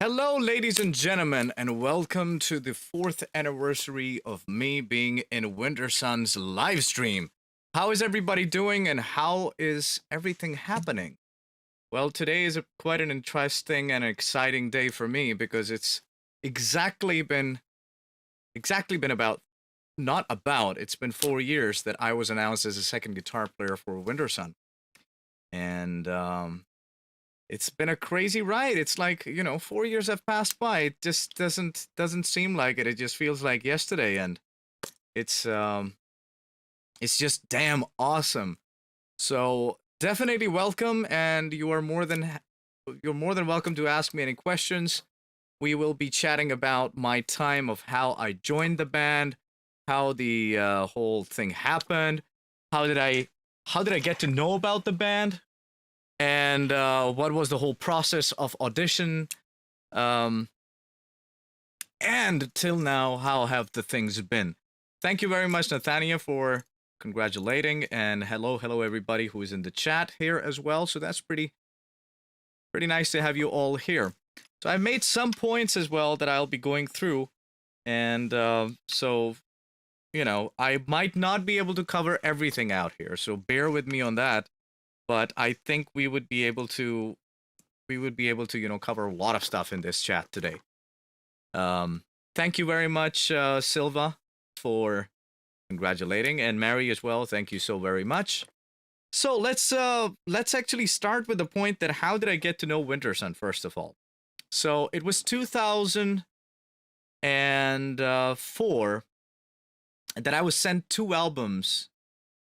Hello, ladies and gentlemen, and welcome to the 4th anniversary of me being in Wintersun's live stream. How is everybody doing, and how is everything happening? Well, today is quite an interesting and exciting day for me because it's exactly been about not about it's been 4 years that I was announced as a second guitar player for Wintersun, and it's been a crazy ride. It's like, 4 years have passed by. It just doesn't seem like it. It just feels like yesterday, and it's um it's just damn awesome. So definitely welcome, and you're more than welcome to ask me any questions. We will be chatting about my time of how I joined the band, how the whole thing happened, how did I get to know about the band, and what was the whole process of audition, um, and till now, how have the things been? Thank you very much, Nathania, for congratulating, and hello everybody who is in the chat here as well. So that's pretty nice to have you all here. So I've made some points as well that I'll be going through, and so I might not be able to cover everything out here, so bear with me on that. But I think we would be able to cover a lot of stuff in this chat today. Thank you very much, Silva, for congratulating, and Mary as well. Thank you so very much. So let's actually start with the point that how did I get to know Wintersun first of all? So it was 2004 that I was sent 2 albums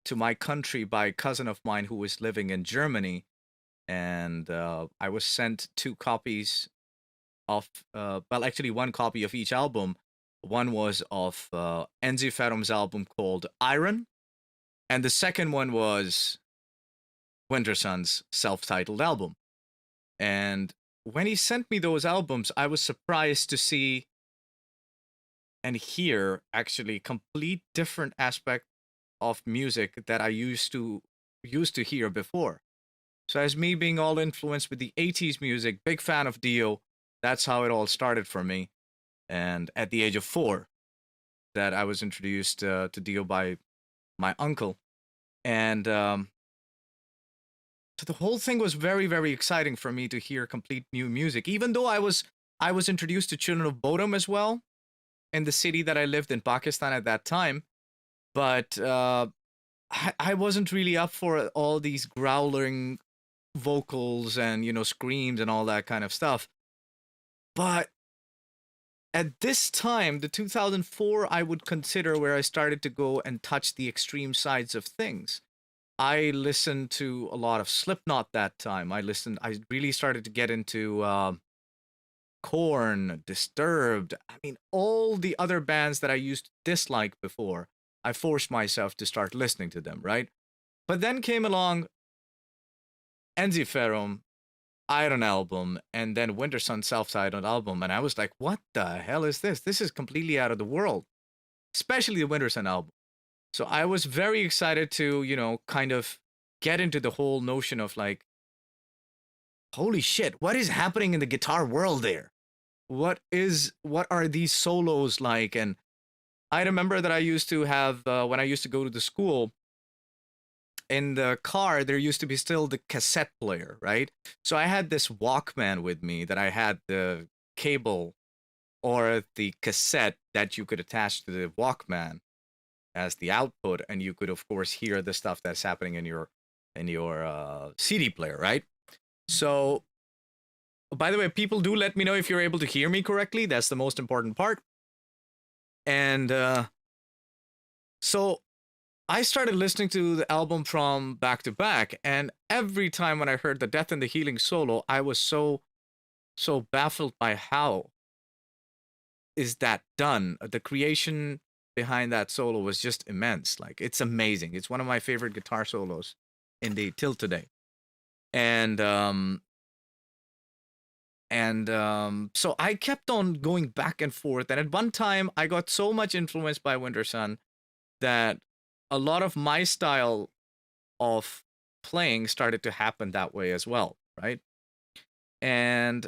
to my country by a cousin of mine who was living in Germany, and I was sent 2 copies of actually 1 copy of each album. One was of Enzi Ferum's album called Iron, and the second one was Wintersun's self-titled album. And when he sent me those albums, I was surprised to see and hear actually complete different aspect of music that I used to hear before. So as me being all influenced with the 80s music, big fan of Dio, that's how it all started for me. And at the age of 4, that I was introduced to Dio by my uncle. And so the whole thing was very, very exciting for me to hear complete new music, even though I was introduced to Children of Bodom as well in the city that I lived in, Pakistan, at that time. But I wasn't really up for all these growling vocals and, screams and all that kind of stuff. But at this time, the 2004, I would consider where I started to go and touch the extreme sides of things. I listened to a lot of Slipknot that time. I really started to get into Korn, Disturbed. I mean, all the other bands that I used to dislike before, I forced myself to start listening to them, right? But then came along Enzi Ferum, Iron album, and then Wintersun self-titled album, and I was like, what the hell is this? This is completely out of the world, especially the Wintersun album. So I was very excited to, kind of get into the whole notion of like, holy shit, what is happening in the guitar world there? What are these solos like? And I remember that I used to have, when I used to go to the school, in the car, there used to be still the cassette player, right? So I had this Walkman with me that I had the cable or the cassette that you could attach to the Walkman as the output, and you could, of course, hear the stuff that's happening in your CD player, right? So, by the way, people do let me know if you're able to hear me correctly. That's the most important part. And so I started listening to the album from back to back, and every time when I heard the Death and the Healing solo, I was so baffled by how is that done. The creation behind that solo was just immense. Like, it's amazing. It's one of my favorite guitar solos, indeed, till today. And so I kept on going back and forth, and at one time I got so much influenced by Wintersun that a lot of my style of playing started to happen that way as well, right? And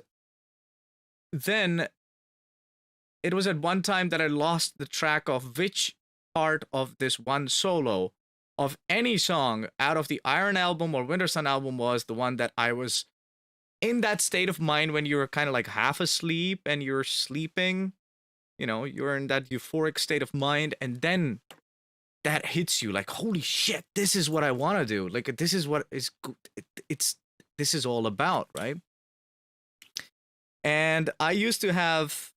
then it was at one time that I lost the track of which part of this one solo of any song out of the Iron album or Wintersun album was the one that I was in that state of mind when you're kind of like half asleep and you're sleeping. You know, you're in that euphoric state of mind, and then that hits you like, holy shit, this is what I want to do. Like, this is what is this is all about, right? And I used to have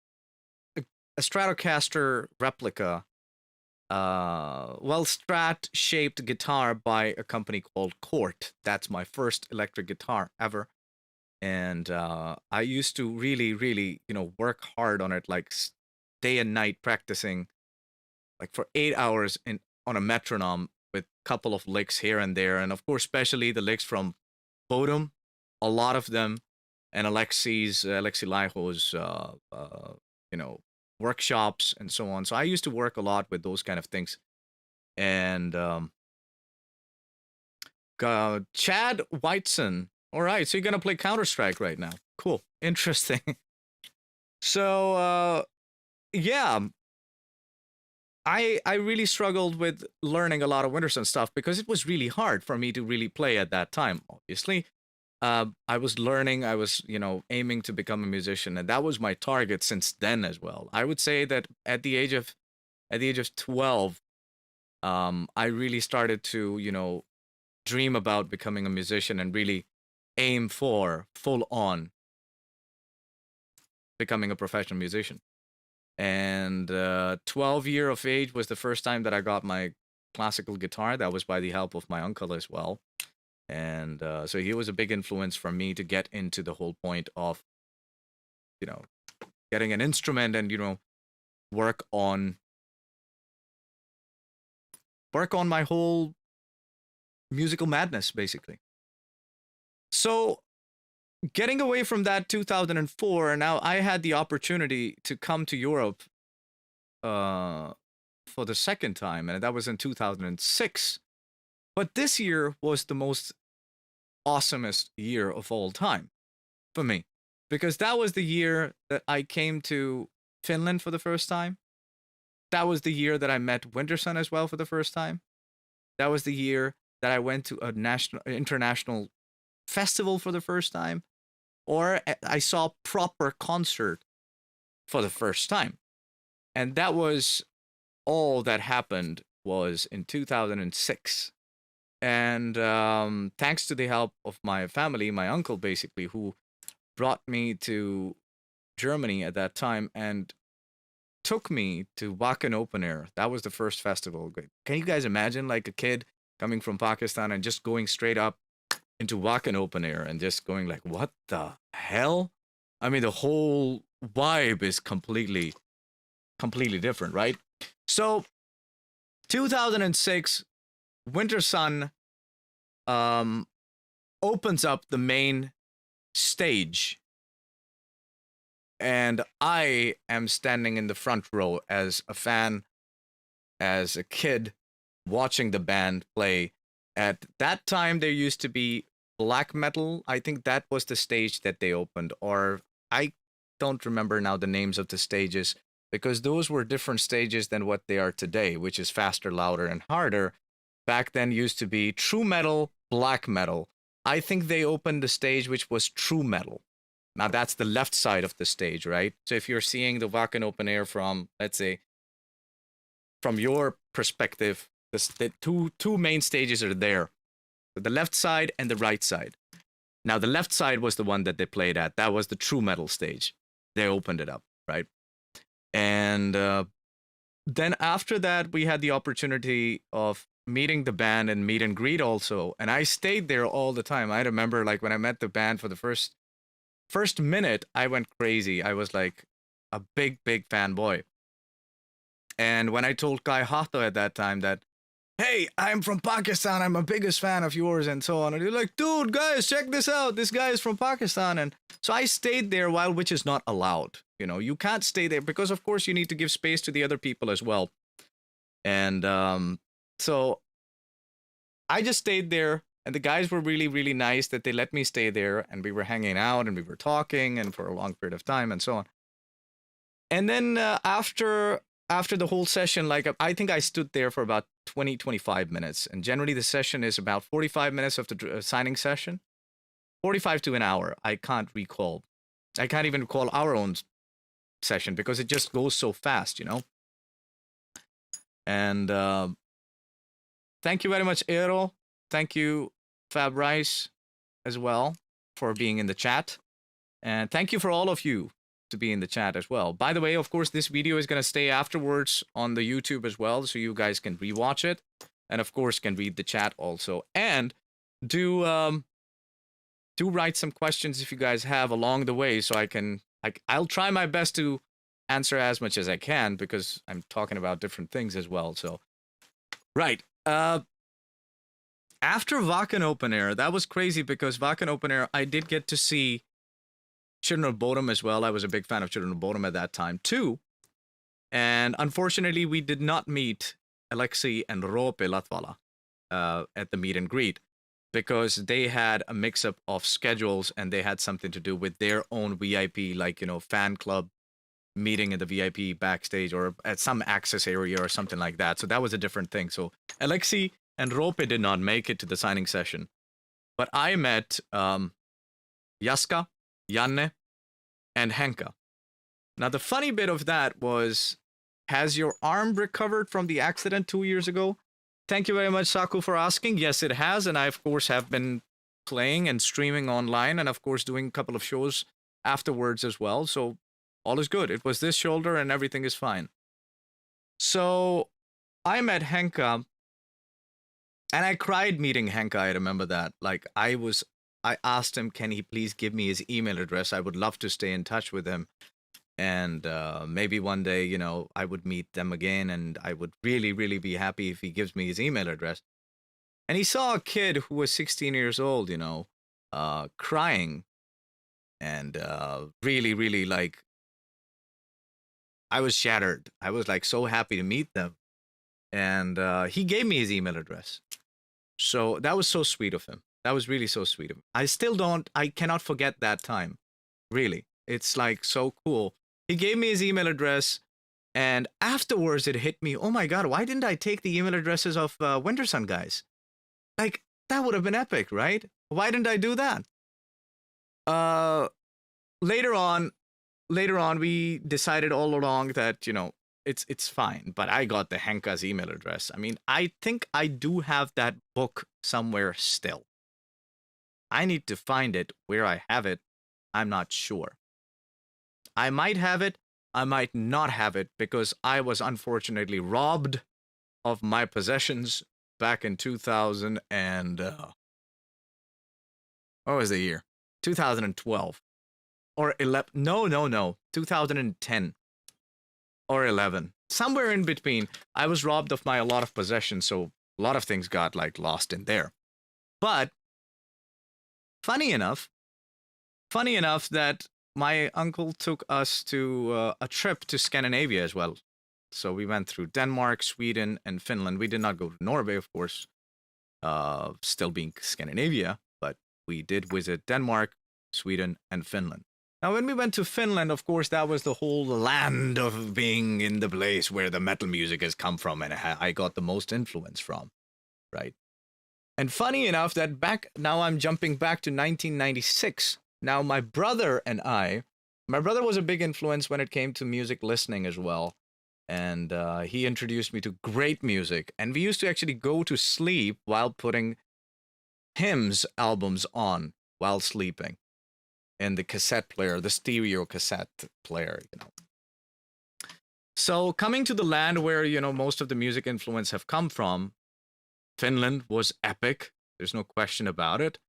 a Stratocaster replica, Strat shaped guitar by a company called Court. That's my first electric guitar ever. And I used to really, really, work hard on it, like day and night practicing, like for 8 hours on a metronome with a couple of licks here and there, and of course, especially the licks from Bodum, a lot of them, and Alexi Laiho's, workshops and so on. So I used to work a lot with those kind of things. And Chad Whiteson. All right, so you're gonna play Counter-Strike right now. Cool, interesting. So yeah, I really struggled with learning a lot of Wintersun stuff because it was really hard for me to really play at that time. Obviously, I was learning. I was, aiming to become a musician, and that was my target since then as well. I would say that at the age of 12, I really started to, dream about becoming a musician and really aim for full on becoming a professional musician. And 12 year of age was the first time that I got my classical guitar. That was by the help of my uncle as well. And so he was a big influence for me to get into the whole point of, getting an instrument and, work on my whole musical madness, basically. So getting away from that 2004, now I had the opportunity to come to Europe for the second time, and that was in 2006. But this year was the most awesomest year of all time for me, because that was the year that I came to Finland for the first time. That was the year that I met Wintersun as well for the first time. That was the year that I went to a international festival for the first time, or I saw proper concert for the first time. And that was all that happened was in 2006. And thanks to the help of my family, my uncle basically, who brought me to Germany at that time and took me to Wacken Open Air. That was the first festival. Can you guys imagine, like, a kid coming from Pakistan and just going straight up into Wacken Open Air and just going like, what the hell? I mean, the whole vibe is completely different, right? So 2006, Wintersun opens up the main stage, and I am standing in the front row as a fan, as a kid, watching the band play. At that time, there used to be black metal. I think that was the stage that they opened, or I don't remember now the names of the stages, because those were different stages than what they are today, which is faster, louder, and harder. Back then used to be true metal, black metal. I think they opened the stage which was true metal. Now that's the left side of the stage, right? So if you're seeing the Wacken Open Air from, let's say, from your perspective, the two main stages are there. The left side and the right side. Now the left side was the one that they played at. That was the true metal stage. They opened it up, right? And then after that, we had the opportunity of meeting the band and meet and greet also. And I stayed there all the time. I remember, like, when I met the band for the first minute, I went crazy. I was like a big fanboy. And when I told Kai Hato at that time that, hey, I'm from Pakistan, I'm a biggest fan of yours, and so on. And you're like, dude, guys, check this out. This guy is from Pakistan. And so I stayed there which is not allowed. You can't stay there because, of course, you need to give space to the other people as well. And so I just stayed there And the guys were really, really nice that they let me stay there, and we were hanging out and we were talking and for a long period of time and so on. And then after the whole session, like I think I stood there for about 20, 25 minutes. And generally the session is about 45 minutes of the signing session. 45 to an hour. I can't recall. I can't even recall our own session because it just goes so fast, you know. And thank you very much, Aero. Thank you, Fab Rice, as well, for being in the chat. And thank you for all of you to be in the chat as well. By the way, of course, this video is going to stay afterwards on the YouTube as well, so you guys can rewatch it. And of course, can read the chat also. And do write some questions if you guys have along the way, so I'll try my best to answer as much as I can, because I'm talking about different things as well. So, right. After Wacken Open Air, that was crazy, because Wacken Open Air, I did get to see Children of Bodom as well. I was a big fan of Children of Bodom at that time too. And unfortunately, we did not meet Alexei and Roope Latvala at the meet and greet, because they had a mix-up of schedules and they had something to do with their own VIP, like, you know, fan club meeting in the VIP backstage or at some access area or something like that. So that was a different thing. So Alexei and Roope did not make it to the signing session. But I met Jaska, Janne, and Henka. Now, the funny bit of that was, has your arm recovered from the accident 2 years ago? Thank you very much, Saku, for asking. Yes, it has. And I, of course, have been playing and streaming online and, of course, doing a couple of shows afterwards as well. So all is good. It was this shoulder and everything is fine. So I met Henka and I cried meeting Henka. I remember that. Like, I asked him, can he please give me his email address? I would love to stay in touch with him. And maybe one day, you know, I would meet them again, and I would really, really be happy if he gives me his email address. And he saw a kid who was 16 years old, you know, crying. And really, really, like, I was shattered. I was, like, so happy to meet them. And he gave me his email address. So that was so sweet of him. That was really so sweet of him. I cannot forget that time. Really. It's, like, so cool. He gave me his email address, and afterwards it hit me, oh my god, why didn't I take the email addresses of Wintersun guys? Like, that would have been epic, right? Why didn't I do that? Later on, we decided all along that, you know, it's fine, but I got the Henka's email address. I mean, I think I do have that book somewhere still. I need to find it. Where I have it, I'm not sure. I might have it, I might not have it, because I was unfortunately robbed of my possessions back in 2000 and what was the year? 2012 or 11? No, 2010 or 11, somewhere in between. I was robbed of a lot of possessions, so a lot of things got, like, lost in there. But funny enough that my uncle took us to a trip to Scandinavia as well. So we went through Denmark, Sweden, and Finland. We did not go to Norway, of course, still being Scandinavia, but we did visit Denmark, Sweden, and Finland. Now, when we went to Finland, of course, that was the whole land of being in the place where the metal music has come from, and I got the most influence from, right? And funny enough that now I'm jumping back to 1996. Now, my brother was a big influence when it came to music listening as well. And he introduced me to great music. And we used to actually go to sleep while putting Hymns albums on while sleeping in the cassette player, the stereo cassette player, you know. So coming to the land where, you know, most of the music influence have come from, Finland was epic. There's no question about it.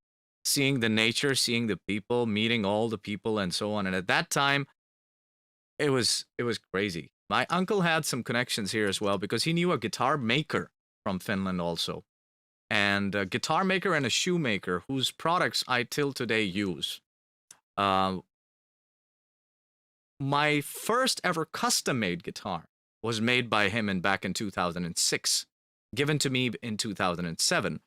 Seeing the nature, seeing the people, meeting all the people and so on. And at that time, it was crazy. My uncle had some connections here as well, because he knew a guitar maker from Finland also. And a guitar maker and a shoemaker whose products I till today use. My first ever custom-made guitar was made by him back in 2006, given to me in 2007.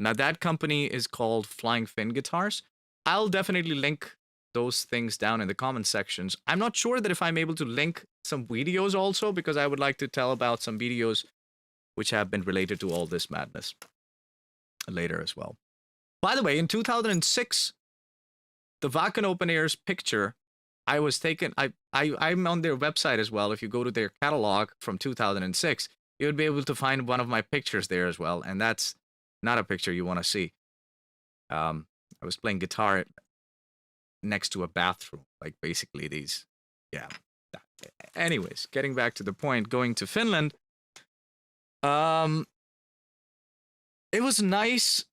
Now that company is called Flying Fin Guitars. I'll definitely link those things down in the comment sections. I'm not sure that if I'm able to link some videos also, because I would like to tell about some videos which have been related to all this madness later as well. By the way, in 2006, the Wacken Open Air's picture I was taken, I'm on their website as well. If you go to their catalog from 2006, you would be able to find one of my pictures there as well. And that's not a picture you want to see. I was playing guitar next to a bathroom, like basically these, yeah. Anyways, getting back to the point, going to Finland, it was nice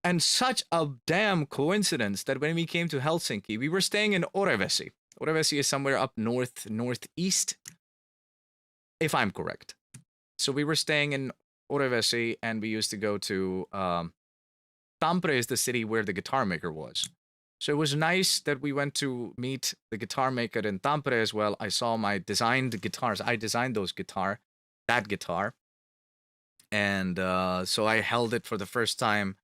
and such a damn coincidence that when we came to Helsinki, we were staying in Orivesi. Orivesi is somewhere up northeast, if I'm correct. So we were staying in Orivesi, and we used to go to Tampere is the city where the guitar maker was. So it was nice that we went to meet the guitar maker in Tampere as well. I saw my designed guitars. I designed that guitar. And so I held it for the first time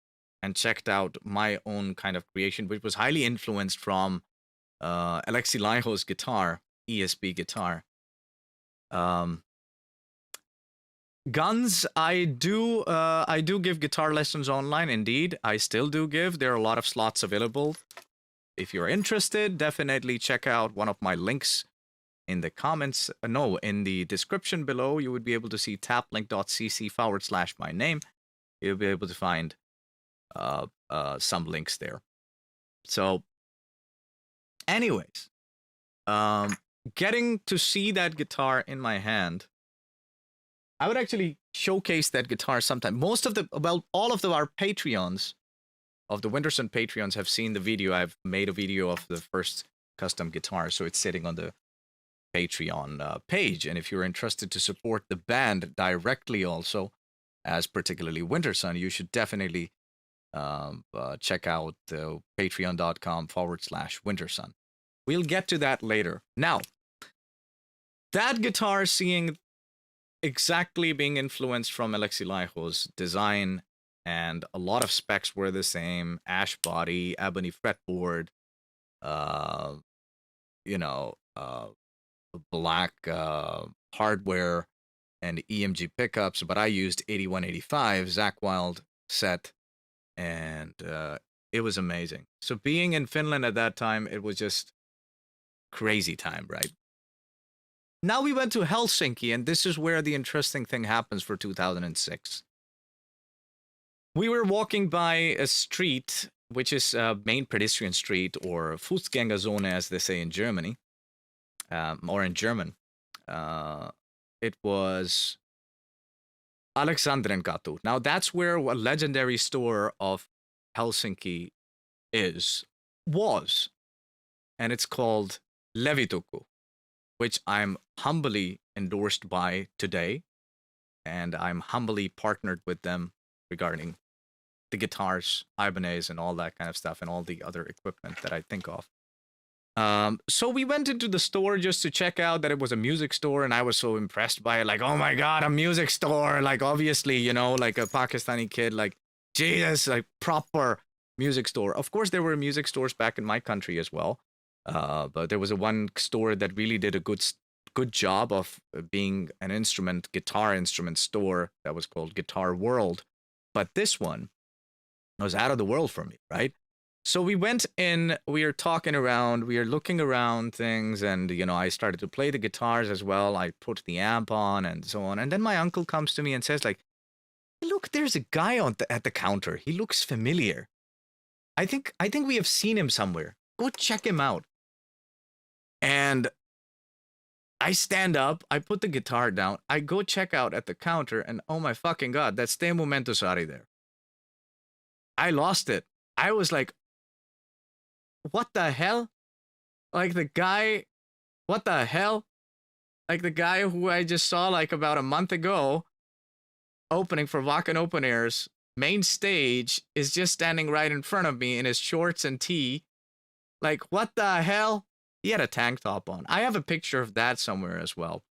and checked out my own kind of creation, which was highly influenced from Alexi Laiho's guitar, ESP guitar. Guns, I do give guitar lessons online. Indeed, I still do give. There are a lot of slots available. If you're interested, definitely check out one of my links in the comments. No, in the description below, you would be able to see taplink.cc/my name. You'll be able to find some links there. So, anyways, getting to see that guitar in my hand, I would actually showcase that guitar sometime. All of our Patreons, of the Wintersun Patreons, have seen the video. I've made a video of the first custom guitar, so it's sitting on the Patreon page. And if you're interested to support the band directly also, as particularly Wintersun, you should definitely check out patreon.com/Wintersun. We'll get to that later. Now, that guitar, seeing exactly being influenced from Alexi Laiho's design, and a lot of specs were the same: ash body, ebony fretboard, black hardware, and EMG pickups. But I used 8185 Zakk Wylde set, and it was amazing. So being in Finland at that time, it was just crazy time, right? Now we went to Helsinki, and this is where the interesting thing happens for 2006. We were walking by a street, which is a main pedestrian street, or Fußgängerzone, as they say in Germany, or in German. It was Alexandrenkatu. Now that's where a legendary store of Helsinki was, and it's called Levytukku, which I'm humbly endorsed by today, and I'm humbly partnered with them regarding the guitars, Ibanez, and all that kind of stuff, and all the other equipment that I think of. So we went into the store just to check out that it was a music store, and I was so impressed by it. Like, oh my God, a music store. Like, obviously, like a Pakistani kid, like, Jesus, like proper music store. Of course, there were music stores back in my country as well. But there was one store that really did a good job of being an guitar instrument store that was called Guitar World. But this one was out of the world for me, right? So we went in, we are talking around, we are looking around things, and, I started to play the guitars as well. I put the amp on and so on. And then my uncle comes to me and says, like, look, there's a guy at the counter. He looks familiar. I think we have seen him somewhere. Go check him out. And I stand up, I put the guitar down, I go check out at the counter, and oh my fucking God, that's Teemu Hakkinen there. I lost it. I was like, what the hell? Like the guy, what the hell? Like the guy who I just saw like about a month ago, opening for Wacken Open Air's main stage, is just standing right in front of me in his shorts and tee. Like, what the hell? He had a tank top on. I have a picture of that somewhere as well.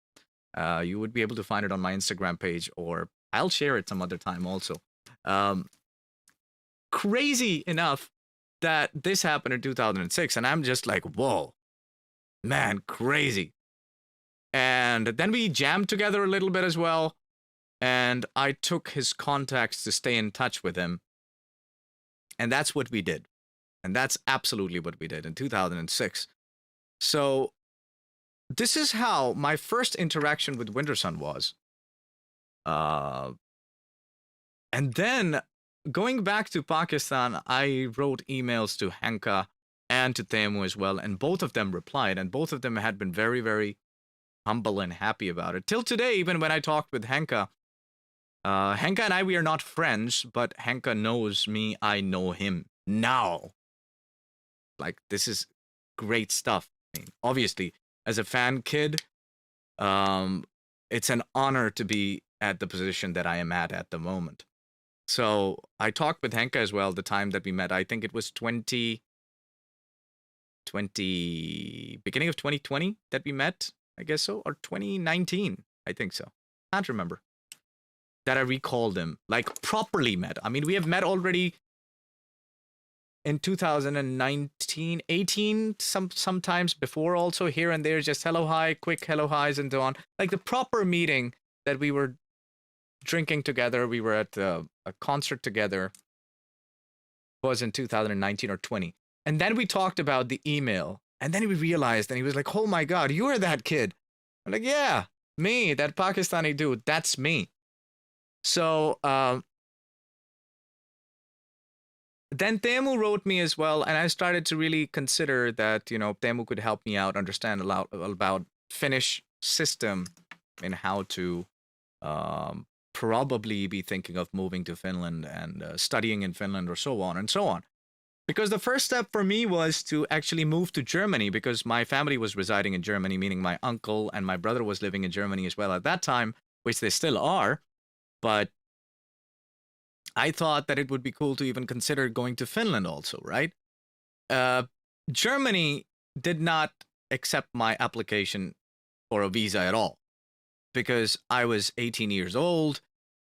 You would be able to find it on my Instagram page, or I'll share it some other time also. crazy enough that this happened in 2006, and I'm just like, whoa, man, crazy. And then we jammed together a little bit as well, and I took his contacts to stay in touch with him, and that's what we did. And that's absolutely what we did in 2006. So this is how my first interaction with Wintersun was. And then going back to Pakistan, I wrote emails to Henka and to Temu as well, and both of them replied, and both of them had been very, very humble and happy about it. Till today, even when I talked with Henka, Henka and I, we are not friends, but Henka knows me, I know him now. Like, this is great stuff. I mean, obviously, as a fan kid, it's an honor to be at the position that I am at the moment. So I talked with Henka as well the time that we met. I think it was beginning of 2020 that we met, I guess so, or 2019, I think so. Can't remember. That I recalled him, like properly met. I mean, we have met already in 2019, 18, sometimes before also, here and there, just hello, hi, quick hello, highs and so on. Like the proper meeting that we were drinking together, we were at a concert together, was in 2019 or 20. And then we talked about the email, and then we realized, and he was like, oh my God, you are that kid. I'm like, yeah, me, that Pakistani dude, that's me. So then Temu wrote me as well, and I started to really consider that, you know, Temu could help me out understand a lot about Finnish system and how to probably be thinking of moving to Finland and studying in Finland or so on and so on. Because the first step for me was to actually move to Germany, because my family was residing in Germany, meaning my uncle and my brother was living in Germany as well at that time, which they still are. But I thought that it would be cool to even consider going to Finland also, right? Germany did not accept my application for a visa at all, because I was 18 years old,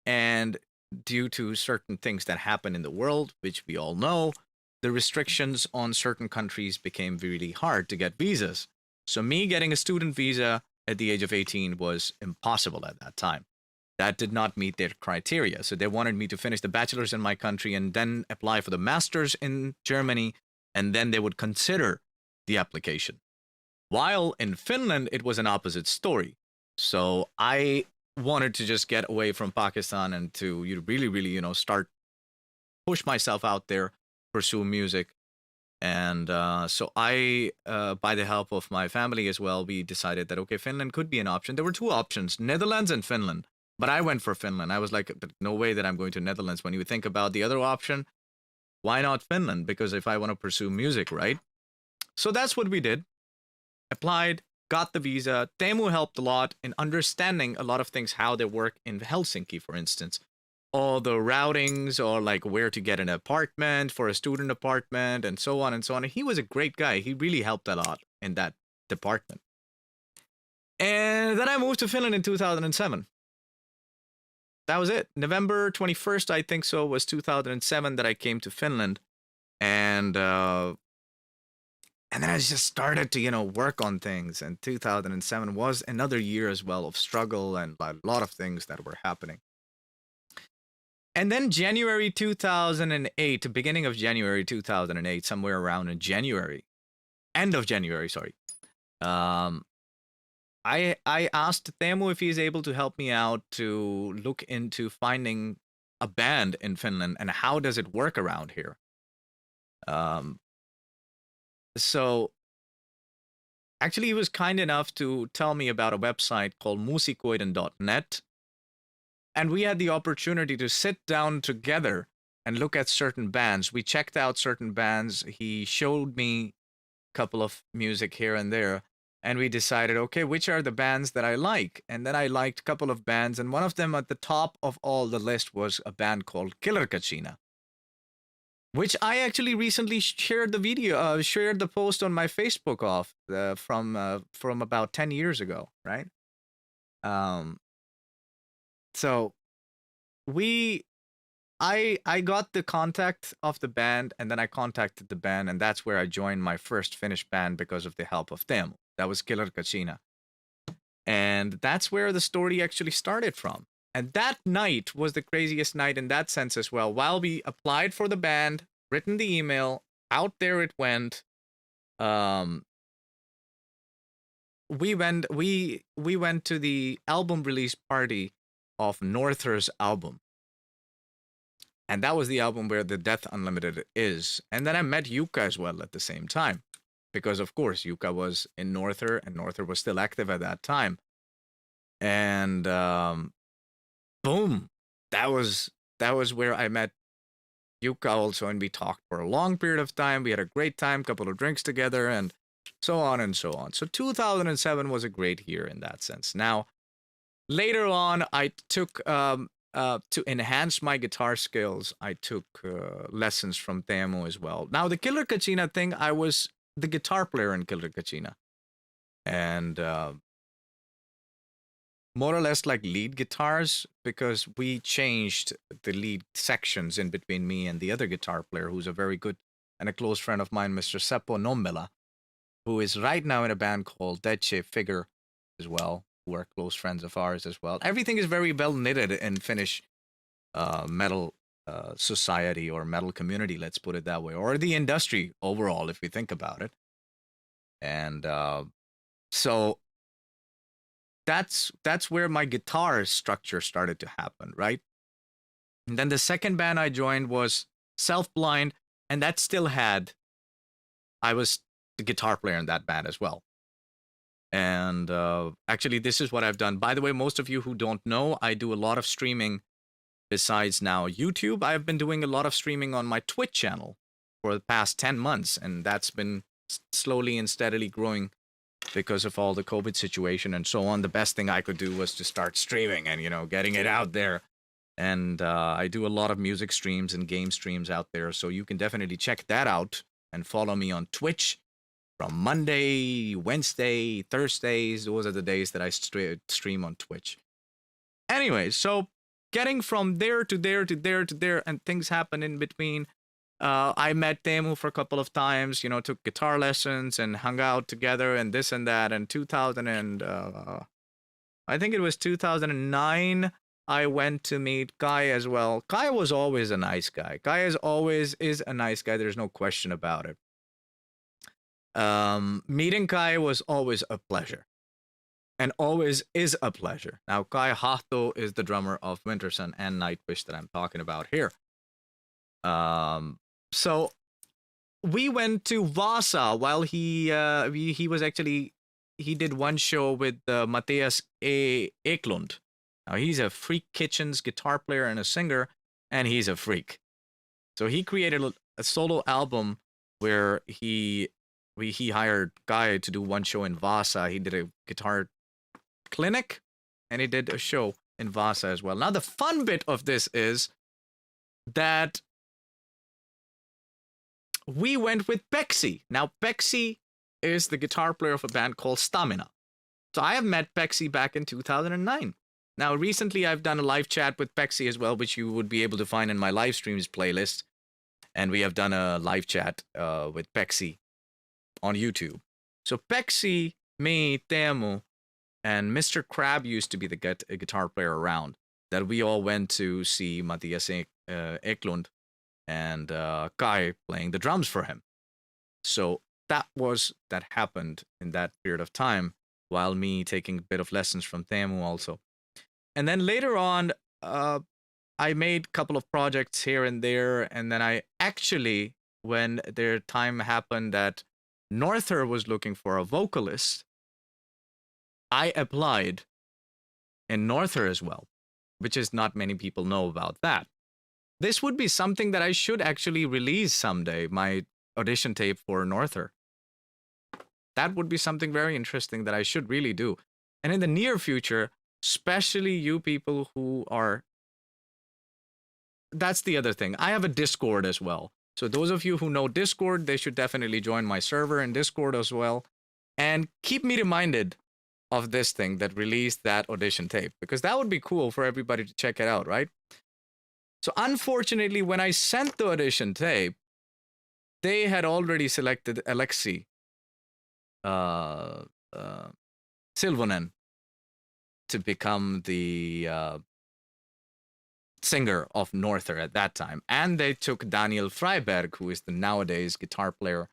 and due to certain things that happen in the world, which we all know, the restrictions on certain countries became really hard to get visas. So me getting a student visa at the age of 18 was impossible at that time. That did not meet their criteria. So they wanted me to finish the bachelor's in my country and then apply for the master's in Germany, and then they would consider the application. While in Finland, it was an opposite story. So I wanted to just get away from Pakistan and to really, really, you know, push myself out there, pursue music. And so I, by the help of my family as well, we decided that, okay, Finland could be an option. There were two options, Netherlands and Finland. But I went for Finland. I was like, no way that I'm going to Netherlands. When you think about the other option, why not Finland? Because if I want to pursue music, right? So that's what we did. Applied, got the visa. Temu helped a lot in understanding a lot of things, how they work in Helsinki, for instance. All the routings, or like where to get an apartment for a student apartment, and so on and so on. And he was a great guy. He really helped a lot in that department. And then I moved to Finland in 2007. That was it. November 21st, I think so, was 2007 that I came to Finland. And then I just started to, you know, work on things. And 2007 was another year as well of struggle and a lot of things that were happening. And then January 2008, beginning of January 2008, somewhere around in January, end of January, sorry. I asked Temu if he's able to help me out to look into finding a band in Finland and how does it work around here. So actually he was kind enough to tell me about a website called musikoiden.net. And we had the opportunity to sit down together and look at certain bands. We checked out certain bands. He showed me a couple of music here and there. And we decided, okay, which are the bands that I like? And then I liked a couple of bands. And one of them at the top of all the list was a band called Killerkachina, which I actually recently shared the video, shared the post on my Facebook from about 10 years ago, right? So I got the contact of the band, and then I contacted the band, and that's where I joined my first Finnish band because of the help of Teemu. That was Killer Kachina. And that's where the story actually started from. And that night was the craziest night in that sense as well. While we applied for the band, written the email, out there it went. We went to the album release party of Norther's album. And that was the album where the Death Unlimited is. And then I met Yuka as well at the same time. Because of course Yuka was in Norther, and Norther was still active at that time. And boom, that was where I met Yuka also, and we talked for a long period of time. We had a great time, couple of drinks together, and so on and so on. So 2007 was a great year in that sense. Now, later on, I took to enhance my guitar skills, I took lessons from Teemu as well. Now, the Killer Kachina thing, I was the guitar player in Killer Kachina, and more or less like lead guitars, because we changed the lead sections in between me and the other guitar player, who's a very good and a close friend of mine, Mr. Seppo Nombela, who is right now in a band called Dead Shape Figure as well, who are close friends of ours as well. Everything is very well knitted in Finnish metal society, or metal community, let's put it that way, or the industry overall, if we think about it. And so that's where my guitar structure started to happen, right? And then the second band I joined was Self-Blind, and that still had, I was the guitar player in that band as well. And actually, this is what I've done. By the way, most of you who don't know, I do a lot of streaming besides now YouTube. I've been doing a lot of streaming on my Twitch channel for the past 10 months, and that's been slowly and steadily growing because of all the COVID situation and so on. The best thing I could do was to start streaming and, you know, getting it out there. And I do a lot of music streams and game streams out there, so you can definitely check that out and follow me on Twitch from Monday, Wednesday, Thursdays. Those are the days that I stream on Twitch. Anyway, so getting from there to there to there to there, and things happen in between. I met Teemu for a couple of times, you know, took guitar lessons and hung out together and this and that. And 2000 and I think it was 2009, I went to meet Kai as well. Kai was always a nice guy. Kai is always a nice guy. There's no question about it. Meeting Kai was always a pleasure, and always is a pleasure. Now, Kai Hato is the drummer of Wintersun and Nightwish that I'm talking about here. So we went to Vasa while he was actually, he did one show with Matthias Eklund. Now, he's a Freak Kitchens guitar player and a singer, and he's a freak. So he created a solo album where he hired Kai to do one show in Vasa. He did a guitar clinic, and he did a show in Vasa as well. Now, the fun bit of this is that we went with Pexi. Now, Pexi is the guitar player of a band called Stamina. So I have met Pexi back in 2009. Now, recently, I've done a live chat with Pexi as well, which you would be able to find in my live streams playlist. And we have done a live chat with Pexi on YouTube. So Pexi, me, Teemu, and Mr. Crab used to be the guitar player around, that we all went to see Matthias Eklund and Kai playing the drums for him. So that happened in that period of time, while me taking a bit of lessons from Teemu also. And then later on, I made a couple of projects here and there, and then I actually, when their time happened that Norther was looking for a vocalist, I applied in Norther as well, which is not many people know about that. This would be something that I should actually release someday, my audition tape for Norther. That would be something very interesting that I should really do. And in the near future, especially you people who are... That's the other thing. I have a Discord as well. So those of you who know Discord, they should definitely join my server in Discord as well. And keep me reminded of this thing that released that audition tape, because that would be cool for everybody to check it out, right? So unfortunately, when I sent the audition tape, they had already selected Alexi uh, uh, Silvonen to become the singer of Norther at that time. And they took Daniel Freiberg, who is the nowadays guitar player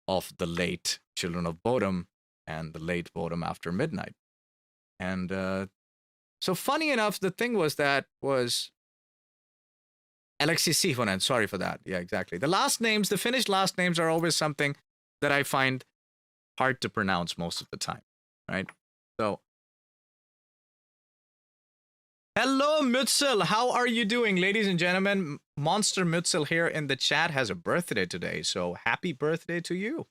of the late Children of Bodom and the late Bodom After Midnight. And so funny enough, the thing was Alexis Sihonen, sorry for that. Yeah, exactly. The last names, the Finnish last names are always something that I find hard to pronounce most of the time, right? So, hello, Mutzel. How are you doing, ladies and gentlemen? Monster Mutzel here in the chat has a birthday today, so happy birthday to you.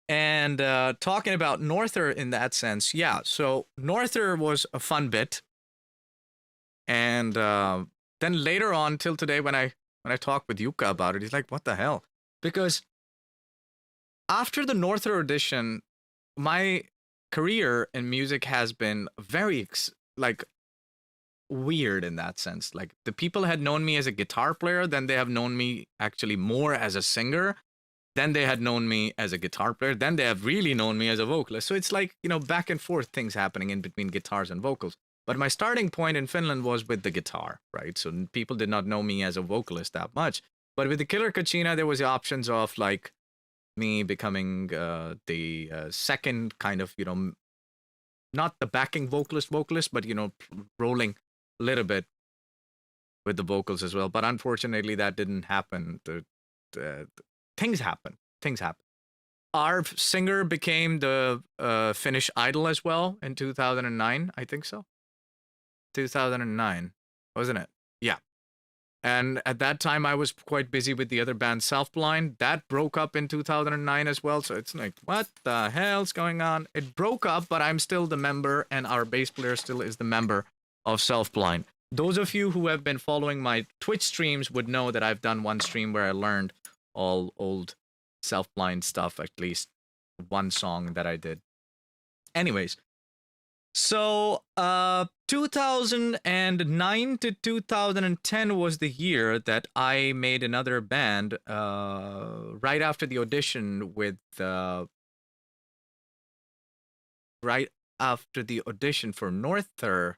And talking about Norther in that sense, yeah, so Norther was a fun bit. And then later on, till today, when I talked with Yuka about it, he's like, what the hell? Because after the Norther audition, my career in music has been very, like, weird in that sense. Like, the people had known me as a guitar player, then they have known me actually more as a singer. Then they had known me as a guitar player. Then they have really known me as a vocalist. So it's like, you know, back and forth things happening in between guitars and vocals. But my starting point in Finland was with the guitar, right? So people did not know me as a vocalist that much. But with the Killer Kachina, there was the options of like me becoming the second kind of, you know, not the backing vocalist, but, you know, rolling a little bit with the vocals as well. But unfortunately, that didn't happen. Things happen. Our singer became the Finnish Idol as well in 2009. I think so. 2009, wasn't it? Yeah. And at that time, I was quite busy with the other band, Self-Blind. That broke up in 2009 as well. So it's like, what the hell's going on? It broke up, but I'm still the member, and our bass player still is the member of Self-Blind. Those of you who have been following my Twitch streams would know that I've done one stream where I learned all old Self-Blind stuff, at least one song that I did. Anyways, so 2009 to 2010 was the year that I made another band right after the audition with right after the audition for Norther.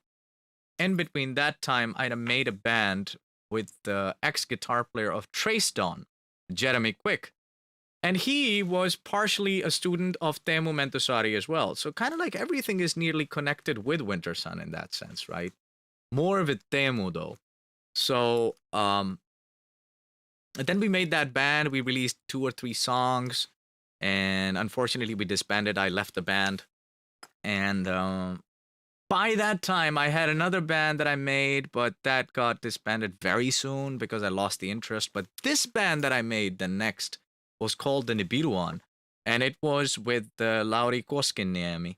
In between that time, I made a band with the ex-guitar player of Trace Dawn, Jeremy Quick. And he was partially a student of Teemu Mentosaari as well. So kind of like everything is nearly connected with Wintersun in that sense, right? More with Teemu though. So and then we made that band. We released 2 or 3 songs. And unfortunately, we disbanded. I left the band. And by that time, I had another band that I made, but that got disbanded very soon because I lost the interest. But this band that I made, the next, was called the Nibiruan, and it was with Lauri Koskiniemi.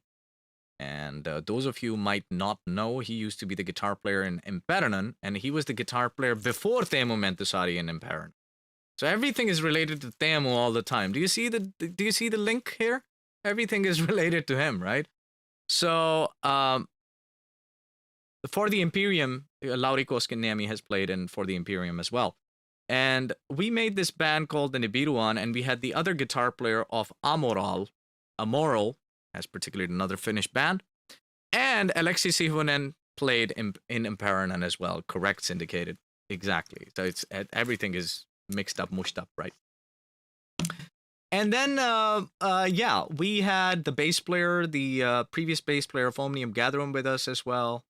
And those of you might not know, he used to be the guitar player in Imperanen, and he was the guitar player before Teemu Mentosaari in Imperanen. So everything is related to Teemu all the time. Do you see the link here? Everything is related to him, right? So for the Imperium, Lauri Koskiniemi has played in For the Imperium as well. And we made this band called the Nibiruan, and we had the other guitar player of Amoral, as particularly another Finnish band, and Alexis Sihonen played in Imperanen as well. Correct, syndicated, exactly. So it's everything is mixed up, mushed up, right? And then, yeah, we had the bass player, the previous bass player of Omnium Gatherum with us as well,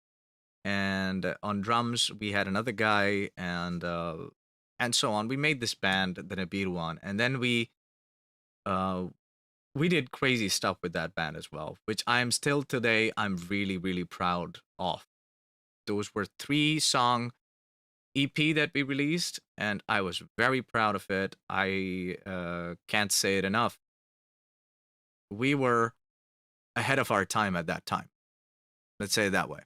and on drums we had another guy, and so on. We made this band, the Nibiruan, and then we did crazy stuff with that band as well, which I'm still today, I'm really, really proud of. Those were 3-song EP that we released, and I was very proud of it. I can't say it enough. We were ahead of our time at that time. Let's say it that way.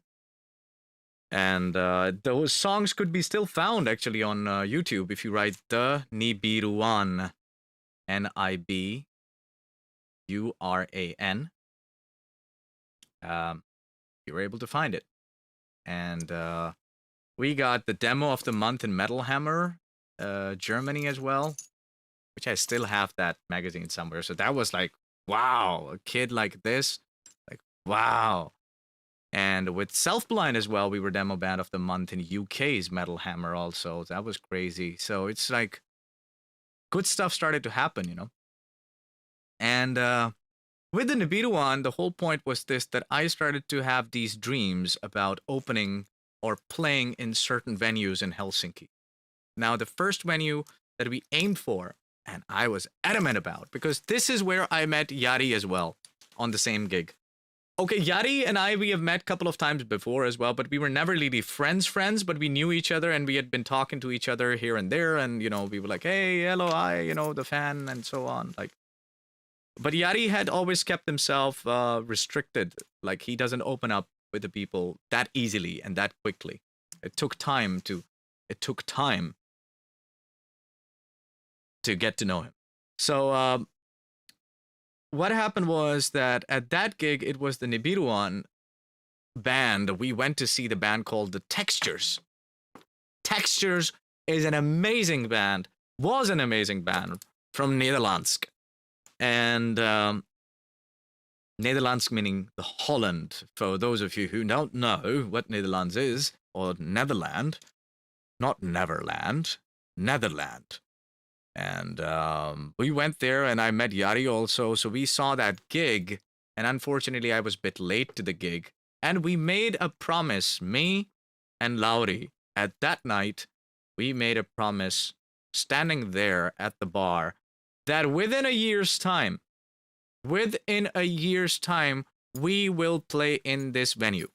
And those songs could be still found actually on YouTube if you write the Nibiruan, Niburan. You're able to find it. And We got the demo of the month in Metal Hammer, Germany as well, which I still have that magazine somewhere. So that was like, wow, a kid like this, like, wow. And with Self-Blind as well, we were demo band of the month in UK's Metal Hammer also. That was crazy. So it's like good stuff started to happen, you know. And with the Nibiru one, the whole point was this, that I started to have these dreams about opening or playing in certain venues in Helsinki. Now, the first venue that we aimed for, and I was adamant about, because this is where I met Yari as well on the same gig. Okay, Yari and I, we have met a couple of times before as well, but we were never really friends, but we knew each other and we had been talking to each other here and there. And, you know, we were like, hey, hello, hi, you know, the fan and so on. Like, but Yari had always kept himself restricted. Like, he doesn't open up with the people that easily and that quickly. It took time to get to know him. So what happened was that at that gig, it was the Nibiruan band. We went to see the band called the Textures. Textures is an amazing band, was an amazing band from Netherlands. And Netherlands meaning the Holland. For those of you who don't know what Netherlands is, or Netherland, not Neverland, Netherland. And we went there and I met Yari also. So we saw that gig. And unfortunately, I was a bit late to the gig. And we made a promise, me and Lauri, at that night, we made a promise standing there at the bar that within a year's time, we will play in this venue.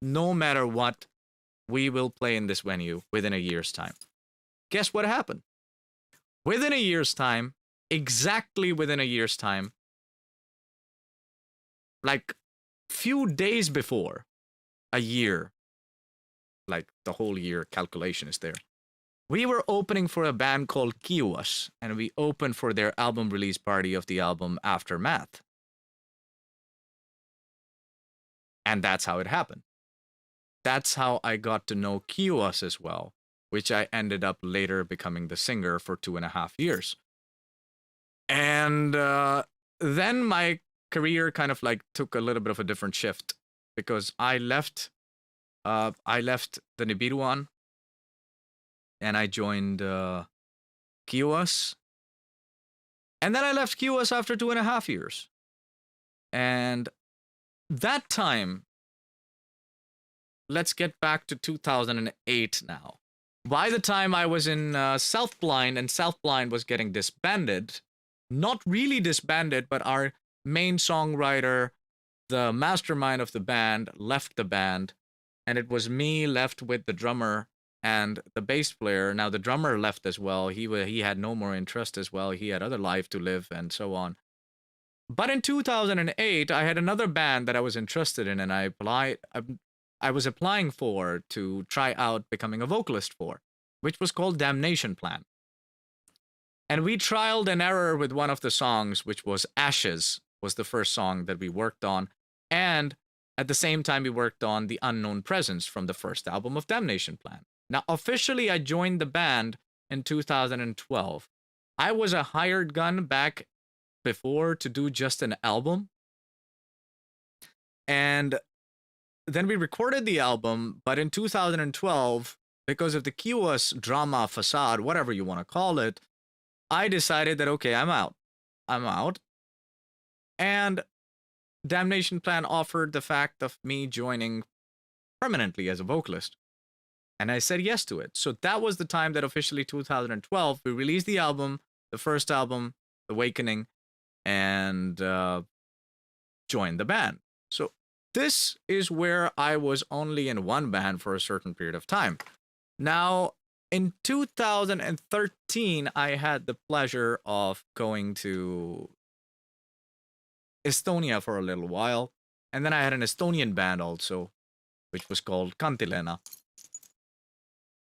No matter what, we will play in this venue within a year's time. Guess what happened? Within a year's time, exactly within a year's time, like few days before a year, like the whole year calculation is there, we were opening for a band called Kiwas, and we opened for their album release party of the album Aftermath. And that's how it happened. That's how I got to know Kiwas as well, which I ended up later becoming the singer for 2.5 years. And then my career kind of like took a little bit of a different shift, because I left the Nibiru one and I joined Kiwas. And then I left Kiwas after 2.5 years. And that time, let's get back to 2008 now. By the time I was in Self-Blind, and Self-Blind was getting disbanded, not really disbanded, but our main songwriter, the mastermind of the band, left the band, and it was me left with the drummer and the bass player. Now the drummer left as well. He had no more interest as well. He had other life to live and so on. But in 2008, I had another band that I was interested in, and I was applying for to try out becoming a vocalist for, which was called Damnation Plan. And we trialed and error with one of the songs, which was Ashes, was the first song that we worked on. And at the same time, we worked on The Unknown Presence from the first album of Damnation Plan. Now, officially, I joined the band in 2012. I was a hired gun back before to do just an album. And then we recorded the album, but in 2012, because of the Kiwas drama facade, whatever you want to call it, I decided that, okay, I'm out. And Damnation Plan offered the fact of me joining permanently as a vocalist. And I said yes to it. So that was the time that officially 2012, we released the album, the first album, Awakening, and joined the band. So this is where I was only in one band for a certain period of time. Now, in 2013, I had the pleasure of going to Estonia for a little while. And then I had an Estonian band also, which was called Kantilena.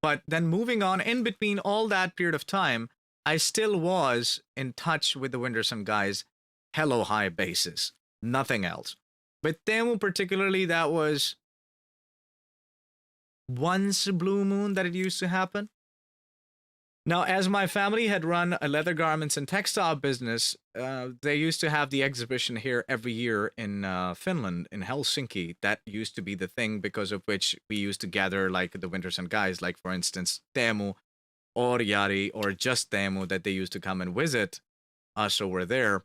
But then moving on, in between all that period of time, I still was in touch with the Wintersun guys, hello high basis, nothing else. With Timo particularly, that was once a blue moon that it used to happen. Now, as my family had run a leather garments and textile business, they used to have the exhibition here every year in Finland, in Helsinki. That used to be the thing because of which we used to gather like the Wintersun guys, like for instance, Teemu or Jari or just Teemu, that they used to come and visit us over there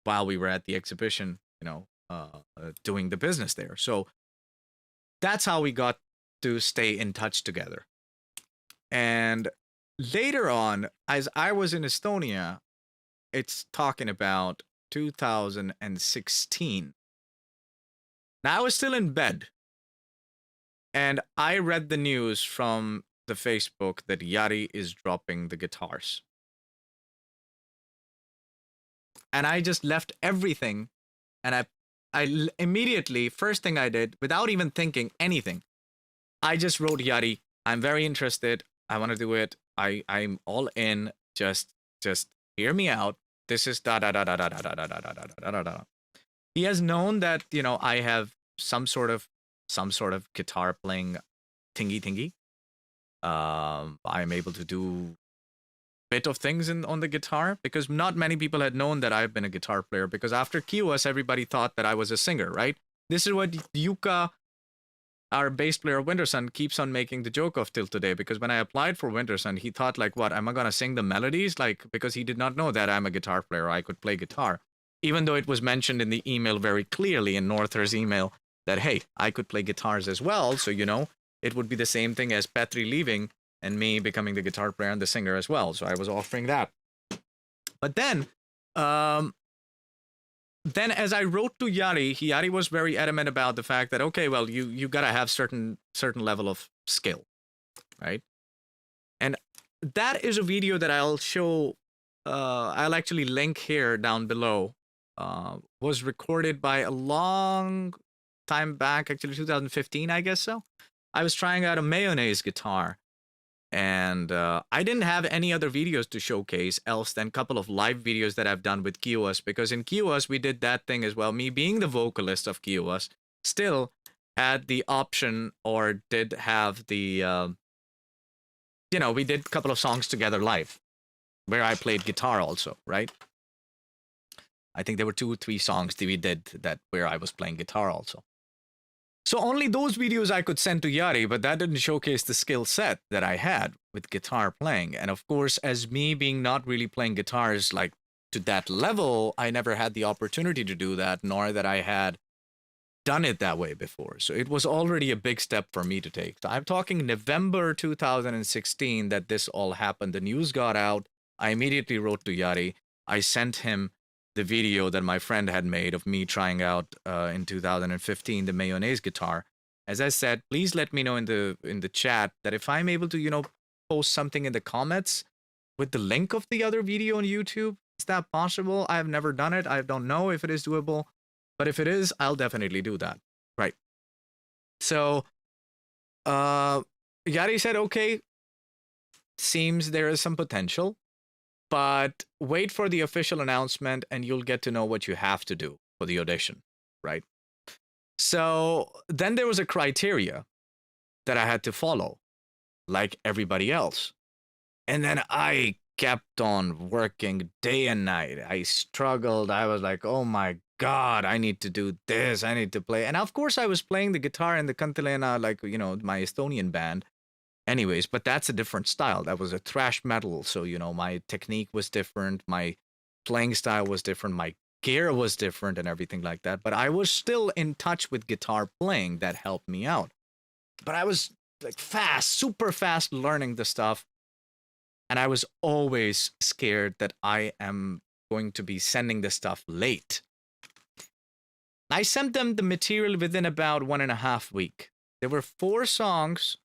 while we were at the exhibition, doing the business there. So that's how we got to stay in touch together. And later on, as I was in Estonia, it's talking about 2016. Now I was still in bed, and I read the news from the Facebook that Jari is dropping the guitars. And I just left everything, and I immediately, first thing I did, without even thinking anything, I just wrote Jari, I'm very interested. I want to do it. I'm all in. Just hear me out. This is da da da da da da da da da da da da da. He has known that I have some sort of guitar playing thingy. I'm able to do bit of things on the guitar because not many people had known that I've been a guitar player, because after QS everybody thought that I was a singer, right? This is what Yuka, our bass player of Wintersun, keeps on making the joke of till today, because when I applied for Wintersun, he thought like, what, am I gonna sing the melodies? Like, because he did not know that I'm a guitar player, I could play guitar. Even though it was mentioned in the email very clearly, in Norther's email, that, hey, I could play guitars as well, so, it would be the same thing as Petri leaving and me becoming the guitar player and the singer as well. So I was offering that. But then as I wrote to Jari was very adamant about the fact that, okay, well, you gotta have certain level of skill, right? And that is a video that I'll show. I'll actually link here down below. Was recorded by a long time back, actually 2015, I guess so. I was trying out a mayonnaise guitar, and I didn't have any other videos to showcase else than a couple of live videos that I've done with QS, because in QS we did that thing as well. Me being the vocalist of QS still had the option, or did have the, we did a couple of songs together live where I played guitar also, right? I think there were 2 or 3 songs that we did that where I was playing guitar also. So only those videos I could send to Jari, but that didn't showcase the skill set that I had with guitar playing. And of course, as me being not really playing guitars like to that level, I never had the opportunity to do that, nor that I had done it that way before. So it was already a big step for me to take. So I'm talking November 2016 that this all happened. The news got out. I immediately wrote to Jari. I sent him the video that my friend had made of me trying out in 2015 the mayonnaise guitar. As I said, please let me know in the chat that if I'm able to post something in the comments with the link of the other video on YouTube. Is that possible? I've never done it. I don't know if it is doable, but if it is, I'll definitely do that. Right. So Jari said, okay, seems there is some potential, but wait for the official announcement and you'll get to know what you have to do for the audition, right? So then there was a criteria that I had to follow, like everybody else. And then I kept on working day and night. I struggled. I was like, oh my God, I need to do this. I need to play. And of course, I was playing the guitar in the Kantelena, like, my Estonian band. Anyways, but that's a different style. That was a thrash metal. So, my technique was different. My playing style was different. My gear was different and everything like that. But I was still in touch with guitar playing. That helped me out. But I was like super fast learning the stuff. And I was always scared that I am going to be sending the stuff late. I sent them the material within about 1.5 weeks. There were 4 songs,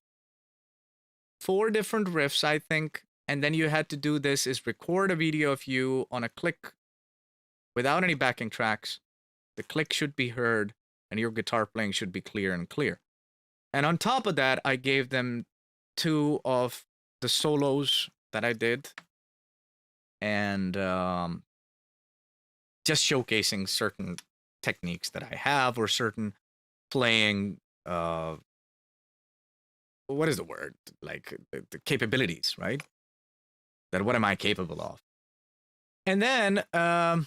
4 different riffs, I think. And then you had to do this is record a video of you on a click without any backing tracks. The click should be heard and your guitar playing should be clear and clear. And on top of that, I gave them 2 of the solos that I did, and just showcasing certain techniques that I have, or certain playing what is the word? Like the capabilities, right? That what am I capable of? And then, and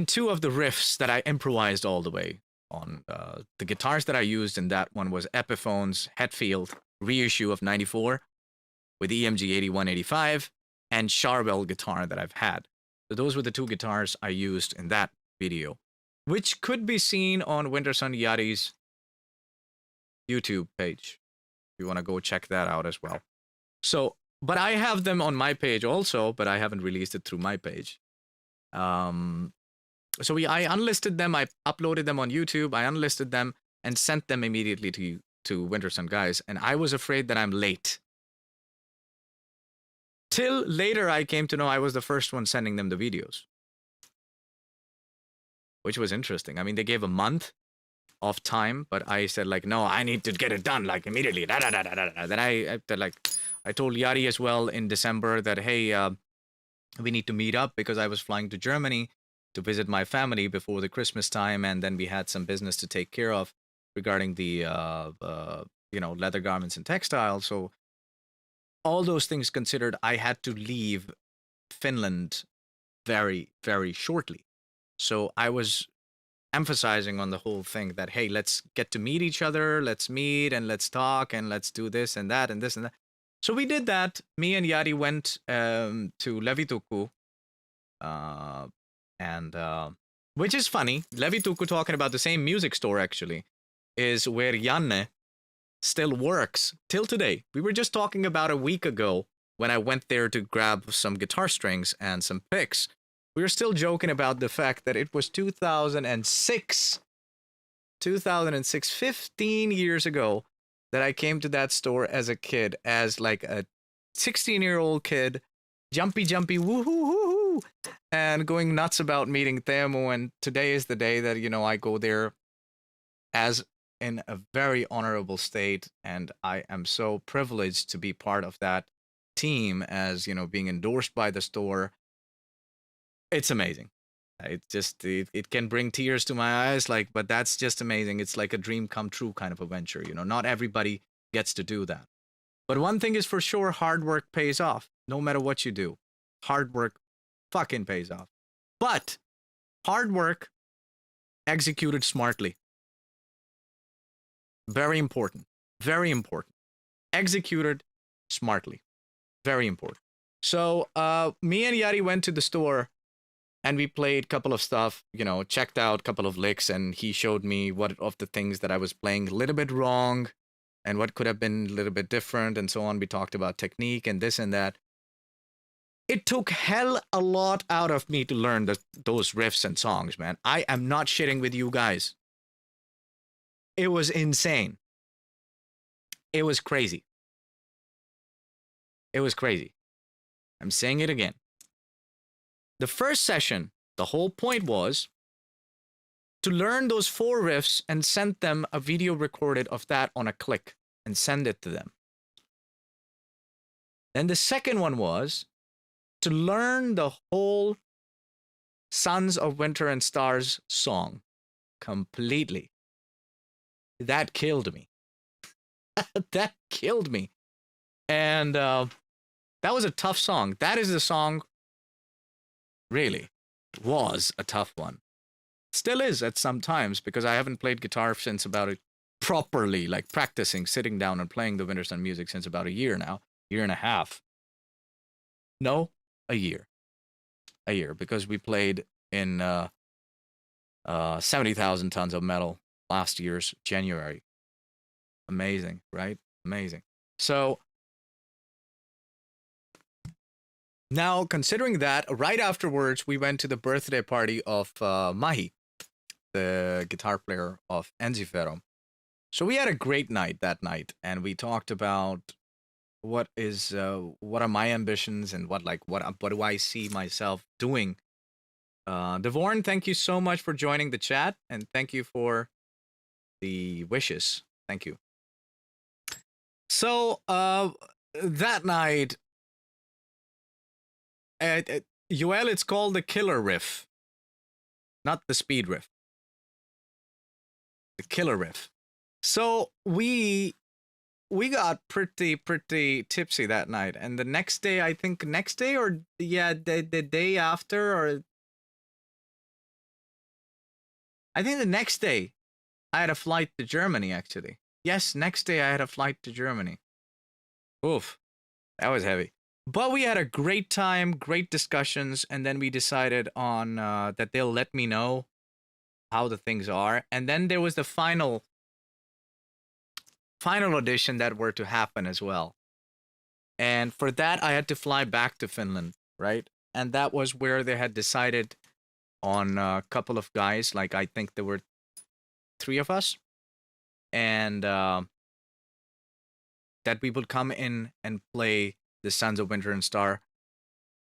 two of the riffs that I improvised all the way on. The guitars that I used in that one was Epiphone's Hetfield reissue of '94 with EMG 8185 and Charvel guitar that I've had. So those were the two guitars I used in that video, which could be seen on Wintersun Yadi's YouTube page. If you want to go check that out as well. So, but I have them on my page also, but I haven't released it through my page. So I unlisted them, I uploaded them on YouTube, I unlisted them and sent them immediately to Wintersun guys, and I was afraid that I'm late. Till later I came to know I was the first one sending them the videos. Which was interesting. I mean, they gave a month of time, but I said like, no, I need to get it done like immediately. Then I told Yari as well in December that, hey, we need to meet up because I was flying to Germany to visit my family before the Christmas time, and then we had some business to take care of regarding the leather garments and textiles. So all those things considered, I had to leave Finland very, very shortly. So I was emphasizing on the whole thing that, hey, let's get to meet each other, let's meet and let's talk and let's do this and that and this and that. So we did that. Me and Yari went to Levituku, which is funny. Levituku, talking about the same music store actually, is where Janne still works till today. We were just talking about a week ago when I went there to grab some guitar strings and some picks. We were still joking about the fact that it was 2006, 15 years ago, that I came to that store as a kid, as like a 16-year-old kid, jumpy, woohoo, and going nuts about meeting Teemu. And today is the day that, I go there as in a very honorable state, and I am so privileged to be part of that team, as being endorsed by the store. It's amazing. It can bring tears to my eyes, but that's just amazing. It's like a dream come true kind of a venture. Not everybody gets to do that. But one thing is for sure, hard work pays off. No matter what you do, hard work fucking pays off. But hard work executed smartly. Very important. Very important. Executed smartly. Very important. So me and Yari went to the store and we played a couple of stuff, checked out a couple of licks, and he showed me what of the things that I was playing a little bit wrong and what could have been a little bit different and so on. We talked about technique and this and that. It took hell a lot out of me to learn those riffs and songs, man. I am not shitting with you guys. It was insane. It was crazy. It was crazy. I'm saying it again. The first session, the whole point was to learn those 4 riffs and send them a video recorded of that on a click and send it to them. Then the second one was to learn the whole Sons of Winter and Stars song completely. That killed me. That killed me. And that was a tough song. That is the song, really, was a tough one. Still is at some times, because I haven't played guitar since about properly, like practicing, sitting down and playing the Wintersun music since about a year now. Year and a half. No, a year. A year, because we played in 70,000 tons of metal last year's January. Amazing, right? Amazing. So now, considering that, right afterwards, we went to the birthday party of Mahi, the guitar player of Ensiferum. So we had a great night that night, and we talked about what are my ambitions and what do I see myself doing. Devorn, thank you so much for joining the chat, and thank you for the wishes. Thank you. So that night, Joel, it's called the killer riff, not the speed riff. The killer riff. So we we got pretty tipsy that night, and the next day, I think next day or yeah, the day after, or I think the next day, I had a flight to Germany. Actually, yes, next day I had a flight to Germany. Oof, that was heavy. But we had a great time, great discussions, and then we decided on that they'll let me know how the things are, and then there was the final audition that were to happen as well. And for that, I had to fly back to Finland, right? And that was where they had decided on a couple of guys. Like, I think there were three of us, and that we would come in and play the Sons of Winter and Star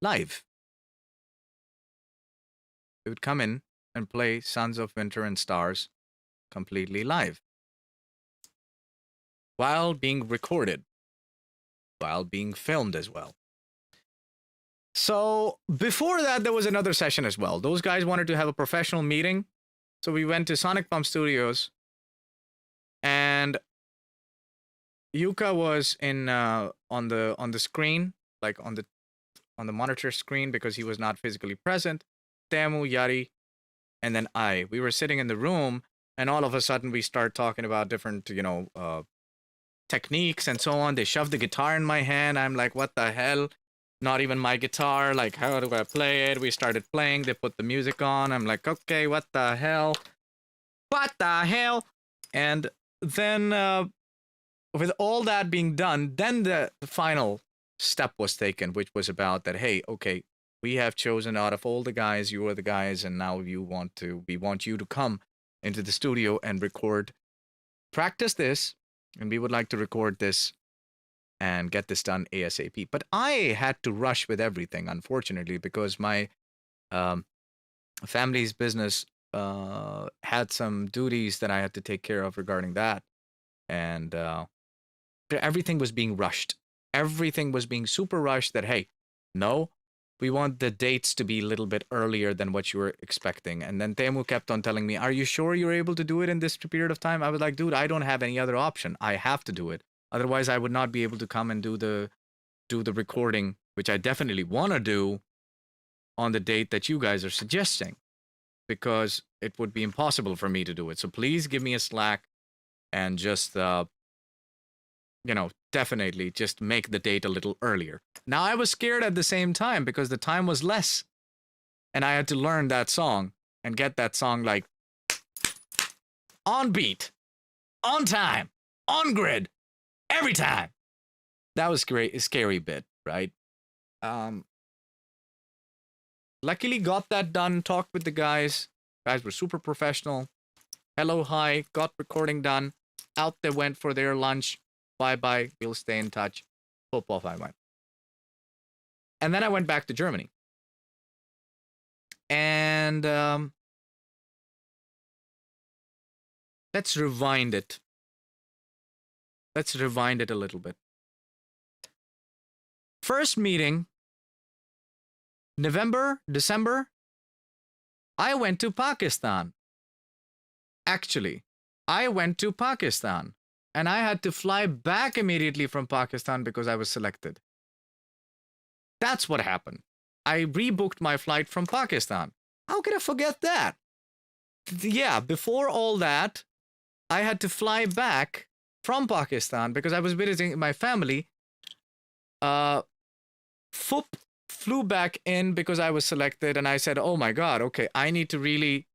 live. We would come in and play Sons of Winter and Stars completely live while being recorded, while being filmed as well. So before that, there was another session as well. Those guys wanted to have a professional meeting. So we went to Sonic Pump Studios, and Yuka was in on the screen, like on the monitor screen, because he was not physically present. Teemu, Yari, and then we were sitting in the room, and all of a sudden we start talking about different, techniques and so on. They shoved the guitar in my hand. I'm like, what the hell? Not even my guitar. Like, how do I play it? We started playing. They put the music on. I'm like, okay, what the hell? What the hell? And then with all that being done, then the final step was taken, which was about that, hey, okay, we have chosen out of all the guys, you are the guys, and now we want you to come into the studio and practice this, and we would like to record this and get this done ASAP. But I had to rush with everything, unfortunately, because my family's business had some duties that I had to take care of regarding that. And everything was being rushed. Everything was being super rushed that, hey, no, we want the dates to be a little bit earlier than what you were expecting. And then Teemu kept on telling me, are you sure you're able to do it in this period of time? I was like, dude, I don't have any other option. I have to do it. Otherwise, I would not be able to come and do the recording, which I definitely want to do on the date that you guys are suggesting, because it would be impossible for me to do it. So please give me a slack and just definitely just make the date a little earlier. Now, I was scared at the same time because the time was less, and I had to learn that song and get that song like on beat, on time, on grid, every time. That was great, a scary bit, right? Luckily got that done, talked with the guys. Guys were super professional. Hello, hi, got recording done. Out they went for their lunch. Bye-bye, we'll stay in touch. Flip off I went. And then I went back to Germany. And let's rewind it. Let's rewind it a little bit. First meeting, November, December, I went to Pakistan. Actually, I went to Pakistan. And I had to fly back immediately from Pakistan because I was selected. That's what happened. I rebooked my flight from Pakistan. How could I forget that? Yeah, before all that, I had to fly back from Pakistan because I was visiting my family. Flew back in because I was selected, and I said, oh my God, okay, I need to really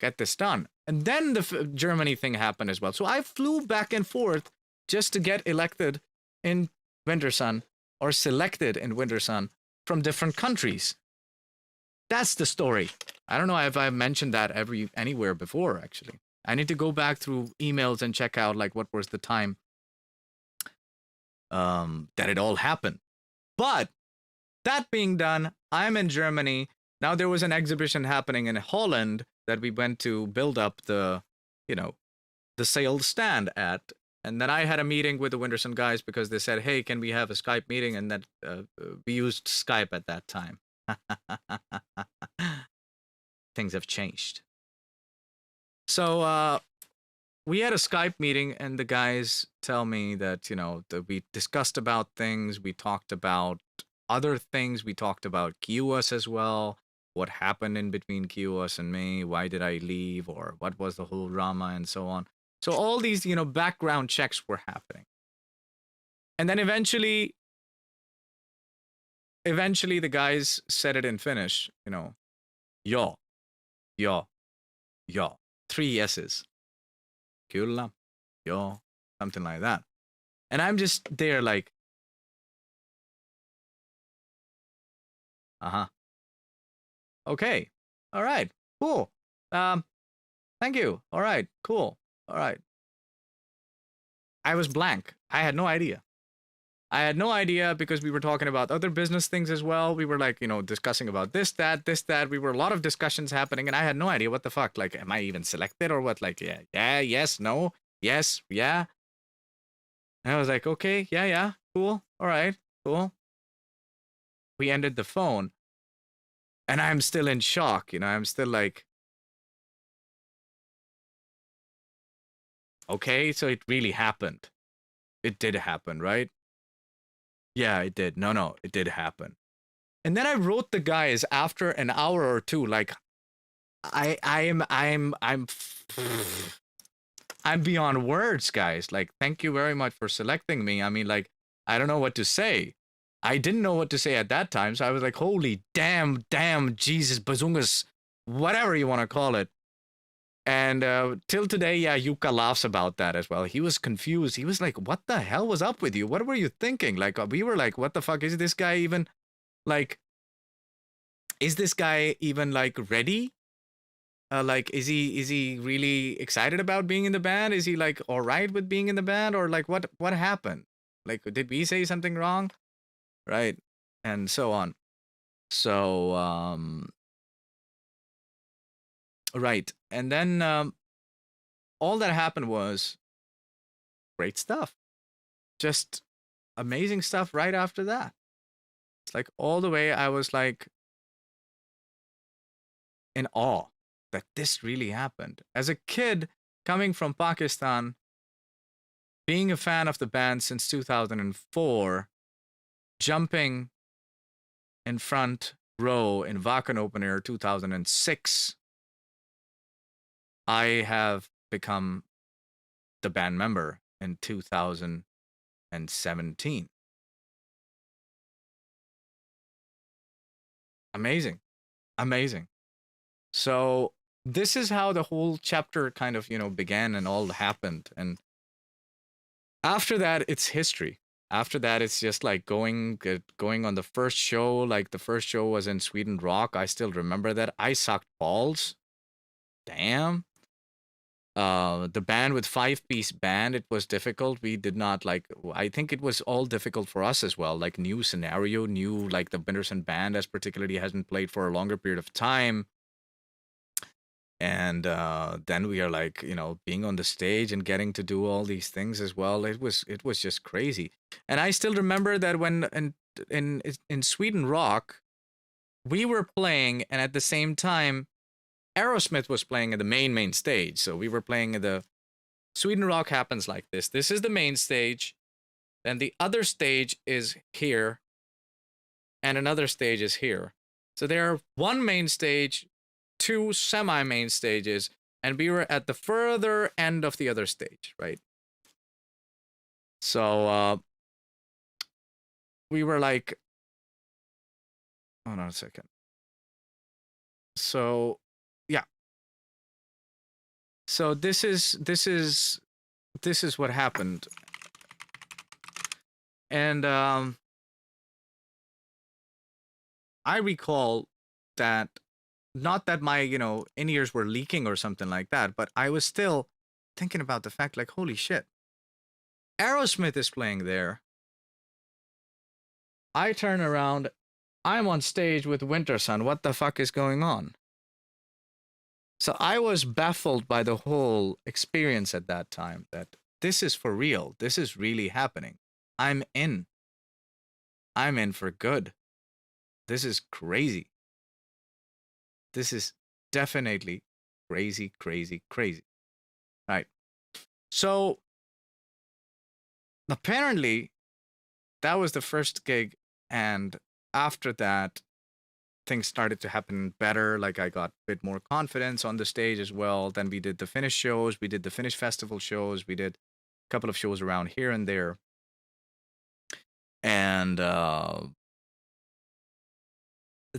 get this done. And then the Germany thing happened as well. So I flew back and forth just to get elected in Wintersun, or selected in Wintersun, from different countries. That's the story. I don't know if I've mentioned that anywhere before, actually. I need to go back through emails and check out like what was the time that it all happened. But that being done, I'm in Germany. Now there was an exhibition happening in Holland that we went to build up the sales stand at. And then I had a meeting with the Wintersun guys because they said, hey, can we have a Skype meeting? And that we used Skype at that time. Things have changed. So we had a Skype meeting, and the guys tell me that, that we discussed about things. We talked about other things. We talked about QS as well. What happened in between QS and me? Why did I leave? Or what was the whole drama and so on. So all these, background checks were happening. And then eventually the guys said it in Finnish, yo, yo, yo. 3 yeses. Kyllä, yo, something like that. And I'm just there like, uh-huh. Okay. All right. Cool. Thank you. All right. Cool. All right. I was blank. I had no idea. I had no idea because we were talking about other business things as well. We were like, discussing about this, that. We were a lot of discussions happening, and I had no idea what the fuck. Like, am I even selected or what? Like, yeah, yes, no, yes, yeah. And I was like, okay, yeah, cool, all right, cool. We ended the phone, and I'm still in shock. I'm still like, okay, so it really happened. It did happen, right? Yeah, it did. No, it did happen. And then I wrote the guys after an hour or two, like, I'm beyond words, guys. Like, thank you very much for selecting me. I mean, like, I don't know what to say. I didn't know what to say at that time, so I was like, holy damn, Jesus, bazungas, whatever you want to call it. And till today, yeah, Yuka laughs about that as well. He was confused. He was like, what the hell was up with you? What were you thinking? Like, we were like, what the fuck? Is this guy even, like, like, ready? Like, is he really excited about being in the band? Is he, like, all right with being in the band? Or, like, what happened? Like, did we say something wrong? Right? And so on. So, right. And then all that happened was great stuff. Just amazing stuff right after that. It's like all the way I was like in awe that this really happened. As a kid coming from Pakistan, being a fan of the band since 2004, jumping in front row in Wacken Open Air 2006, I have become the band member in 2017. Amazing. So this is how the whole chapter kind of, began and all happened. And after that, it's history. After that, it's just like going on the first show. Like, the first show was in Sweden Rock. I still remember that. I sucked balls. Damn. The band with 5-piece band, it was difficult. We did not like, I think it was all difficult for us as well. Like, new scenario, like, the Wintersun band as particularly hasn't played for a longer period of time. And then we are like, being on the stage and getting to do all these things as well. It was just crazy. And I still remember that when in Sweden Rock, we were playing, and at the same time, Aerosmith was playing at the main stage. So we were playing at the Sweden Rock happens like this. This is the main stage. Then the other stage is here. And another stage is here. So there are one main stage, 2 semi-main stages, and we were at the further end of the other stage, right? So we were like, hold on a second. So yeah. So this is what happened. And I recall that, not that my, in-ears were leaking or something like that, but I was still thinking about the fact, like, holy shit, Aerosmith is playing there. I turn around, I'm on stage with Wintersun. What the fuck is going on? So I was baffled by the whole experience at that time, that this is for real. This is really happening. I'm in for good. This is crazy. This is definitely crazy. Right. So apparently that was the first gig, and after that things started to happen better. Like I got a bit more confidence on the stage as well. Then we did the Finnish shows, we did the Finnish festival shows, we did a couple of shows around here and there. And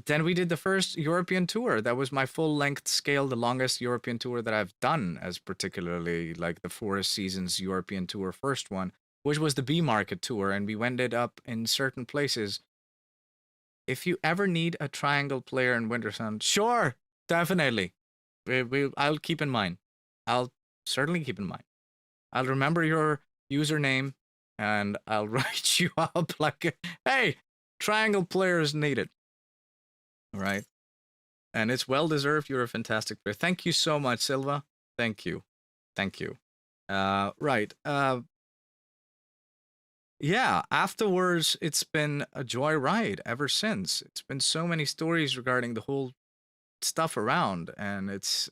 then we did the first European tour. That was my full length scale, the longest European tour that I've done, as particularly like the Forest Seasons European tour, first one, which was the B Market tour. And we ended up in certain places. If you ever need a triangle player in Wintersun, sure, definitely. I'll keep in mind. I'll certainly keep in mind. I'll remember your username and I'll write you up like, hey, triangle players needed. All right. And it's well deserved. You're a fantastic player. Thank you so much, Silva. Thank you. Thank you. Right. Yeah, afterwards, it's been a joyride ever since. It's been so many stories regarding the whole stuff around, and it's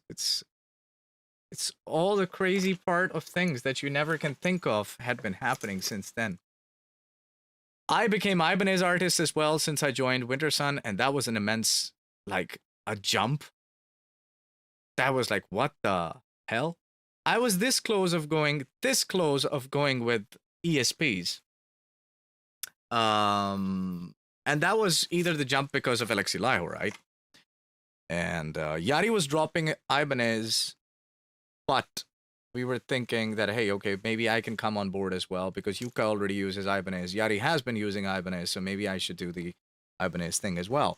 all the crazy part of things that you never can think of had been happening since then. I became Ibanez artist as well since I joined Wintersun, and that was an immense, like, a jump. That was like, what the hell? I was this close of going with ESPs. And that was either the jump because of Alexi Laiho, right? And Yari was dropping Ibanez, but we were thinking that, hey, okay, maybe I can come on board as well because Yuka already uses Ibanez. Yari has been using Ibanez, so maybe I should do the Ibanez thing as well.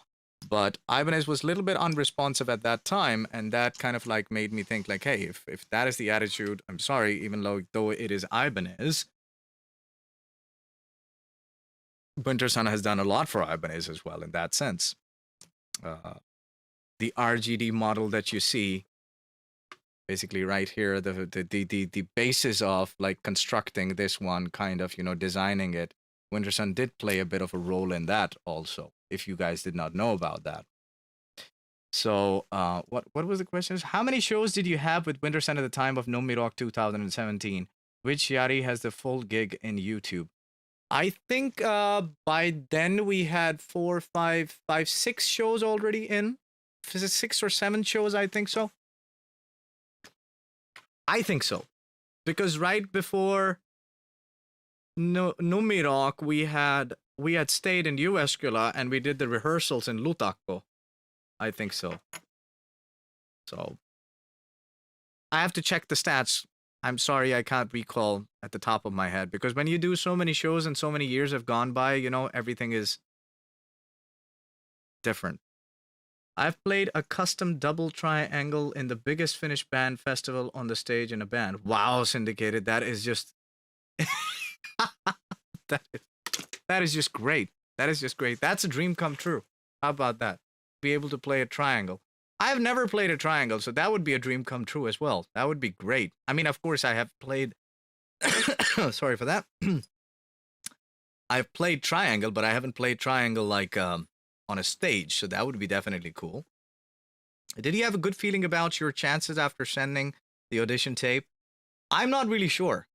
But Ibanez was a little bit unresponsive at that time, and that kind of like made me think like, hey, if that is the attitude, I'm sorry, even though it is Ibanez, Wintersun has done a lot for Ibanez as well in that sense. The RGD model that you see, basically right here, the basis of like constructing this one, kind of, designing it, Wintersun did play a bit of a role in that also, if you guys did not know about that. So what was the question? How many shows did you have with Wintersun at the time of No Me Rock 2017? Which Yari has the full gig in YouTube? I think by then we had 4, 5, 6 shows already in. Is it 6 or 7 shows? I think so. I think so, because right before No Me Rock, we had stayed in Jyväskylä and we did the rehearsals in Lutakko. I think so. So I have to check the stats. I'm sorry, I can't recall at the top of my head, because when you do so many shows and so many years have gone by, everything is different. I've played a custom double triangle in the biggest Finnish band festival on the stage in a band. Wow, Syndicated, that is just that is just great. That is just great. That's a dream come true. How about that? Be able to play a triangle. I've never played a triangle, so that would be a dream come true as well. That would be great. I mean, of course, I have played. Sorry for that. I've played triangle, but I haven't played triangle like on a stage, so that would be definitely cool. Did you have a good feeling about your chances after sending the audition tape? I'm not really sure.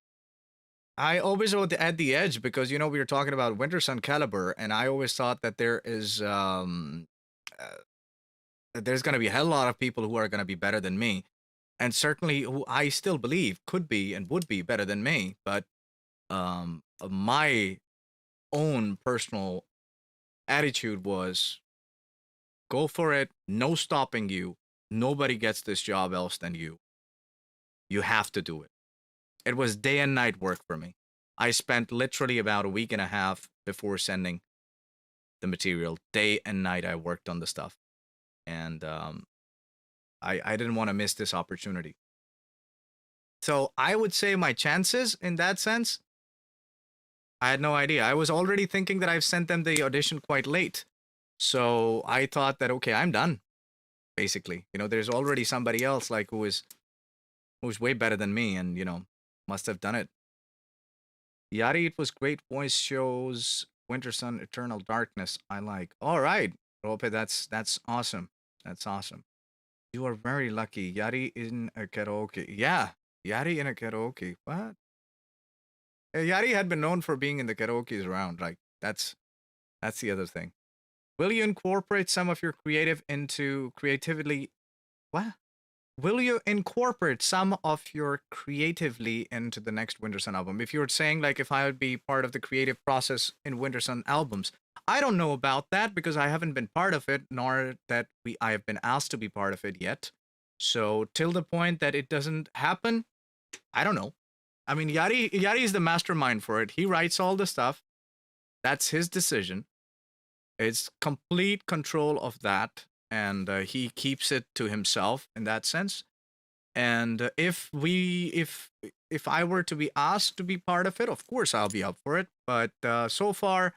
I always was at the edge because, we were talking about Wintersun caliber, and I always thought that there is there's going to be a hell lot of people who are going to be better than me, and certainly who I still believe could be and would be better than me. But my own personal attitude was, go for it. No stopping you. Nobody gets this job else than you. You have to do it. It was day and night work for me. I spent literally about a week and a half before sending the material. Day and night I worked on the stuff. And I didn't want to miss this opportunity. So I would say my chances in that sense, I had no idea. I was already thinking that I've sent them the audition quite late. So I thought that, okay, I'm done. Basically, there's already somebody else like who's way better than me, and must have done it. Yari, it was great voice shows. Wintersun, Eternal Darkness, I like. All right, Rope, that's awesome. That's awesome. You are very lucky. Yari in a karaoke. Yeah, Yari in a karaoke. What? Yari had been known for being in the karaoke's around. Like that's the other thing. Will you incorporate some of your creative into creatively? What? Will you incorporate some of your creatively into the next Wintersun album? If you were saying like if I would be part of the creative process in Wintersun albums, I don't know about that because I haven't been part of it, nor that I have been asked to be part of it yet. So till the point that it doesn't happen, I don't know. I mean, Yari is the mastermind for it. He writes all the stuff. That's his decision. It's complete control of that, and he keeps it to himself in that sense. And if I were to be asked to be part of it, of course I'll be up for it. But so far,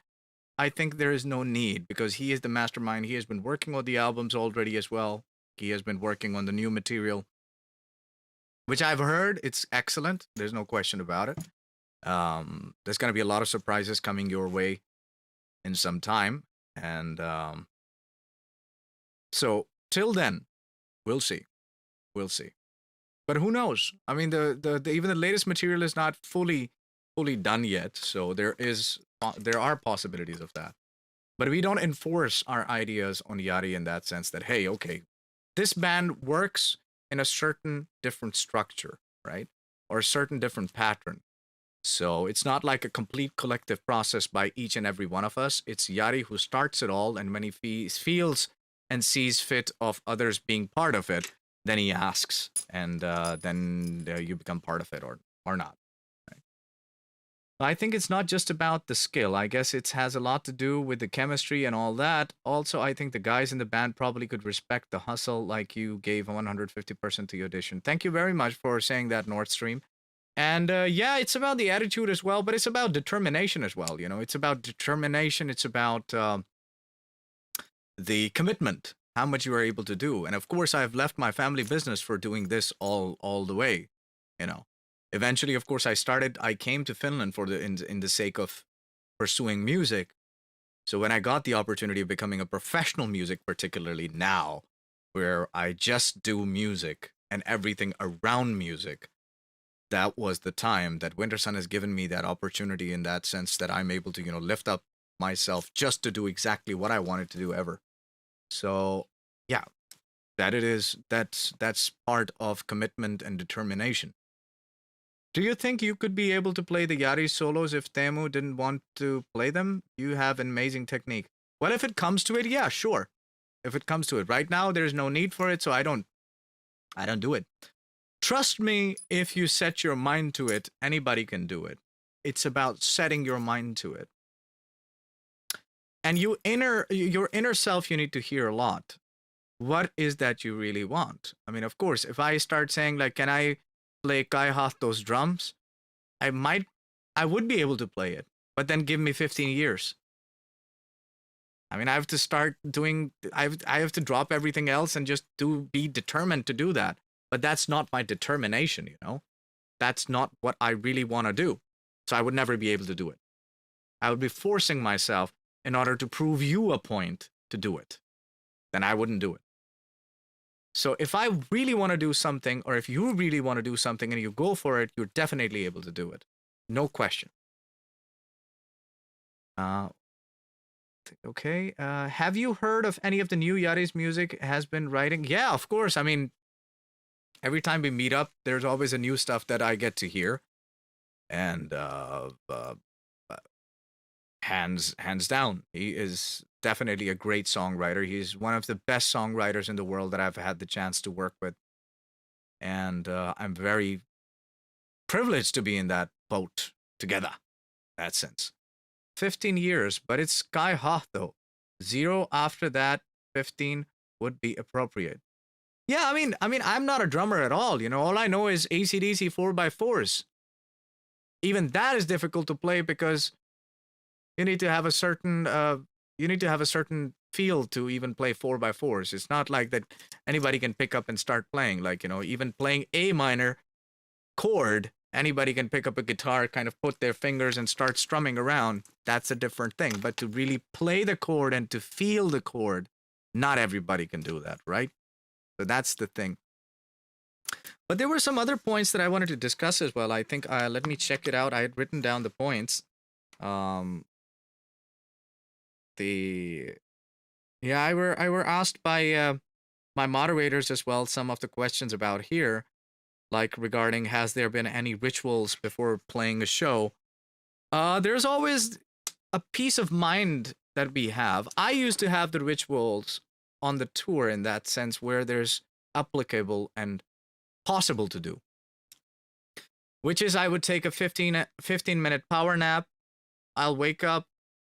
I think there is no need because he is the mastermind. He has been working on the albums already as well. He has been working on the new material, which I've heard it's excellent. There's no question about it. There's going to be a lot of surprises coming your way in some time. And so till then, we'll see. We'll see. But who knows? I mean, the even the latest material is not fully done yet. So there are possibilities of that. But we don't enforce our ideas on Yari in that sense that, hey, okay, this band works in a certain different structure, right? Or a certain different pattern. So it's not like a complete collective process by each and every one of us. It's Yari who starts it all, and when he feels and sees fit of others being part of it, then he asks, and then you become part of it or not. Right? I think it's not just about the skill. I guess it has a lot to do with the chemistry and all that. Also, I think the guys in the band probably could respect the hustle like you gave 150% to your audition. Thank you very much for saying that, North Stream. And yeah, it's about the attitude as well, but it's about determination as well. You know, it's about determination. It's about the commitment, how much you are able to do. And of course, I've left my family business for doing this all the way. You know, eventually, of course, I came to Finland for in the sake of pursuing music. So when I got the opportunity of becoming a professional music, particularly now, where I just do music and everything around music, that was the time that Wintersun has given me that opportunity in that sense that I'm able to, you know, lift up myself just to do exactly what I wanted to do ever. So yeah, that's part of commitment and determination. Do you think you could be able to play the Yari solos if Teemu didn't want to play them? You have an amazing technique. Well, if it comes to it, yeah, sure. If it comes to it. Right now, there's no need for it, so I don't do it. Trust me, if you set your mind to it, anybody can do it. It's about setting your mind to it. And your inner self, you need to hear a lot. What is that you really want? I mean, of course, if I start saying like, can I play Kai Hato's drums? I would be able to play it, but then give me 15 years. I mean, I have to start doing, I have to drop everything else and just be determined to do that. But that's not my determination, you know? That's not what I really want to do. So I would never be able to do it. I would be forcing myself in order to prove you a point to do it. Then I wouldn't do it. So if I really want to do something, or if you really want to do something and you go for it, you're definitely able to do it. No question. Okay. Have you heard of any of the new Yari's music has been writing? Yeah, of course. I mean, every time we meet up, there's always a new stuff that I get to hear. And hands down, he is definitely a great songwriter. He's one of the best songwriters in the world that I've had the chance to work with. And I'm very privileged to be in that boat together, in that sense. 15 years, but it's Sky Hato. 0 after that, 15 would be appropriate. Yeah, I mean, I'm not a drummer at all. You know, all I know is AC/DC 4x4s. Even that is difficult to play because you need to have a certain feel to even play 4x4s. It's not like that anybody can pick up and start playing. Like, you know, even playing A minor chord, anybody can pick up a guitar, kind of put their fingers and start strumming around. That's a different thing. But to really play the chord and to feel the chord, not everybody can do that, right? So that's the thing. But there were some other points that I wanted to discuss as well. I think let me check it out. I had written down the points. The Yeah, I were asked by my moderators as well some of the questions about here, like regarding has there been any rituals before playing a show. There's always a peace of mind that we have. I used to have the rituals on the tour in that sense where there's applicable and possible to do, which is I would take a 15-minute power nap. I'll wake up,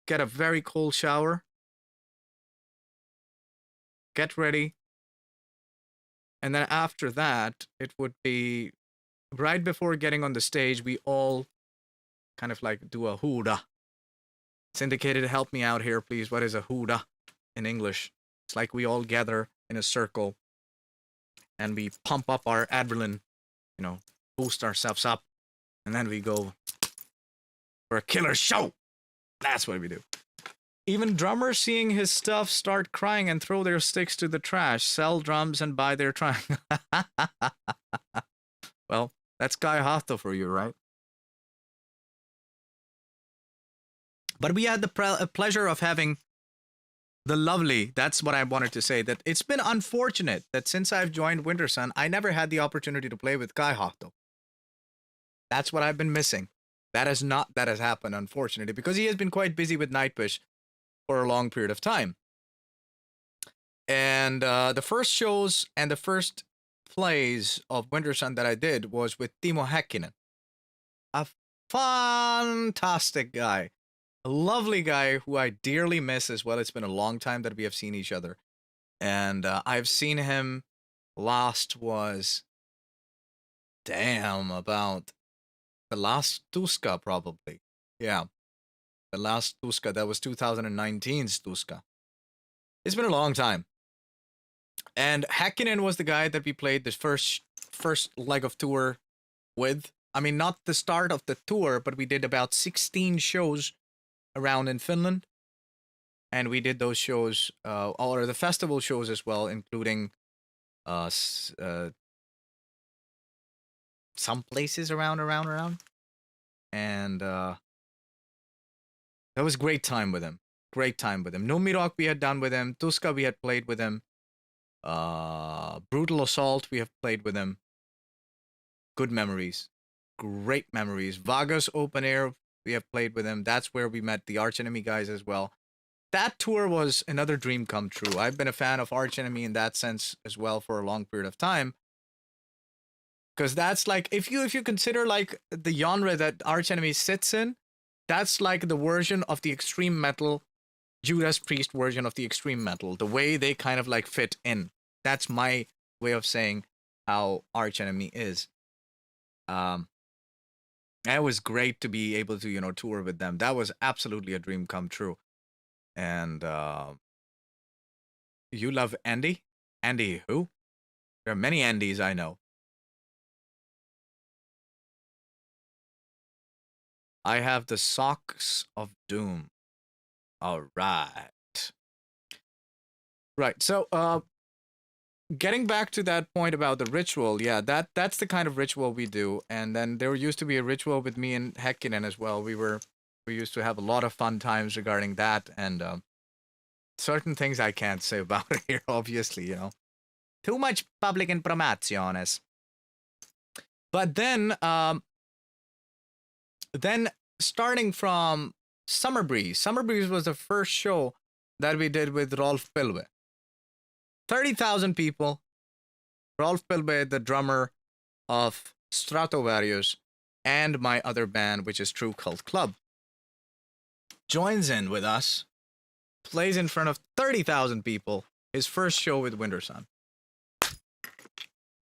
get a very cold shower, get ready, and then after that, it would be right before getting on the stage, we all kind of like do a hooda. Syndicated, help me out here, please. What is a hooda in English? It's like we all gather in a circle and we pump up our adrenaline, boost ourselves up, and then we go for a killer show. That's what we do. Even drummers seeing his stuff start crying and throw their sticks to the trash, sell drums and buy their trying. Well, that's Guy Hato for you, right? But we had the pleasure of having the lovely, that's what I wanted to say, that it's been unfortunate that since I've joined Wintersun, I never had the opportunity to play with Guy Hato. That's what I've been missing. That has happened, unfortunately, because he has been quite busy with Nightwish for a long period of time. And the first shows and the first plays of Wintersun that I did was with Timo Hakkinen. A fantastic guy. A lovely guy who I dearly miss as well. It's been a long time that we have seen each other. And I've seen him last was, about the last Tuska, probably. Yeah. The last Tuska, that was 2019's Tuska. It's been a long time. And Hakkinen was the guy that we played the first leg of tour with. I mean, not the start of the tour, but we did about 16 shows around in Finland. And we did those shows, or the festival shows as well, including some places around. And that was great time with him. Numirok we had done with him. Tuska we had played with him. Brutal Assault we have played with him. Good memories. Great memories. Vagas Open Air we have played with him. That's where we met the Arch Enemy guys as well. That tour was another dream come true. I've been a fan of Arch Enemy in that sense as well for a long period of time. Because that's like, if you consider like the genre that Arch Enemy sits in, that's like the version of the extreme metal, Judas Priest version of the extreme metal. The way they kind of like fit in. That's my way of saying how Arch Enemy is. It was great to be able to, tour with them. That was absolutely a dream come true. And you love Andy? Andy who? There are many Andys I know. I have the Socks of Doom. All right. Right. So, getting back to that point about the ritual, yeah, that's the kind of ritual we do. And then there used to be a ritual with me and Hakkinen as well. We used to have a lot of fun times regarding that, and certain things I can't say about it here, obviously, Too much public informaciones. But then starting from Summer Breeze was the first show that we did with Rolf Pilve. 30,000 people. Rolf Pilve, the drummer of Stratovarius, and my other band, which is True Cult Club, joins in with us, plays in front of 30,000 people, his first show with Wintersun.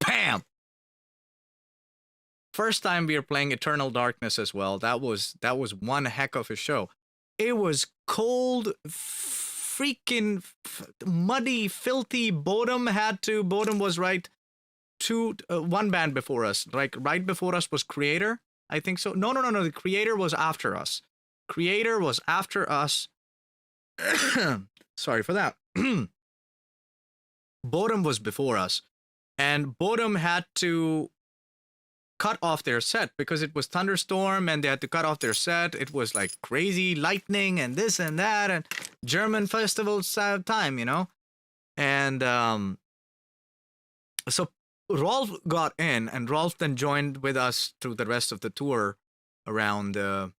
Bam! First time we were playing Eternal Darkness as well. That was one heck of a show. It was cold, freaking muddy, filthy. Bodom was right one band before us. Like right before us was Creator. I think so. No. The Creator was after us. Creator was after us. Sorry for that. Bodom was before us. And Bodom had to cut off their set because it was thunderstorm and they had to cut off their set. It was like crazy lightning and this and that and German festival time, you know? And so Rolf got in, and Rolf then joined with us through the rest of the tour around a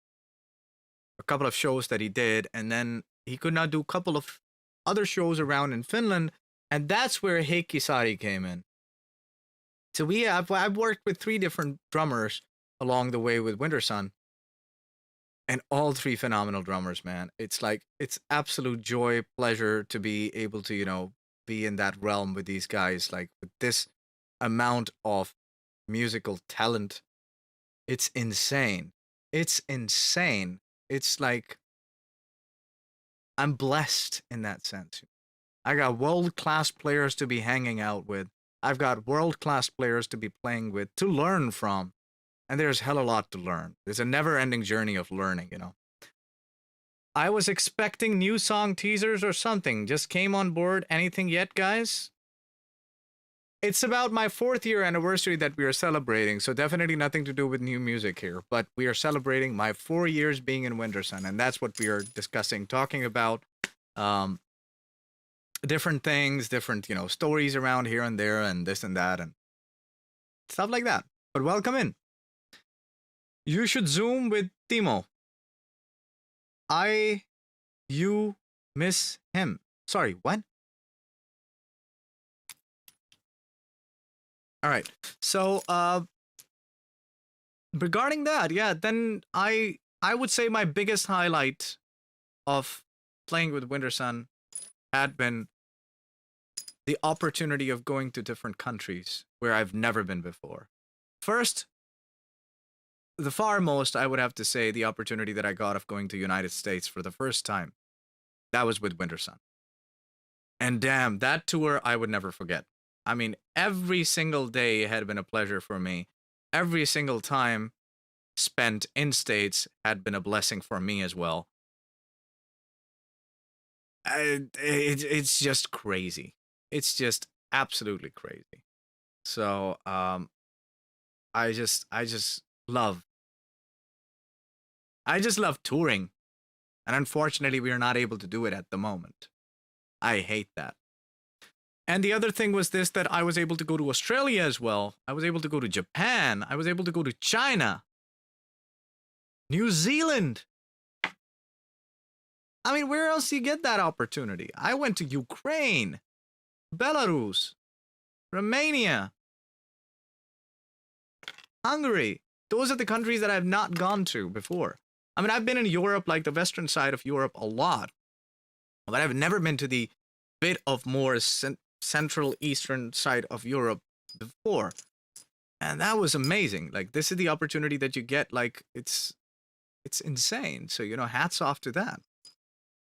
couple of shows that he did, and then he could now do a couple of other shows around in Finland, and that's where Heikki Sari came in. So I've worked with 3 different drummers along the way with Wintersun, and all 3 phenomenal drummers, man. It's like, it's absolute joy, pleasure to be able to, you know, be in that realm with these guys, like with this amount of musical talent. It's insane. It's insane. It's like, I'm blessed in that sense. I got world-class players to be hanging out with. I've got world-class players to be playing with, to learn from. And there's hell a lot to learn. There's a never-ending journey of learning, you know. I was expecting new song teasers or something. Just came on board. Anything yet, guys? It's about my 4th year anniversary that we are celebrating, so definitely nothing to do with new music here. But we are celebrating my 4 years being in Wintersun, and that's what we are discussing, talking about different things, different, you know, stories around here and there, and this and that, and stuff like that. But welcome in. You should Zoom with Timo. You miss him. Sorry, what? All right. So, regarding that, yeah, then I would say my biggest highlight of playing with Wintersun had been the opportunity of going to different countries where I've never been before. First, the far most, I would have to say, the opportunity that I got of going to United States for the first time. That was with Wintersun. And damn, that tour I would never forget. I mean, every single day had been a pleasure for me. Every single time spent in States had been a blessing for me as well. It's just crazy. It's just absolutely crazy. So, I just love touring. And unfortunately, we are not able to do it at the moment. I hate that. And the other thing was this, that I was able to go to Australia as well. I was able to go to Japan. I was able to go to China. New Zealand. I mean, where else do you get that opportunity? I went to Ukraine, Belarus, Romania, Hungary. Those are the countries that I've not gone to before. I mean, I've been in Europe, like the western side of Europe, a lot. But I've never been to the bit of more central eastern side of Europe before. And that was amazing. Like, this is the opportunity that you get. Like, it's insane. So, you know, hats off to that.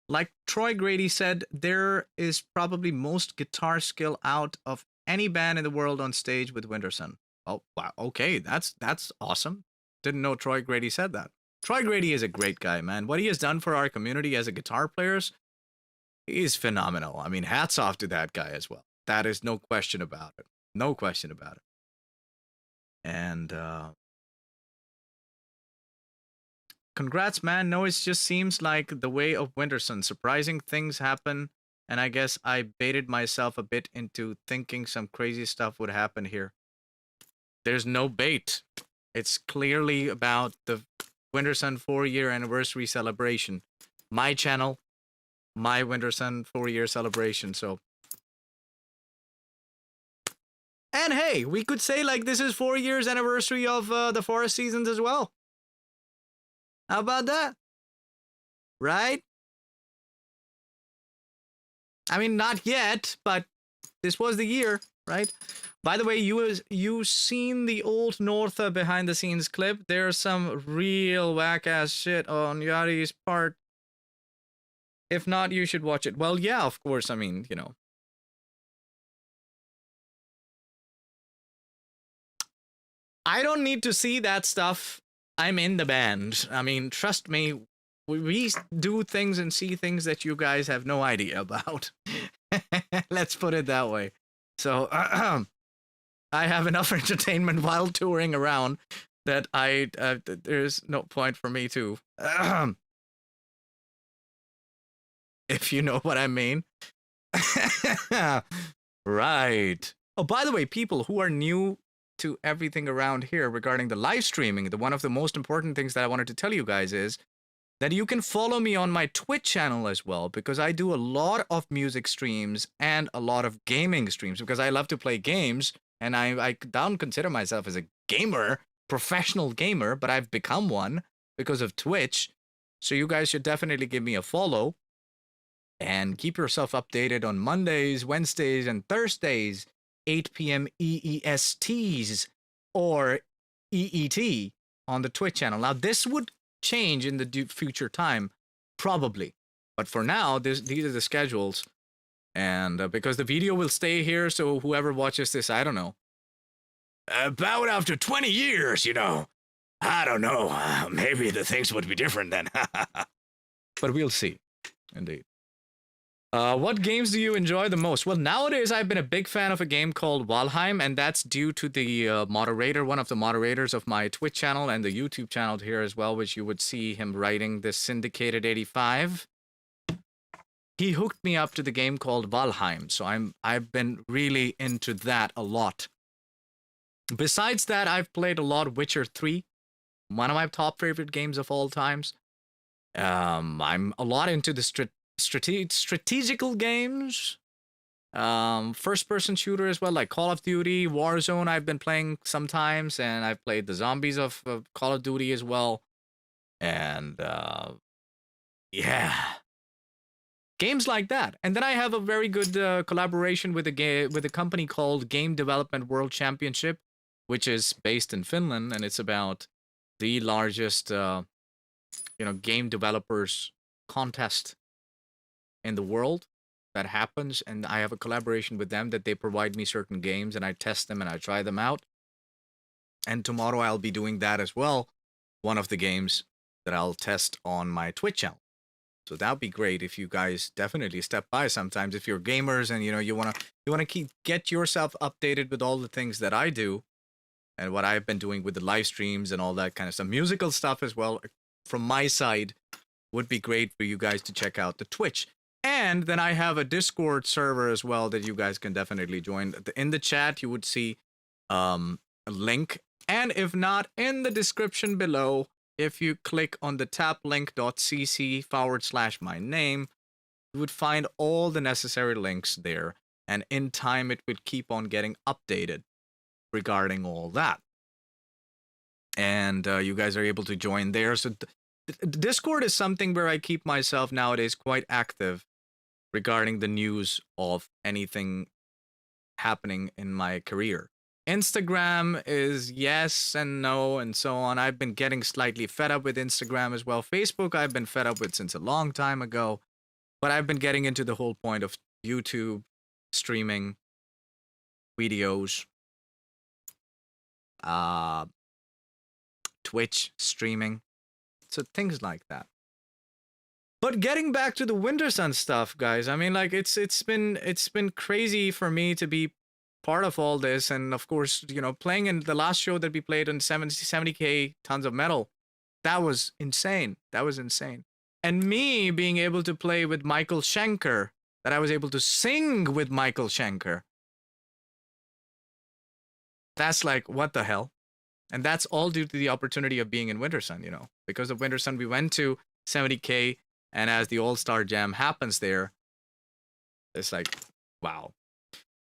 Like Troy Grady said, there is probably most guitar skill out of any band in the world on stage with Wintersun. Oh, wow. Okay, that's awesome. Didn't know Troy Grady said that. Troy Grady is a great guy, man. What he has done for our community as a guitar player is phenomenal. I mean, hats off to that guy as well. That is no question about it. No question about it. And congrats, man. No, it just seems like the way of Wintersun. Surprising things happen, and I guess I baited myself a bit into thinking some crazy stuff would happen here. There's no bait. It's clearly about the Wintersun 4-year anniversary celebration. My channel, my Wintersun 4-year celebration, so. And hey, we could say like this is 4 years anniversary of the Forest Seasons as well. How about that? Right? I mean, not yet, but this was the year, right? By the way, you seen the old Northa behind the scenes clip? There's some real whack ass shit on Yari's part. If not, you should watch it. Well, yeah, of course. I mean, you know. I don't need to see that stuff. I'm in the band. I mean, trust me, we do things and see things that you guys have no idea about. Let's put it that way. So, I have enough entertainment while touring around that there's no point for me to, if you know what I mean. Right. Oh, by the way, people who are new to everything around here regarding the live streaming, one of the most important things that I wanted to tell you guys is that you can follow me on my Twitch channel as well, because I do a lot of music streams and a lot of gaming streams, because I love to play games, and I don't consider myself as a gamer, professional gamer, but I've become one because of Twitch. So you guys should definitely give me a follow and keep yourself updated on Mondays, Wednesdays, and Thursdays, 8 p.m. EESTs or EET on the Twitch channel. Now, this would change in the future time, probably. But for now, these are the schedules. And because the video will stay here, so whoever watches this, I don't know, about after 20 years, you know, I don't know, maybe the things would be different then. But we'll see, indeed. What games do you enjoy the most? Well, nowadays I've been a big fan of a game called Valheim, and that's due to the moderator, one of the moderators of my Twitch channel and the YouTube channel here as well, which you would see him writing this Syndicated 85. He hooked me up to the game called Valheim, so I've been really into that a lot. Besides that, I've played a lot of Witcher 3, one of my top favorite games of all times. I'm a lot into the strategical games, first-person shooter as well, like Call of Duty, Warzone. I've been playing sometimes, and I've played the zombies of Call of Duty as well. And yeah, games like that. And then I have a very good collaboration with a company called Game Development World Championship, which is based in Finland, and it's about the largest, game developers contest in the world that happens. And I have a collaboration with them that they provide me certain games, and I test them and I try them out. And tomorrow I'll be doing that as well, one of the games that I'll test on my Twitch channel. So that'd be great if you guys definitely step by sometimes if you're gamers and you want to get yourself updated with all the things that I do and what I've been doing with the live streams and all that kind of stuff. Musical stuff as well from my side would be great for you guys to check out the Twitch. And then I have a Discord server as well that you guys can definitely join. In the chat, you would see a link. And if not, in the description below, if you click on the taplink.cc/my name, you would find all the necessary links there. And in time, it would keep on getting updated regarding all that. And you guys are able to join there. So Discord is something where I keep myself nowadays quite active regarding the news of anything happening in my career. Instagram is yes and no and so on. I've been getting slightly fed up with Instagram as well. Facebook I've been fed up with since a long time ago. But I've been getting into the whole point of YouTube, streaming, videos, Twitch streaming. So things like that. But getting back to the Wintersun stuff, guys, I mean, like it's been crazy for me to be part of all this, and of course, playing in the last show that we played on 70K Tons of Metal, that was insane. That was insane. And me being able to play with Michael Schenker, that I was able to sing with Michael Schenker. That's like, what the hell? And that's all due to the opportunity of being in Wintersun, Because of Wintersun, we went to 70K, and as the All-Star Jam happens there, it's like, wow.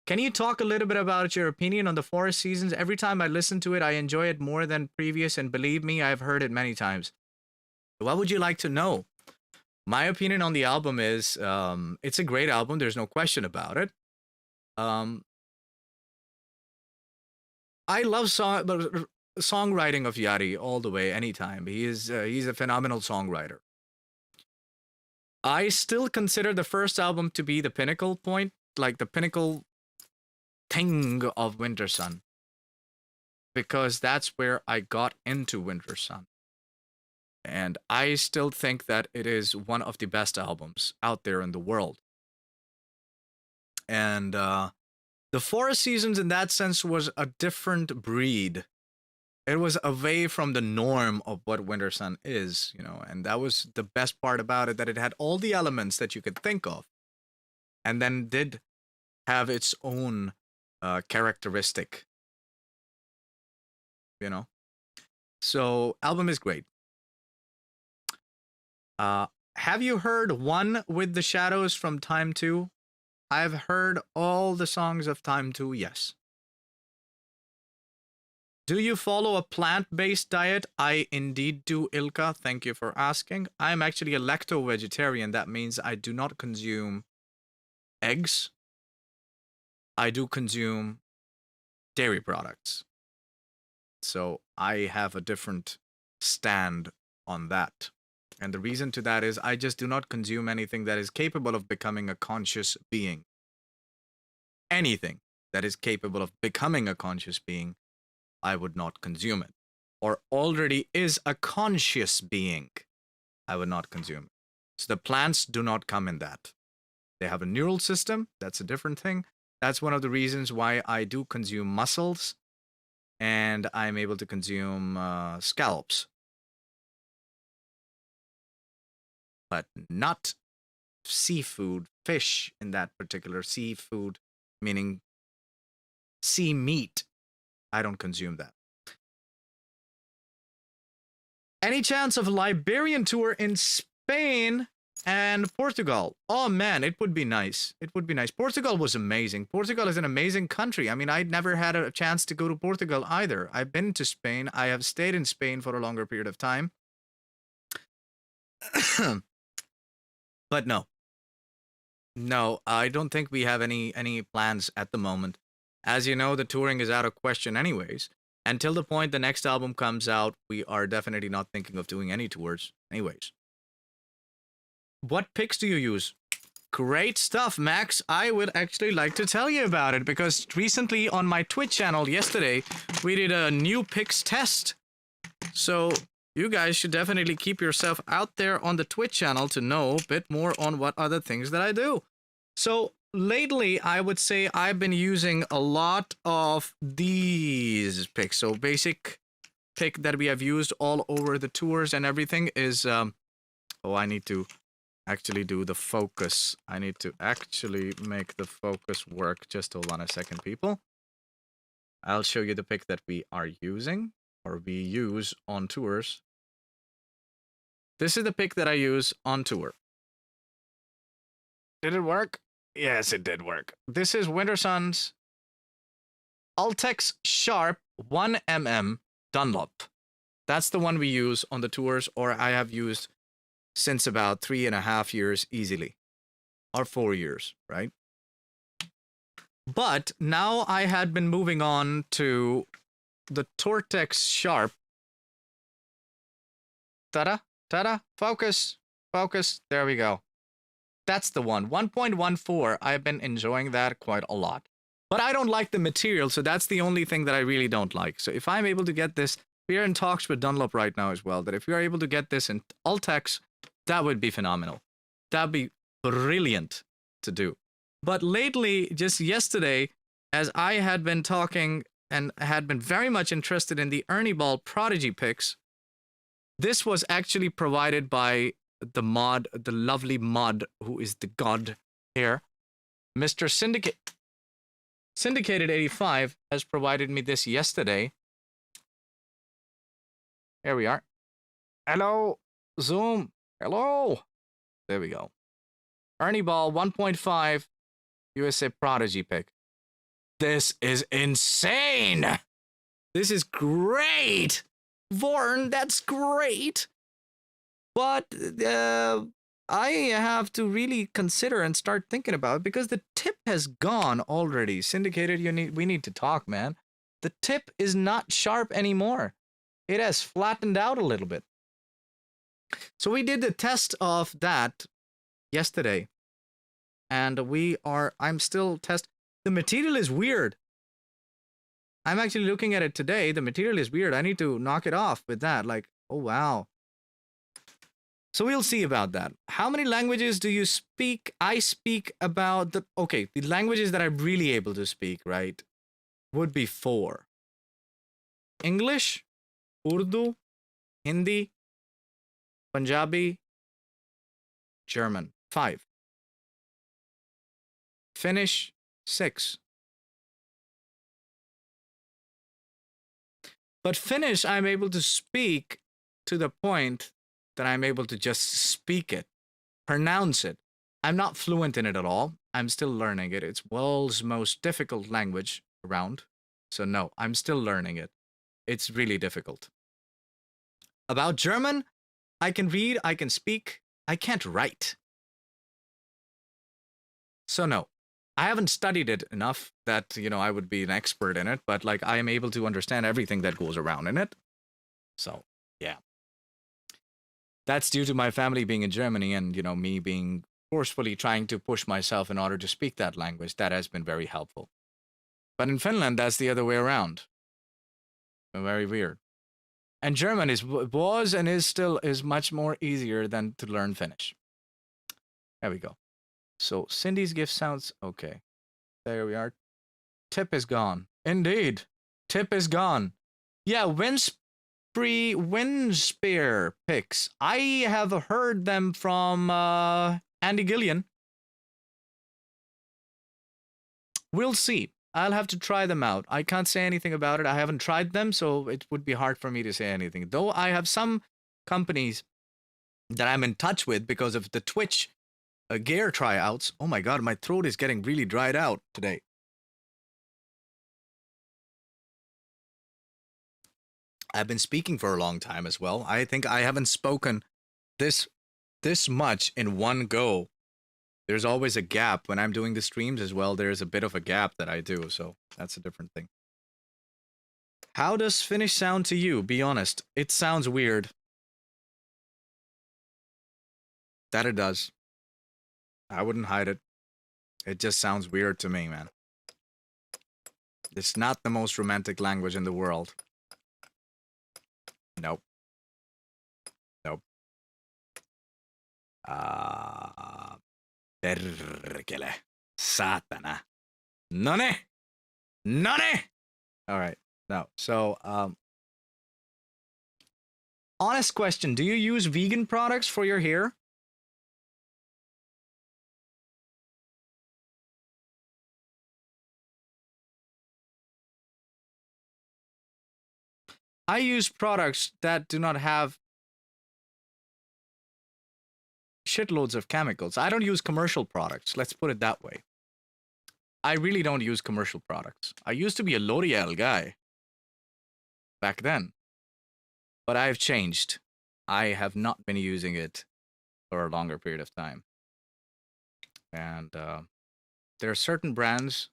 Can you talk a little bit about your opinion on the Forest Seasons? Every time I listen to it, I enjoy it more than previous, and believe me, I've heard it many times. What would you like to know? My opinion on the album is, it's a great album. There's no question about it. I love songwriting of Jari all the way, anytime. He's a phenomenal songwriter. I still consider the first album to be the pinnacle point, like the pinnacle thing of Wintersun, because that's where I got into Wintersun. And I still think that it is one of the best albums out there in the world. And The Forest Seasons in that sense was a different breed. It was away from the norm of what Wintersun is, you know, and that was the best part about it, that it had all the elements that you could think of, and then did have its own characteristic, you know. So album is great. Have you heard One with the Shadows from Time 2? I've heard all the songs of Time 2, yes. Do you follow a plant-based diet? I indeed do, Ilka. Thank you for asking. I'm actually a lacto-vegetarian. That means I do not consume eggs. I do consume dairy products. So I have a different stand on that. And the reason to that is I just do not consume anything that is capable of becoming a conscious being. Anything that is capable of becoming a conscious being, I would not consume it. Or already is a conscious being, I would not consume it. So the plants do not come in that. They have a neural system. That's a different thing. That's one of the reasons why I do consume mussels, and I'm able to consume scallops. But not seafood, fish in that particular seafood, meaning sea meat. I don't consume that. Any chance of a Liberian tour in Spain and Portugal? Oh man, it would be nice. It would be nice. Portugal was amazing. Portugal is an amazing country. I mean, I'd never had a chance to go to Portugal either. I've been to Spain. I have stayed in Spain for a longer period of time. But no. No, I don't think we have any plans at the moment. As you know, the touring is out of question anyways. Until the point the next album comes out, we are definitely not thinking of doing any tours anyways. What picks do you use? Great stuff, Max. I would actually like to tell you about it, because recently on my Twitch channel yesterday, we did a new picks test. So you guys should definitely keep yourself out there on the Twitch channel to know a bit more on what other things that I do. So lately, I would say I've been using a lot of these picks. So basic pick that we have used all over the tours and everything is, oh, I need to actually do the focus. I need to actually make the focus work. Just hold on a second, people. I'll show you the pick that we are using, or we use on tours. This is the pick that I use on tour. Did it work? Yes, it did work. This is Wintersun's Ultex Sharp 1mm Dunlop. That's the one we use on the tours, or I have used since about 3.5 years easily, or 4 years, right? But now I had been moving on to the Tortex Sharp. Ta-da, ta-da, focus, focus, there we go. That's the one, 1.14. I've been enjoying that quite a lot. But I don't like the material, so that's the only thing that I really don't like. So if I'm able to get this, we are in talks with Dunlop right now as well, that if we are able to get this in Ultex, that would be phenomenal. That'd be brilliant to do. But lately, just yesterday, as I had been talking and had been very much interested in the Ernie Ball Prodigy picks, this was actually provided by the mod, the lovely mod, who is the god here. Mr. Syndicated 85 has provided me this yesterday. Here we are. Hello, Zoom. Hello. There we go. Ernie Ball 1.5 USA Prodigy pick. This is insane. This is great. Vorn, that's great. But I have to really consider and start thinking about it, because the tip has gone already. Syndicated, we need to talk, man. The tip is not sharp anymore. It has flattened out a little bit. So we did the test of that yesterday, and I'm still the material is weird. I'm actually looking at it today. The material is weird. I need to knock it off with that. Like, oh wow. So we'll see about that. How many languages do you speak? I speak about the languages that I'm really able to speak, right, would be 4. English, Urdu, Hindi, Punjabi, German. 5. Finnish, 6. But Finnish, I'm able to speak to the point that I'm able to just speak it, pronounce it. I'm not fluent in it at all. I'm still learning it. It's world's most difficult language around. So no, I'm still learning it. It's really difficult. About German, I can read, I can speak, I can't write. So no, I haven't studied it enough that, I would be an expert in it, but like I am able to understand everything that goes around in it. So, yeah. That's due to my family being in Germany and, me being forcefully trying to push myself in order to speak that language. That has been very helpful. But in Finland, that's the other way around. Very weird. And German was and is still much more easier than to learn Finnish. There we go. So Cindy's gift sounds okay. There we are. Tip is gone. Indeed. Tip is gone. Yeah, Windspear picks. I have heard them from Andy Gillian. We'll see. I'll have to try them out. I can't say anything about it. I haven't tried them, so it would be hard for me to say anything. Though I have some companies that I'm in touch with because of the Twitch gear tryouts. Oh my god, my throat is getting really dried out today. I've been speaking for a long time as well. I think I haven't spoken this much in one go. There's always a gap when I'm doing the streams as well. There's a bit of a gap that I do, so that's a different thing. How does Finnish sound to you? Be honest. It sounds weird. That it does. I wouldn't hide it. It just sounds weird to me, man. It's not the most romantic language in the world. Nope. Nope. Perkele. Satana. None. None. All right. No. So, honest question. Do you use vegan products for your hair? I use products that do not have shitloads of chemicals. I don't use commercial products. Let's put it that way. I really don't use commercial products. I used to be a L'Oreal guy back then, but I've changed. I have not been using it for a longer period of time. And there are certain brands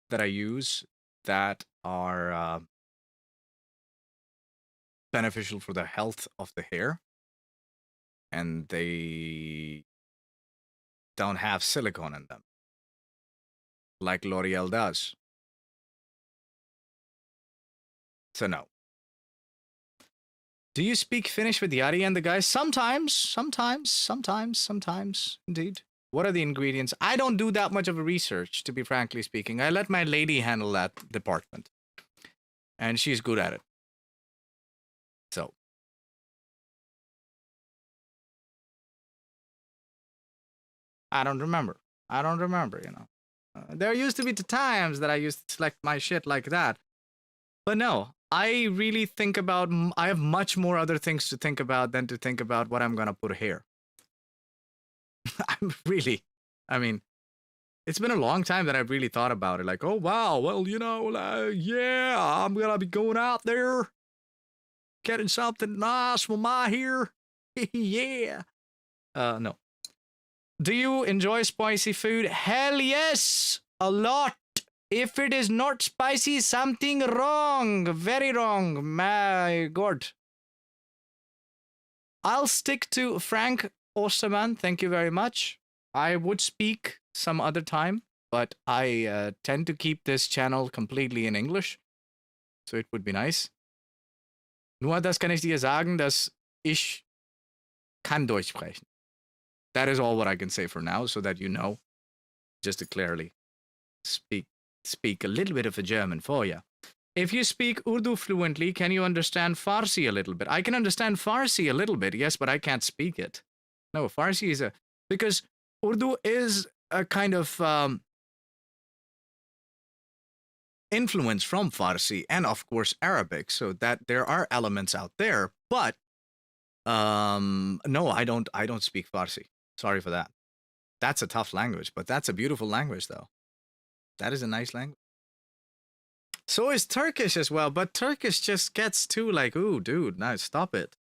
that I use that are beneficial for the health of the hair, and they don't have silicone in them, like L'Oreal does. So no. Do you speak Finnish with Yari and the guys? Sometimes, indeed. What are the ingredients? I don't do that much of a research, to be frankly speaking. I let my lady handle that department, and she's good at it. So. I don't remember, there used to be the times that I used to select my shit like that. But no, I really think about, I have much more other things to think about than to think about what I'm gonna put here. I mean, it's been a long time that I've really thought about it. Like, oh wow, well, yeah, I'm gonna be going out there, getting something nice with my hair. Yeah. No. Do you enjoy spicy food? Hell yes, a lot. If it is not spicy, something wrong. Very wrong. My God. I'll stick to Frank Osterman. Thank you very much. I would speak some other time, but I tend to keep this channel completely in English. So it would be nice. Nur das kann ich dir sagen, dass ich kann Deutsch sprechen. That is all what I can say for now, so that you know, just to clearly speak a little bit of a German for you. If you speak Urdu fluently, can you understand Farsi a little bit? I can understand Farsi a little bit, yes, but I can't speak it. No, Farsi is because Urdu is a kind of influence from Farsi and, of course, Arabic, so that there are elements out there. But no, I don't speak Farsi. Sorry for that. That's a tough language, but that's a beautiful language, though. That is a nice language. So is Turkish as well, but Turkish just gets too like, ooh, dude, now stop it.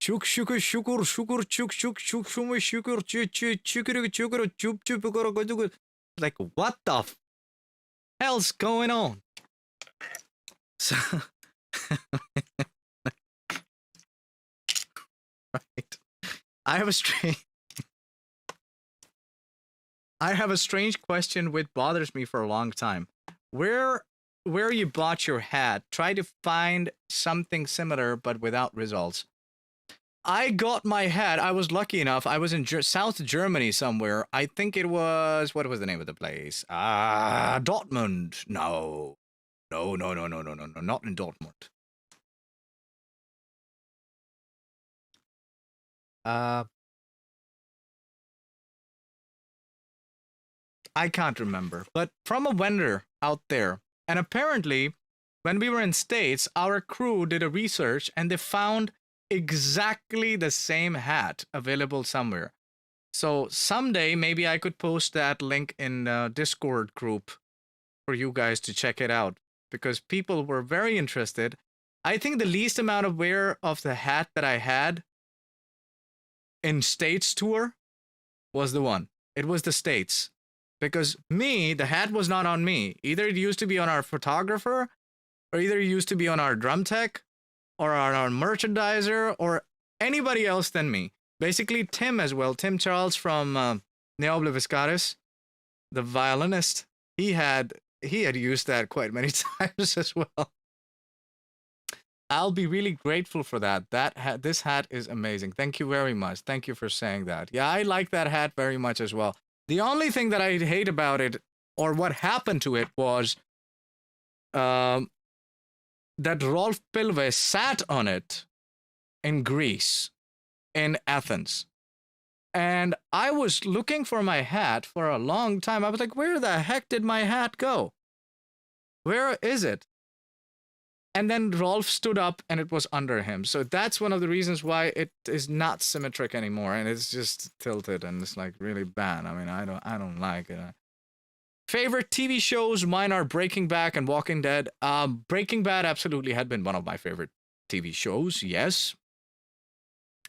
Shuk shukur shukur shukur chuk shuk shuk shumu shukur chukuru chukuru chup chup. Like, what the hell's going on? So, right. I have a strange question which bothers me for a long time. Where you bought your hat, try to find something similar but without results. I got my hat. I was lucky enough. I was in South Germany somewhere. I think it was, what was the name of the place? Dortmund. No, not in Dortmund. I can't remember, but from a vendor out there. And apparently, when we were in States, our crew did a research and they found exactly the same hat available somewhere. So someday, maybe I could post that link in Discord group for you guys to check it out, because people were very interested. I think the least amount of wear of the hat that I had in States tour was the one. It was the States. Because the hat was not on me. Either it used to be on our photographer, or either it used to be on our drum tech, or on our merchandiser, or anybody else than me. Basically, Tim as well. Tim Charles from Neoble Viscaris, the violinist. He had used that quite many times as well. I'll be really grateful for that. This hat is amazing. Thank you very much. Thank you for saying that. Yeah, I like that hat very much as well. The only thing that I hate about it, or what happened to it, was that Rolf Pilve sat on it in Greece, in Athens. And I was looking for my hat for a long time. I was like, where the heck did my hat go? Where is it? And then Rolf stood up and it was under him. So that's one of the reasons why it is not symmetric anymore. And it's just tilted and it's like really bad. I mean, I don't like it. Favorite TV shows? Mine are Breaking Bad and Walking Dead. Breaking Bad absolutely had been one of my favorite TV shows, yes.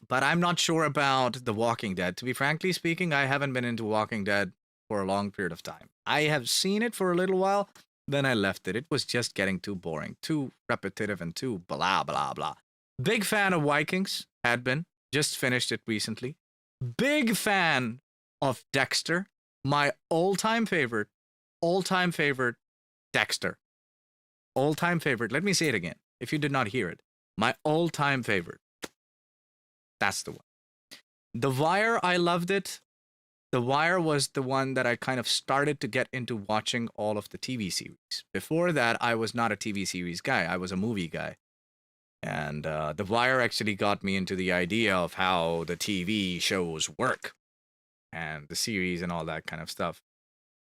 But I'm not sure about The Walking Dead. To be frankly speaking, I haven't been into Walking Dead for a long period of time. I have seen it for a little while. Then I left it. It was just getting too boring, too repetitive, and too blah, blah, blah. Big fan of Vikings, had been. Just finished it recently. Big fan of Dexter. My all-time favorite, Dexter. All-time favorite. Let me say it again, if you did not hear it. My all-time favorite. That's the one. The Wire, I loved it. The Wire was the one that I kind of started to get into watching all of the TV series. Before that, I was not a TV series guy. I was a movie guy. And The Wire actually got me into the idea of how the TV shows work. And the series and all that kind of stuff.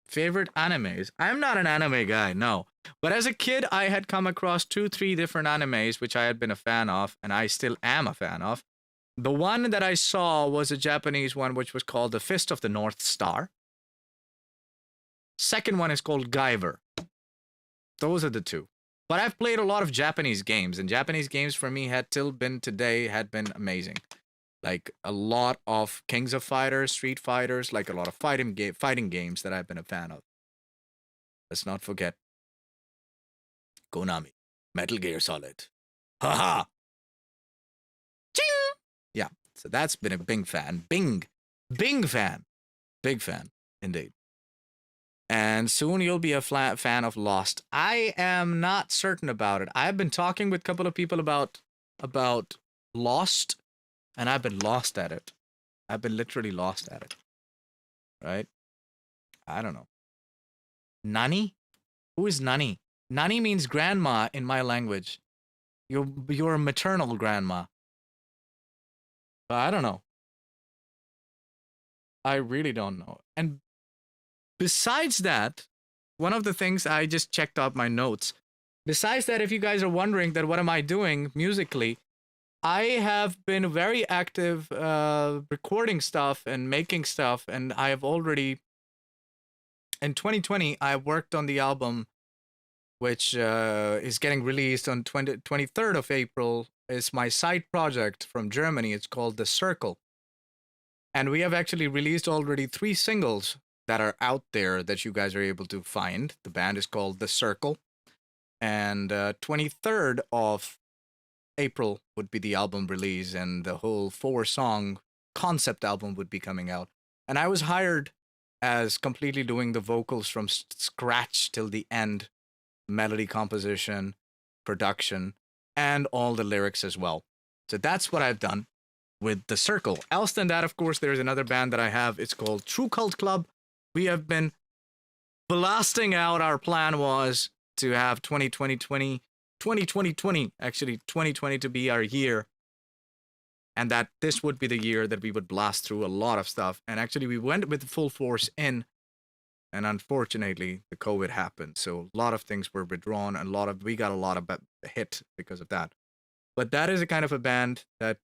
Favorite animes? I'm not an anime guy, no. But as a kid, I had come across 2-3 different animes, which I had been a fan of, and I still am a fan of. The one that I saw was a Japanese one, which was called The Fist of the North Star. Second one is called Guyver. Those are the two. But I've played a lot of Japanese games, and Japanese games for me had been amazing. Like a lot of Kings of Fighters, Street Fighters, like a lot of fighting games that I've been a fan of. Let's not forget Konami, Metal Gear Solid. Haha! Yeah, so that's been a Bing fan. Bing fan. Big fan, indeed. And soon you'll be a fan of Lost. I am not certain about it. I've been talking with a couple of people about Lost, and I've been lost at it. I've been literally lost at it. Right? I don't know. Nani? Who is Nani? Nani means grandma in my language. You're a maternal grandma. I don't know. I really don't know. And besides that, one of the things I just checked out my notes. Besides that, if you guys are wondering that what am I doing musically, I have been very active recording stuff and making stuff, and I have already in 2020 I worked on the album which is getting released on 23rd of April. It's my side project from Germany. It's called The Circle. And we have actually released already 3 singles that are out there that you guys are able to find. The band is called The Circle. And 23rd of April would be the album release, and the whole 4-song concept album would be coming out. And I was hired as completely doing the vocals from scratch till the end, melody composition, production, and all the lyrics as well. So that's what I've done with The Circle. Else than that, of course, there's another band that I have. It's called True Cult Club. We have been blasting out. Our plan was to have 2020, actually 2020 to be our year. And that this would be the year that we would blast through a lot of stuff. And actually, we went with full force in. And unfortunately, the COVID happened. So a lot of things were withdrawn, and we got a lot of hit because of that. But that is a kind of a band that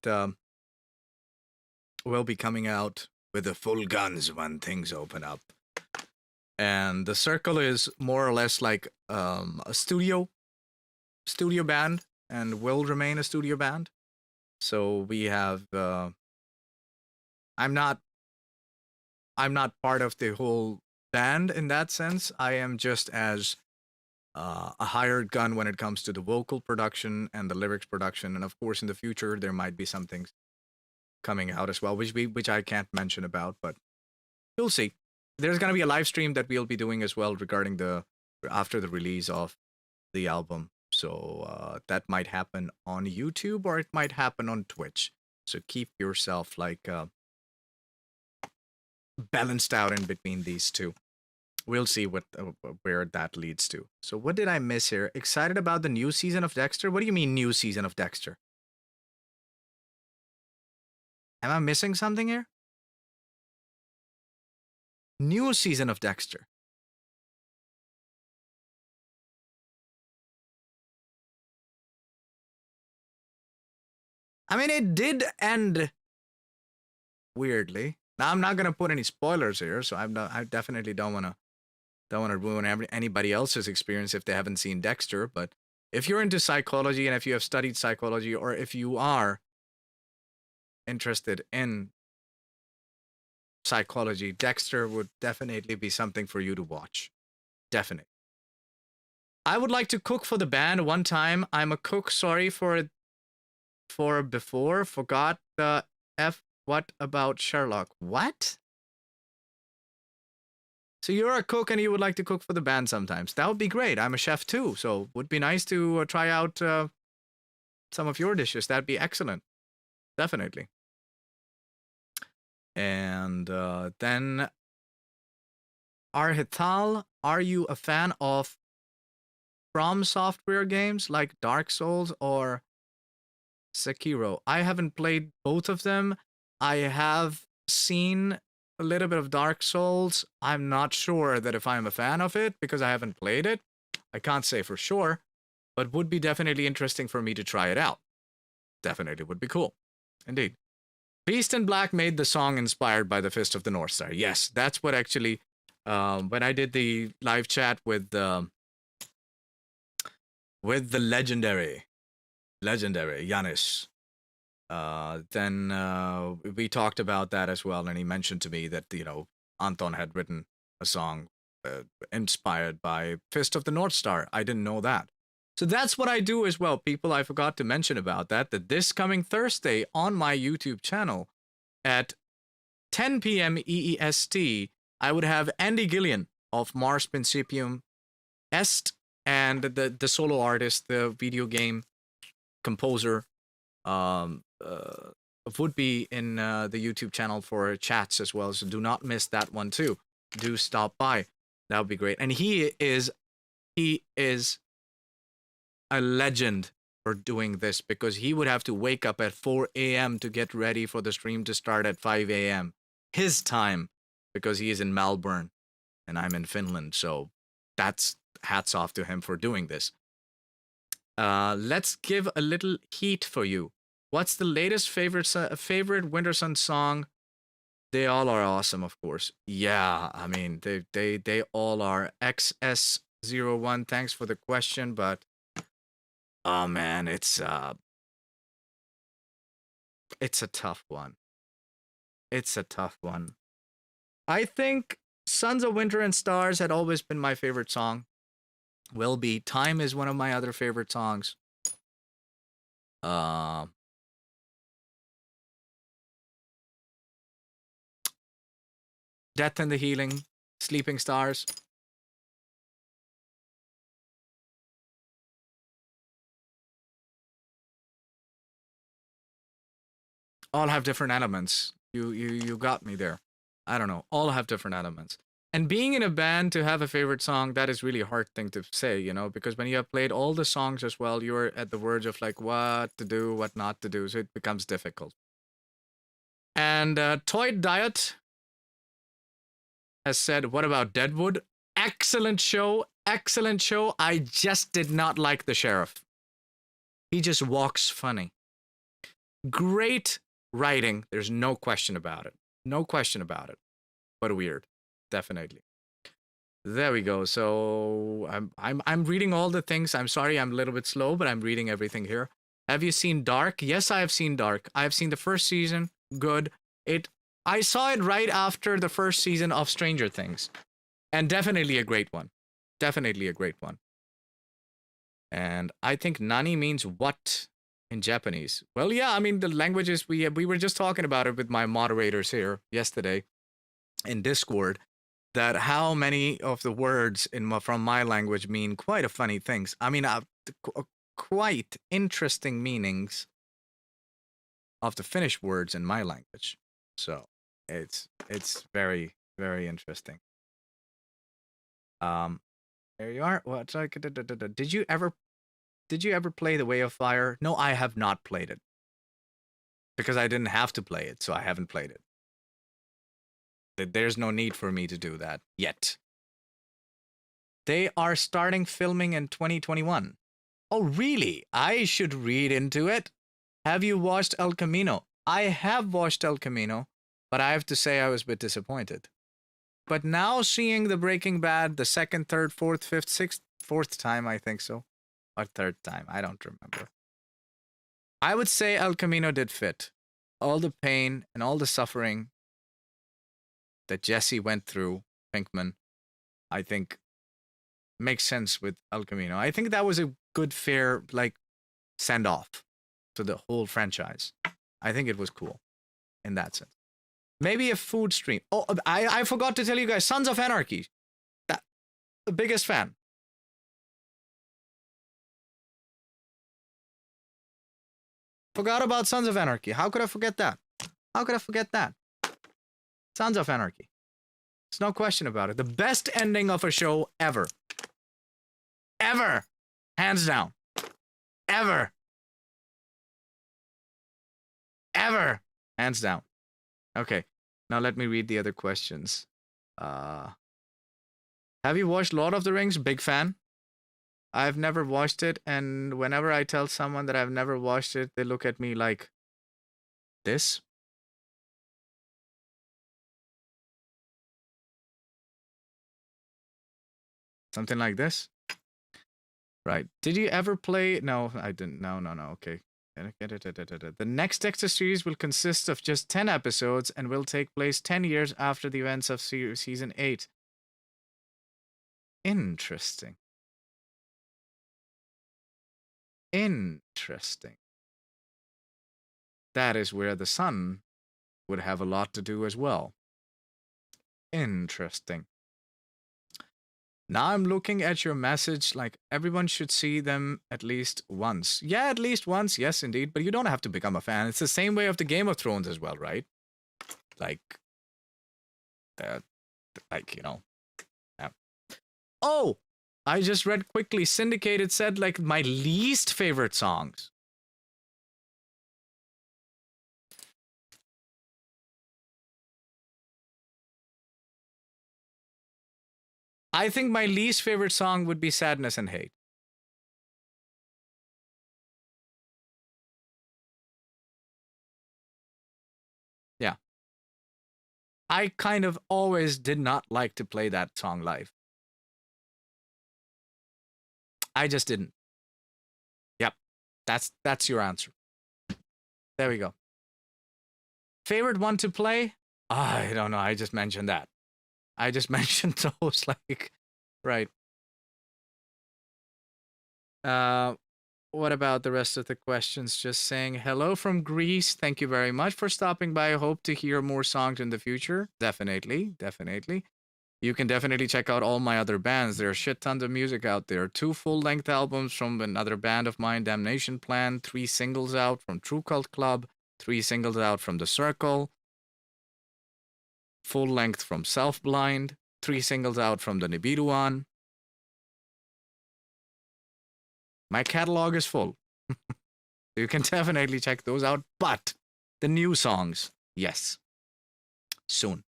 will be coming out with the full guns when things open up. And The Circle is more or less like a studio band, and will remain a studio band. So we have I'm not part of the whole band in that sense. I am just as a hired gun when it comes to the vocal production and the lyrics production. And of course, in the future, there might be some things coming out as well, which I can't mention about, but you'll see. There's going to be a live stream that we'll be doing as well regarding after the release of the album. So that might happen on YouTube, or it might happen on Twitch. So keep yourself balanced out in between these two. We'll see where that leads to. So what did I miss here? Excited about the new season of Dexter? What do you mean new season of Dexter? Am I missing something here? New season of Dexter. I mean, it did end weirdly. Now, I'm not gonna put any spoilers here, so I definitely don't wanna ruin anybody else's experience if they haven't seen Dexter. But if you're into psychology, and if you have studied psychology, or if you are interested in psychology, Dexter would definitely be something for you to watch. Definitely. I would like to cook for the band one time. I'm a cook. Sorry for before. Forgot the F. What about Sherlock? What? So you're a cook and you would like to cook for the band sometimes. That would be great. I'm a chef too, so it would be nice to try out some of your dishes. That'd be excellent. Definitely. And then Arhital, are you a fan of From Software games like Dark Souls or Sekiro? I haven't played both of them. I have seen a little bit of Dark Souls. I'm not sure that if I'm a fan of it because I haven't played it. I can't say for sure, but would be definitely interesting for me to try it out. Definitely would be cool. Indeed. Beast in Black made the song inspired by the Fist of the North Star. Yes, that's what actually, when I did the live chat with the legendary Yanis, then we talked about that as well, and he mentioned to me that Anton had written a song inspired by Fist of the North Star. I didn't know that. So that's what I do as well, people. I forgot to mention about that this coming Thursday on my YouTube channel at 10 p.m. EEST, I would have Andy Gillian of Mars Principium Est, and the solo artist, the video game composer, would be in the YouTube channel for chats as well. So do not miss that one too. Do stop by. That would be great. And he is a legend for doing this, because he would have to wake up at 4 a.m. to get ready for the stream to start at 5 a.m. his time, because he is in Melbourne and I'm in Finland. So that's hats off to him for doing this. Let's give a little heat for you. What's the latest favorite Wintersun song? They all are awesome, of course. Yeah, I mean, they all are. XS01, thanks for the question, but oh man, it's a tough one. It's a tough one. I think Sons of Winter and Stars had always been my favorite song. Will be. Time is one of my other favorite songs. Death and the Healing, Sleeping Stars. All have different elements. You got me there. I don't know. All have different elements. And being in a band to have a favorite song, that is really a hard thing to say, you know, because when you have played all the songs as well, you're at the verge of like what to do, what not to do. So it becomes difficult. And Toy Diet has said, what about Deadwood? Excellent show. Excellent show. I just did not like the sheriff. He just walks funny. Great writing. There's no question about it. No question about it. But weird. Definitely. There we go. So I'm reading all the things. I'm sorry I'm a little bit slow, but I'm reading everything here. Have you seen Dark? Yes, I have seen Dark. I have seen the first season. Good. I saw it right after the first season of Stranger Things. And definitely a great one. Definitely a great one. And I think Nani means what in Japanese. Well, yeah, I mean, the languages, we were just talking about it with my moderators here yesterday in Discord, that how many of the words from my language mean quite a funny things. I mean, quite interesting meanings of the Finnish words in my language. So it's very, very interesting. There you are. What? Did you ever play The Way of Fire? No, I have not played it. Because I didn't have to play it, so I haven't played it. There's no need for me to do that yet. They are starting filming in 2021. Oh, really? I should read into it. Have you watched El Camino? I have watched El Camino, but I have to say I was a bit disappointed. But now seeing the Breaking Bad the second, third, fourth, fifth, sixth, fourth time, I think so. Or third time, I don't remember. I would say El Camino did fit. All the pain and all the suffering that Jesse went through, Pinkman, I think makes sense with El Camino. I think that was a good, fair, like, send-off to the whole franchise. I think it was cool in that sense. Maybe a food stream. Oh, I forgot to tell you guys, Sons of Anarchy. The biggest fan. Forgot about Sons of Anarchy. How could I forget that? How could I forget that? Sons of Anarchy. There's no question about it. The best ending of a show ever. Ever. Hands down. Ever. Ever. Hands down. Okay. Now let me read the other questions. Have you watched Lord of the Rings? Big fan. I've never watched it, and whenever I tell someone that I've never watched it, they look at me like this. Something like this. Right. Did you ever play? No, I didn't. No. Okay. The next Dexter series will consist of just 10 episodes and will take place 10 years after the events of season 8. Interesting. Interesting. That is where the sun would have a lot to do as well. Interesting. Now I'm looking at your message like everyone should see them at least once. Yeah, at least once. Yes, indeed. But you don't have to become a fan. It's the same way of the Game of Thrones as well, right? Like, that, like, you know. Yeah. Oh, I just read quickly. Syndicated said like my least favorite songs. I think my least favorite song would be Sadness and Hate. Yeah. I kind of always did not like to play that song live. I just didn't. Yep. That's your answer. There we go. Favorite one to play? I don't know. I just mentioned that. I just mentioned those like right. What about the rest of the questions? Just saying hello from Greece. Thank you very much for stopping by. I hope to hear more songs in the future. Definitely, definitely. You can definitely check out all my other bands. There are shit tons of music out there. 2 full-length albums from another band of mine, Damnation Plan. 3 singles out from True Cult Club. 3 singles out from The Circle. Full length from Self Blind. 3 singles out from the Nibiruan. My catalog is full. You can definitely check those out. But the new songs, yes, soon.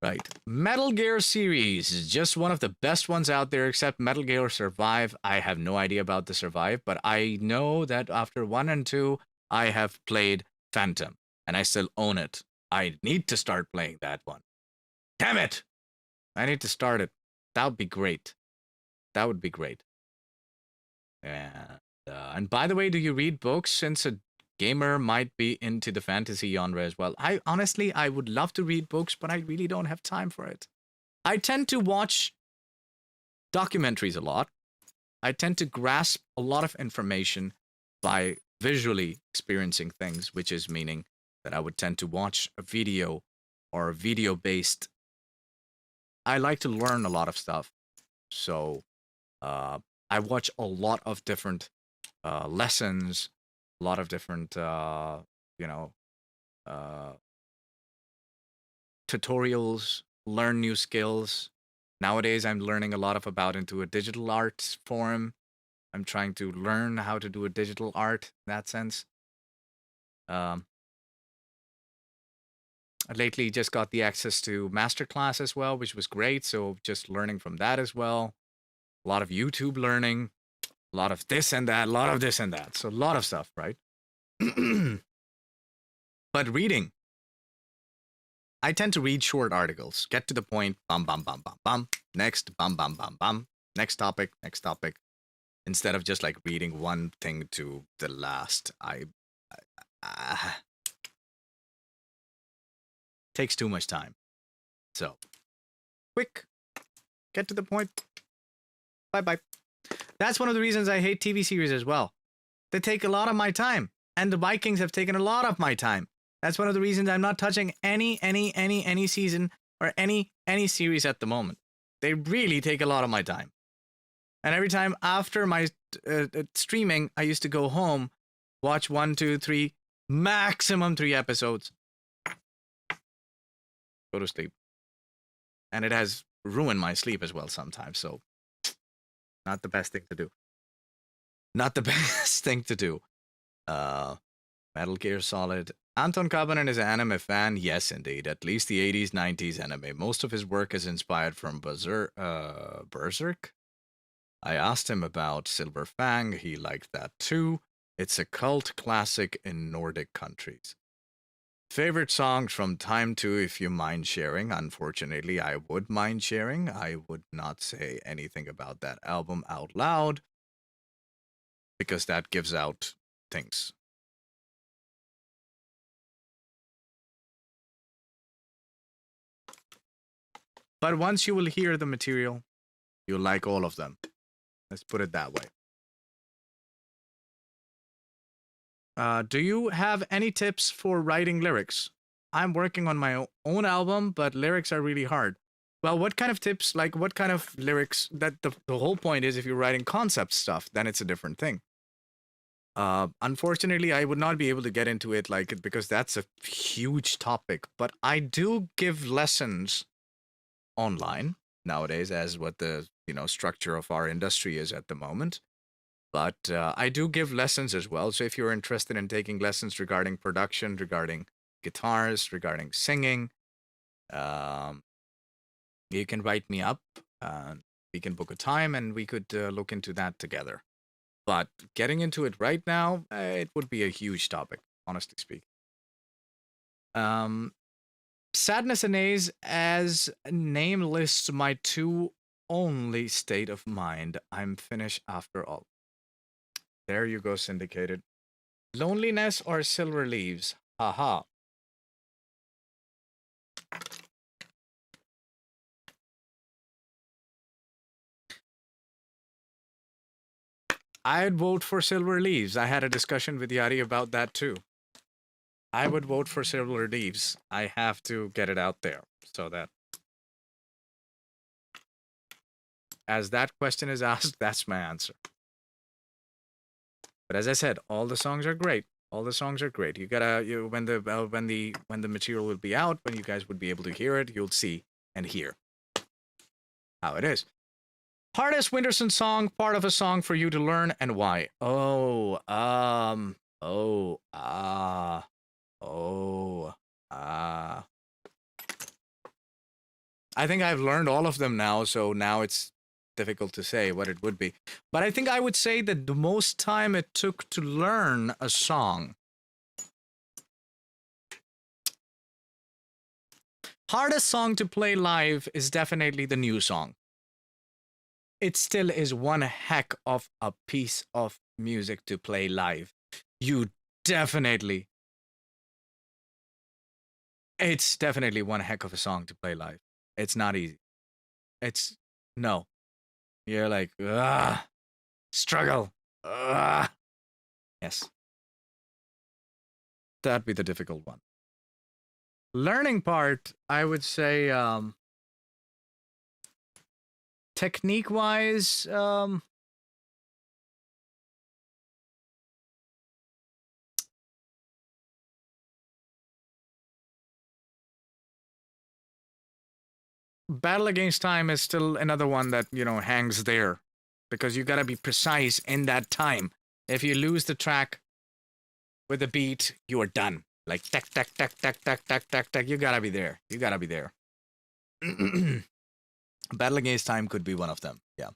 Right. Metal Gear series is just one of the best ones out there, except Metal Gear Survive. I have no idea about the Survive, but I know that after 1 and 2, I have played Phantom, and I still own it. I need to start playing that one. Damn it! I need to start it. That would be great. That would be great. And by the way, do you read books? Since a gamer might be into the fantasy genre as well. I honestly, I would love to read books, but I really don't have time for it. I tend to watch documentaries a lot. I tend to grasp a lot of information by visually experiencing things, which is meaning that I would tend to watch a video or a video-based. I like to learn a lot of stuff. So I watch a lot of different lessons, a lot of different, tutorials, learn new skills. Nowadays, I'm learning a lot about into a digital art form. I'm trying to learn how to do a digital art in that sense. Lately, just got the access to masterclass as well, which was great. So just learning from that as well. A lot of YouTube learning, a lot of this and that, a lot of this and that. So a lot of stuff, right? But reading, I tend to read short articles, get to the point, bum, bum, bum, bum, bum, next, bum, bum, bum, bum, next topic, instead of just like reading one thing to the last. Takes too much time. So, quick, get to the point, bye-bye. That's one of the reasons I hate TV series as well. They take a lot of my time, and the Vikings have taken a lot of my time. That's one of the reasons I'm not touching any season or any series at the moment. They really take a lot of my time. And every time after my streaming, I used to go home, watch 1, 2, 3, maximum 3 episodes, go to sleep. And it has ruined my sleep as well sometimes, so not the best thing to do. Not the best thing to do. Metal Gear Solid. Anton Kabanen is an anime fan. Yes, indeed. At least the 80s, 90s anime. Most of his work is inspired from Berserk. I asked him about Silver Fang. He liked that too. It's a cult classic in Nordic countries. Favorite songs from Time 2, if you mind sharing. Unfortunately, I would mind sharing. I would not say anything about that album out loud, because that gives out things. But once you will hear the material, you'll like all of them. Let's put it that way. Do you have any tips for writing lyrics? I'm working on my own album, but lyrics are really hard. Well, what kind of tips, like what kind of lyrics? That the whole point is, if you're writing concept stuff, then it's a different thing. Unfortunately, I would not be able to get into it like because that's a huge topic. But I do give lessons online nowadays, as what the structure of our industry is at the moment. But I do give lessons as well. So if you're interested in taking lessons regarding production, regarding guitars, regarding singing, um, you can write me up. We can book a time and we could look into that together. But getting into it right now, it would be a huge topic, honestly speaking. Sadness and A's as name lists my two only state of mind. I'm finished after all. There you go, syndicated. Loneliness or silver leaves? Haha. I'd vote for silver leaves. I had a discussion with Yari about that too. I would vote for silver leaves. I have to get it out there so that as that question is asked, that's my answer. But as I said, all the songs are great. All the songs are great. You gotta when the material will be out, when you guys would be able to hear it, you'll see and hear how it is. Hardest Wintersun song, part of a song for you to learn, and why? I think I've learned all of them now, so now it's difficult to say what it would be. But I think I would say that the most time it took to learn a song. Hardest song to play live is definitely the new song. It still is one heck of a piece of music to play live. You definitely... It's definitely one heck of a song to play live. It's not easy. It's... No. You're like, struggle. Yes. That'd be the difficult one. Learning part, I would say, technique-wise, Battle Against Time is still another one that, hangs there. Because you gotta be precise in that time. If you lose the track with the beat, you are done. Like, tack, tack, tack, tack, tack, tack, tack, tack. You gotta be there. You gotta be there. Battle Against Time could be one of them, yeah.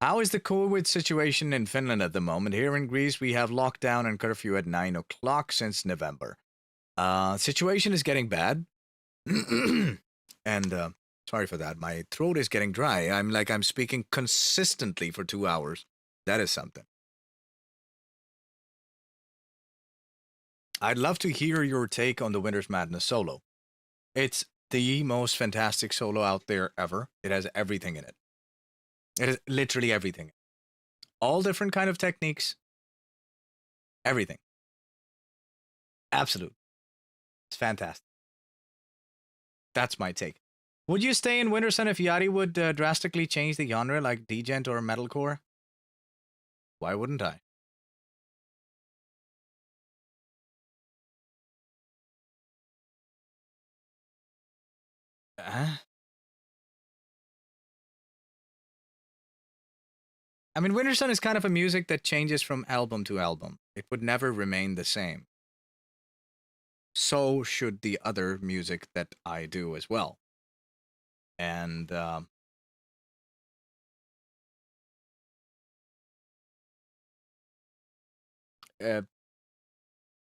How is the COVID situation in Finland at the moment? Here in Greece, we have lockdown and curfew at 9 o'clock since November. Situation is getting bad. And, sorry for that. My throat is getting dry. I'm speaking consistently for 2 hours. That is something. I'd love to hear your take on the Winter's Madness solo. It's the most fantastic solo out there ever. It has everything in it. It has literally everything. All different kind of techniques. Everything. Absolute. It's fantastic. That's my take. Would you stay in Wintersun if Yari would drastically change the genre like djent or metalcore? Why wouldn't I? I mean, Wintersun is kind of a music that changes from album to album. It would never remain the same. So should the other music that I do as well. And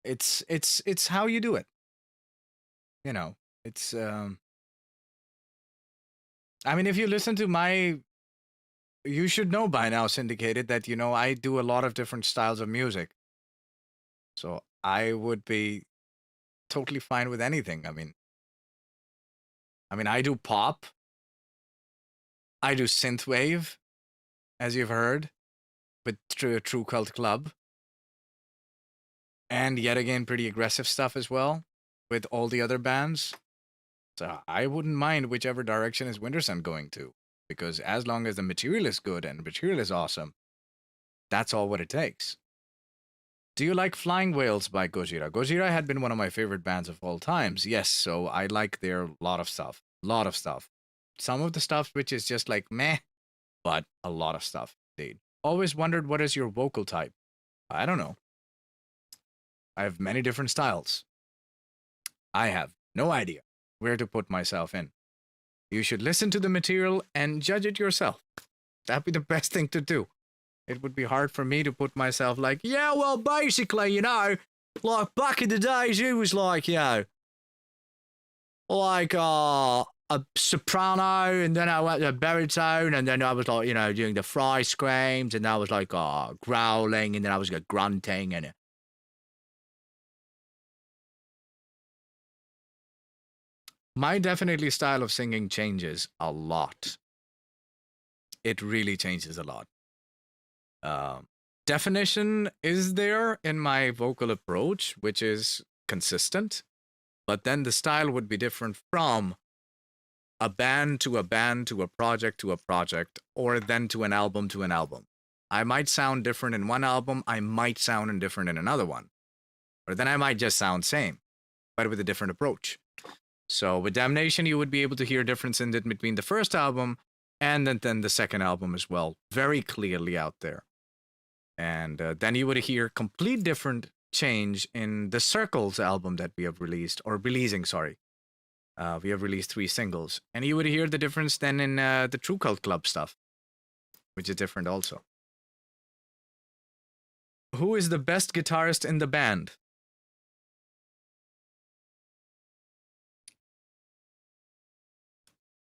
it's how you do it. It's I mean, if you listen to my, you should know by now, syndicated, that I do a lot of different styles of music. So I would be totally fine with anything. I mean, I do pop. I do synthwave, as you've heard, with True Cult Club. And yet again, pretty aggressive stuff as well, with all the other bands. So I wouldn't mind whichever direction is Wintersun going to, because as long as the material is good and the material is awesome, that's all what it takes. Do you like Flying Whales by Gojira? Gojira had been one of my favorite bands of all times. Yes, so I like their lot of stuff. Lot of stuff. Some of the stuff which is just like meh, but a lot of stuff, indeed. Always wondered what is your vocal type? I don't know. I have many different styles. I have no idea where to put myself in. You should listen to the material and judge it yourself. That'd be the best thing to do. It would be hard for me to put myself like, yeah, well, basically, you know, like back in the days, it was like, you know, like a soprano, and then I went to baritone, and then I was like, you know, doing the fry screams, and I was like growling, and then I was like grunting, and my definitely style of singing changes a lot. It really changes a lot. Definition is there in my vocal approach, which is consistent, but then the style would be different from a band to a band to a project, or then to an album to an album. I might sound different in one album, I might sound different in another one, or then I might just sound same, but with a different approach. So with Damnation, you would be able to hear difference in it between the first album and then the second album as well, very clearly out there. And then you would hear complete different change in the Circles album that we have released, or releasing, sorry. We have released 3 singles. And you would hear the difference then in the True Cult Club stuff, which is different also. Who is the best guitarist in the band?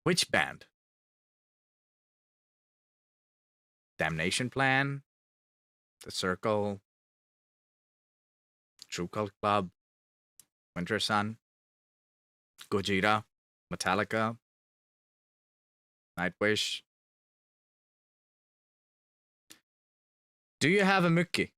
Which band? Damnation Plan? The Circle? True Cult Club? Wintersun? Gojira? Metallica? Nightwish? Do you have a Mukki?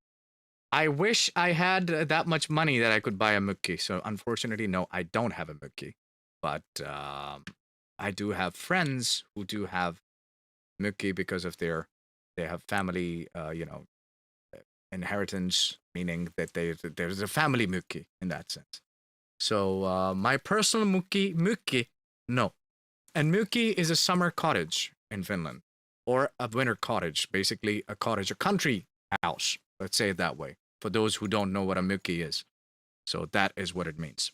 I wish I had that much money that I could buy a Mukki. So unfortunately, no, I don't have a Mukki. But I do have friends who do have Mukki because of they have family, inheritance, meaning that there's a family Mukki in that sense. So my personal Mukki, no. And Mukki is a summer cottage in Finland, or a winter cottage, basically a cottage, a country house. Let's say it that way, for those who don't know what a Mukki is. So that is what it means.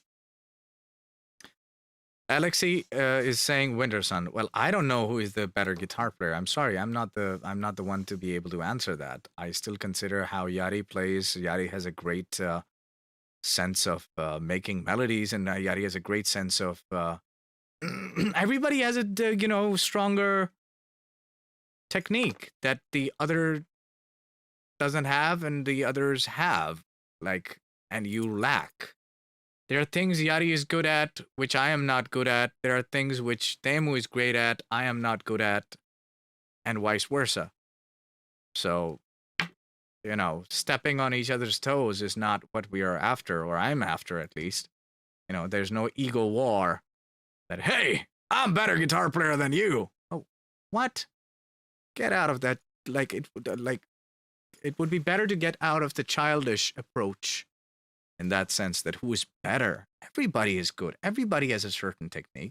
Alexei is saying Wintersun. Well, I don't know who is the better guitar player. I'm sorry, I'm not the one to be able to answer that. I still consider how Jari plays. Jari has a great sense of making melodies, and Jari has a great sense of. Everybody has a stronger technique that the other doesn't have, and the others have, and you lack. There are things Jari is good at, which I am not good at. There are things which Teemu is great at, I am not good at, and vice versa. So, stepping on each other's toes is not what we are after, or I'm after at least. There's no ego war that, hey, I'm better guitar player than you. Oh, what? Get out of that. It would be better to get out of the childish approach. In that sense, that who is better? Everybody is good. Everybody has a certain technique.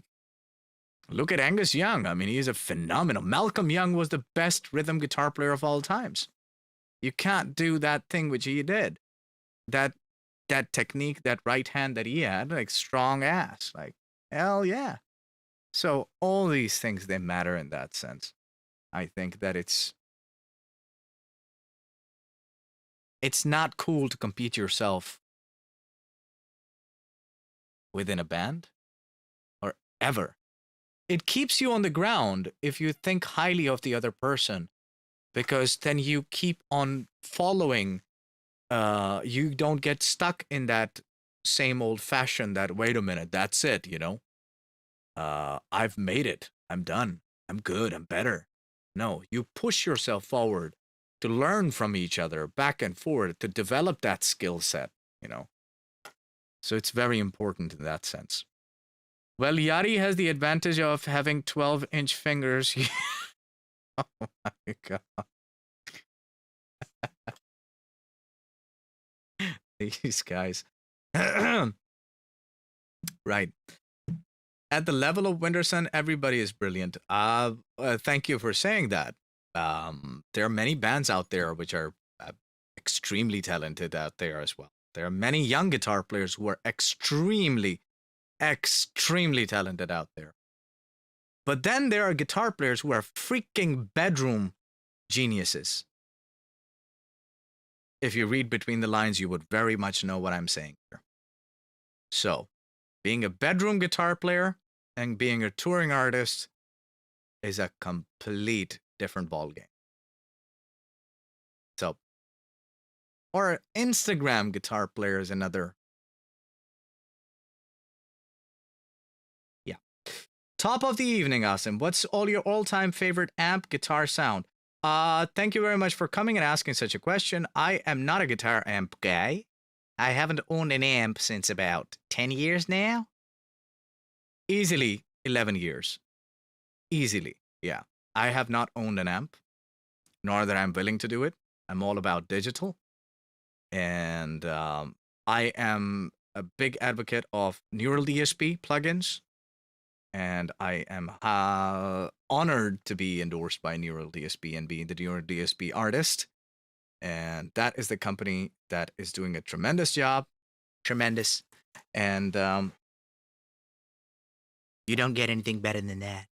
Look at Angus Young. I mean, he is a phenomenal. Malcolm Young was the best rhythm guitar player of all times. You can't do that thing which he did. That technique, that right hand that he had, strong ass. Hell yeah. So all these things, they matter in that sense. I think that it's not cool to compete yourself within a band, or ever. It keeps you on the ground if you think highly of the other person, because then you keep on following. You don't get stuck in that same old fashion that, wait a minute, that's it, I've made it, I'm done, I'm good, I'm better. No, you push yourself forward to learn from each other, back and forth, to develop that skill set, So it's very important in that sense. Well, Yari has the advantage of having 12-inch fingers. Oh my god. These guys. Right. At the level of Wintersun, everybody is brilliant. Thank you for saying that. There are many bands out there which are extremely talented out there as well. There are many young guitar players who are extremely talented out there. But then there are guitar players who are freaking bedroom geniuses. If you read between the lines, you would very much know what I'm saying here. So, being a bedroom guitar player and being a touring artist is a complete different ballgame. So, or Instagram guitar player is another. Yeah. Top of the evening, Asim. What's all your all-time favorite amp guitar sound? Thank you very much for coming and asking such a question. I am not a guitar amp guy. I haven't owned an amp since about 10 years now. Easily 11 years. Easily, yeah. I have not owned an amp, nor that I'm willing to do it. I'm all about digital. And I am a big advocate of neural DSP plugins. And I am honored to be endorsed by Neural DSP and being the Neural DSP artist. And that is the company that is doing a tremendous job. Tremendous. And you don't get anything better than that.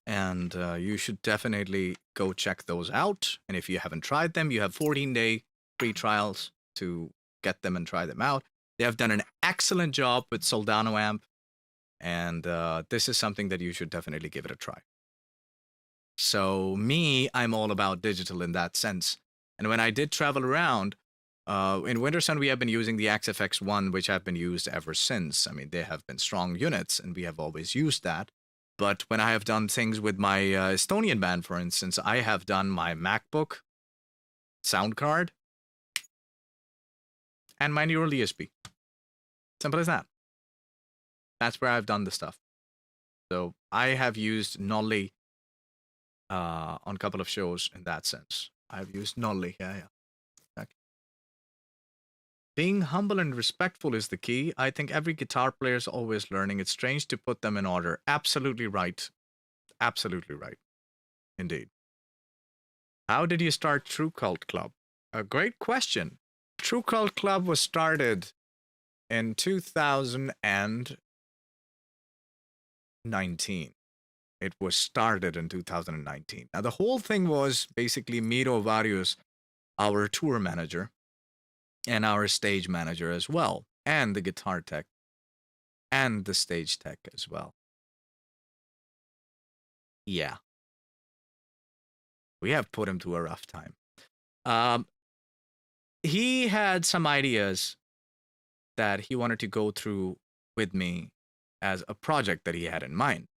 And you should definitely go check those out. And if you haven't tried them, you have 14-day free trials to get them and try them out. They have done an excellent job with Soldano amp. And this is something that you should definitely give it a try. So me, I'm all about digital in that sense. And when I did travel around, in Wintersun, we have been using the XFX1, which have been used ever since. I mean, they have been strong units, and we have always used that. But when I have done things with my Estonian band, for instance, I have done my MacBook sound card and my Neural DSP. Simple as that. That's where I've done the stuff. So I have used Nolly on a couple of shows in that sense. I've used Nolly, yeah. Okay. Being humble and respectful is the key. I think every guitar player is always learning. It's strange to put them in order. Absolutely right. Absolutely right. Indeed. How did you start True Cult Club? A great question. True Cult Club was started in 2019. It was started in 2019. Now, the whole thing was basically Miro Varius, our tour manager, and our stage manager as well, and the guitar tech, and the stage tech as well. Yeah. We have put him through a rough time. He had some ideas that he wanted to go through with me as a project that he had in mind.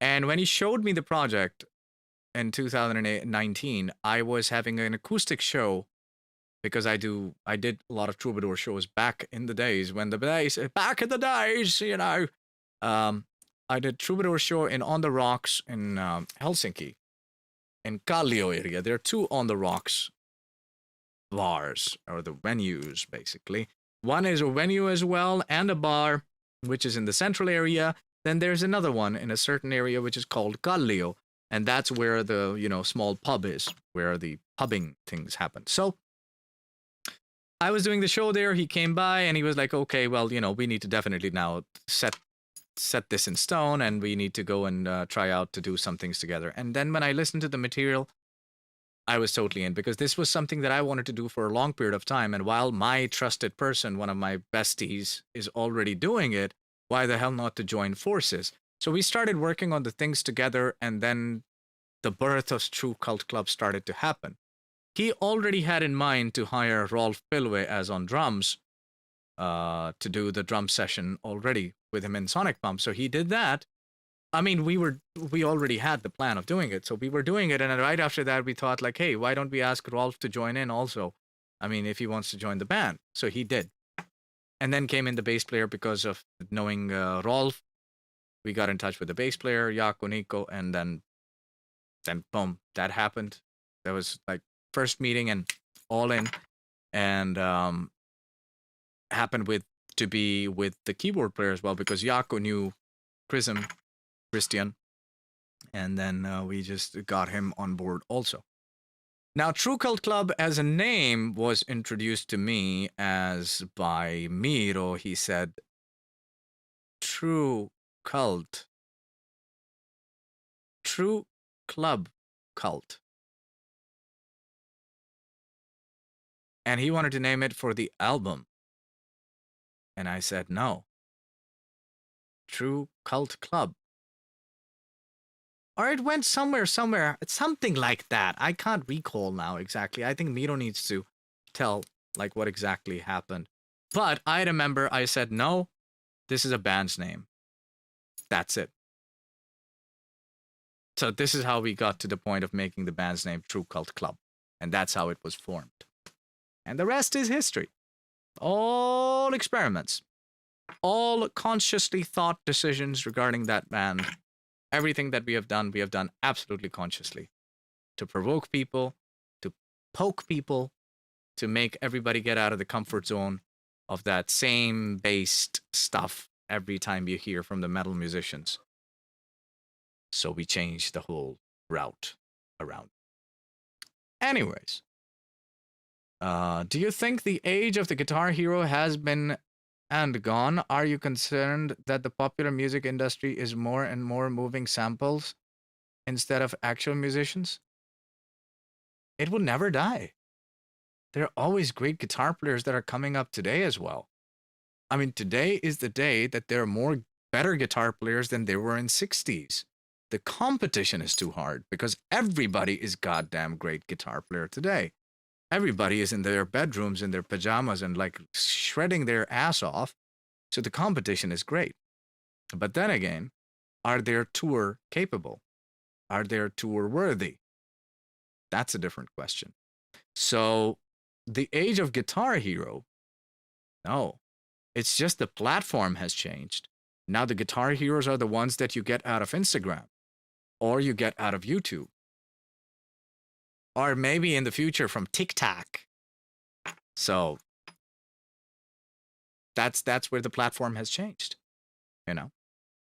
And when he showed me the project in 2019, I was having an acoustic show because I did a lot of troubadour shows back in the days when back in the days, you know. I did troubadour show in On the Rocks in Helsinki, in Kallio area. There are two On the Rocks bars, or the venues, basically. One is a venue as well, and a bar, which is in the central area. Then there's another one in a certain area, which is called Kallio. And that's where the, small pub is, where the pubbing things happen. So I was doing the show there. He came by and he was like, okay, well, we need to definitely now set this in stone, and we need to go and try out to do some things together. And then when I listened to the material, I was totally in, because this was something that I wanted to do for a long period of time. And while my trusted person, one of my besties, is already doing it, why the hell not to join forces? So we started working on the things together, and then the birth of True Cult Club started to happen. He already had in mind to hire Rolf Pilwe as on drums to do the drum session already with him in Sonic Pump. So he did that. I mean, we already had the plan of doing it. So we were doing it. And right after that, we thought like, hey, why don't we ask Rolf to join in also? I mean, if he wants to join the band. So he did. And then came in the bass player because of knowing Rolf. we got in touch with the bass player, Jaakko Nico, and then boom, that happened. That was like first meeting and all in, and happened to be with the keyboard player as well, because Jaakko knew Christian, and then we just got him on board also. Now, True Cult Club as a name was introduced to me as by Miro. He said, True Cult. True Club Cult. And he wanted to name it for the album. And I said, no. True Cult Club. Or it went somewhere, something like that. I can't recall now exactly. I think Miro needs to tell like what exactly happened. But I remember I said, no, this is a band's name. That's it. So this is how we got to the point of making the band's name True Cult Club. And that's how it was formed. And the rest is history. All experiments. All consciously thought decisions regarding that band. Everything that we have done absolutely consciously. To provoke people, to poke people, to make everybody get out of the comfort zone of that same based stuff every time you hear from the metal musicians. So we changed the whole route around. Anyways, do you think the age of the Guitar Hero has been and gone? Are you concerned that the popular music industry is more and more moving samples instead of actual musicians? It will never die. There are always great guitar players that are coming up today as well. I mean, today is the day that there are more better guitar players than there were in 60s. The competition is too hard because everybody is goddamn great guitar player today. Everybody is in their bedrooms in their pajamas and like shredding their ass off. So the competition is great. But then again, are they tour capable? Are they tour worthy? That's a different question. So the age of Guitar Hero, no. It's just the platform has changed. Now the Guitar Heroes are the ones that you get out of Instagram or you get out of YouTube. Or maybe in the future from TikTok. So that's where the platform has changed, you know.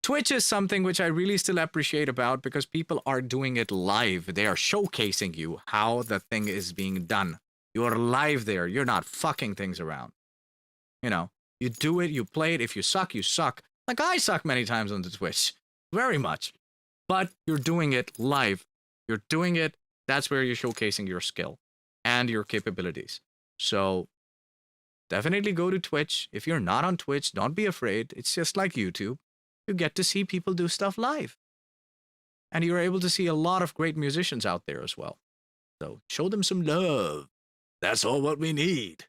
Twitch is something which I really still appreciate about because people are doing it live. They are showcasing you how the thing is being done. You're live there. You're not fucking things around. You know, you do it, you play it. If you suck, you suck. Like I suck many times on the Twitch. Very much. But you're doing it live. You're doing it. That's where you're showcasing your skill and your capabilities. So definitely go to Twitch. If you're not on Twitch, don't be afraid. It's just like YouTube. You get to see people do stuff live. And you're able to see a lot of great musicians out there as well. So show them some love. That's all what we need.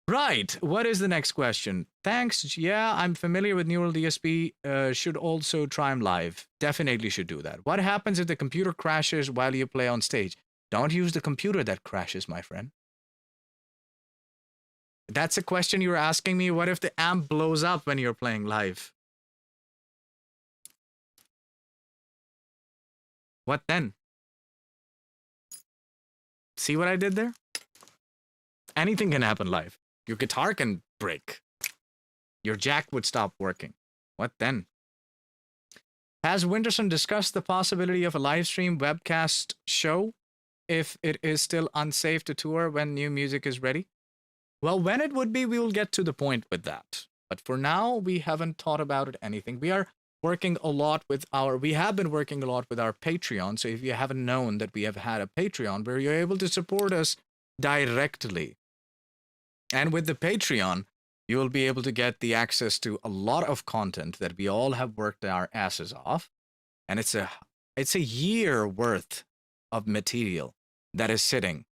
Right. What is the next question? Thanks. Yeah, I'm familiar with Neural DSP. Should also try them live. Definitely should do that. What happens if the computer crashes while you play on stage? Don't use the computer that crashes, my friend. That's a question you're asking me. What if the amp blows up when you're playing live? What then? See what I did there? Anything can happen live. Your guitar can break. Your jack would stop working. What then? Has Wintersun discussed the possibility of a live stream webcast show if it is still unsafe to tour when new music is ready? Well, when it would be, we will get to the point with that. But for now, we haven't thought about it anything. We have been working a lot with our Patreon. So if you haven't known that we have had a Patreon where you're able to support us directly. And with the Patreon, you will be able to get the access to a lot of content that we all have worked our asses off. And it's a year worth of material that is sitting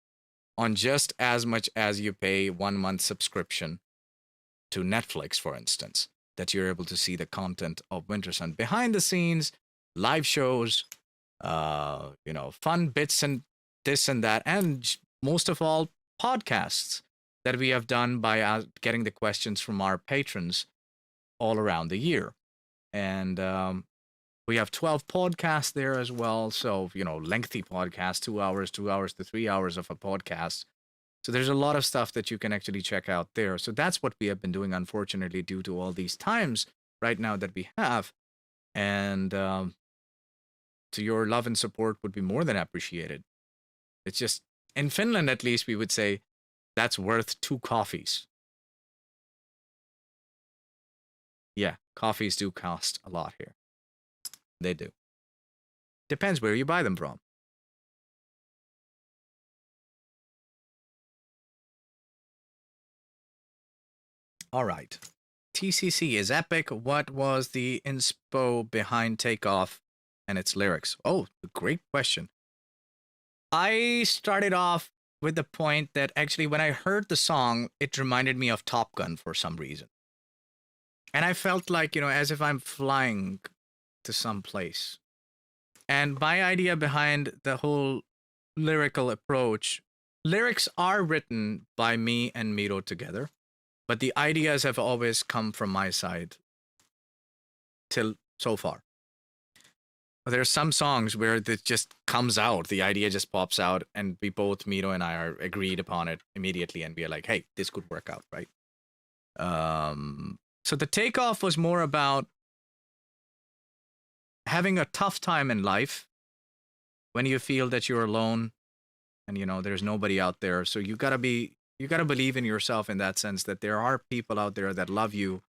on just as much as you pay 1 month subscription to Netflix, for instance, that you're able to see the content of Wintersun behind the scenes, live shows, fun bits and this and that, and most of all, podcasts that we have done by getting the questions from our patrons all around the year. And we have 12 podcasts there as well. So, lengthy podcasts, 2 hours, 2 hours to 3 hours of a podcast. So there's a lot of stuff that you can actually check out there. So that's what we have been doing, unfortunately, due to all these times right now that we have. And to your love and support would be more than appreciated. It's just, in Finland, at least, we would say that's worth 2 coffees. Yeah, coffees do cost a lot here. They do. Depends where you buy them from. All right. TCC is epic. What was the inspo behind Takeoff and its lyrics? Oh, great question. I started off with the point that actually when I heard the song, it reminded me of Top Gun for some reason. And I felt like, as if I'm flying to some place. And my idea behind the whole lyrical approach, lyrics are written by me and Miro together, but the ideas have always come from my side till so far. There's some songs where it just comes out, the idea just pops out, and we both, Miro and I, are agreed upon it immediately, and we are like, hey, this could work out, right? So the Takeoff was more about having a tough time in life when you feel that you're alone and there's nobody out there. So you gotta believe in yourself in that sense, that there are people out there that love you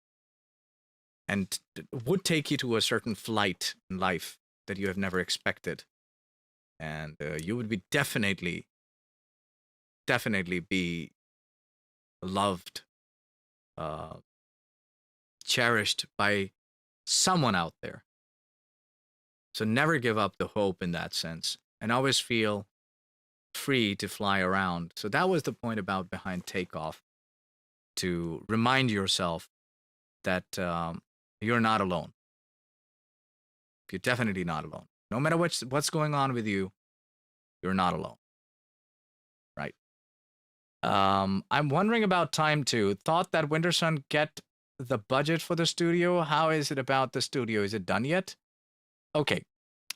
and would take you to a certain flight in life that you have never expected. And you would be definitely be loved, cherished by someone out there. So never give up the hope in that sense, and always feel free to fly around. So that was the point about behind Takeoff, to remind yourself that you're not alone. You're definitely not alone. No matter what's going on with you, you're not alone. Right. I'm wondering about time too. Thought that Wintersun get the budget for the studio. How is it about the studio? Is it done yet? Okay,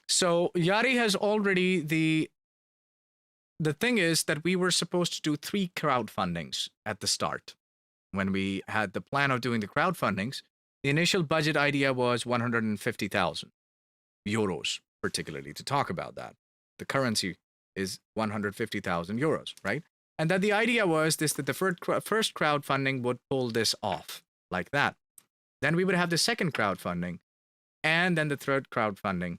so Jari has already, the thing is that we were supposed to do 3 crowdfundings at the start. When we had the plan of doing the crowdfundings, the initial budget idea was 150,000 euros, particularly, to talk about that. The currency is 150,000 euros, right? And that the idea was this, that the first crowdfunding would pull this off like that. Then we would have the second crowdfunding, and then the third crowdfunding.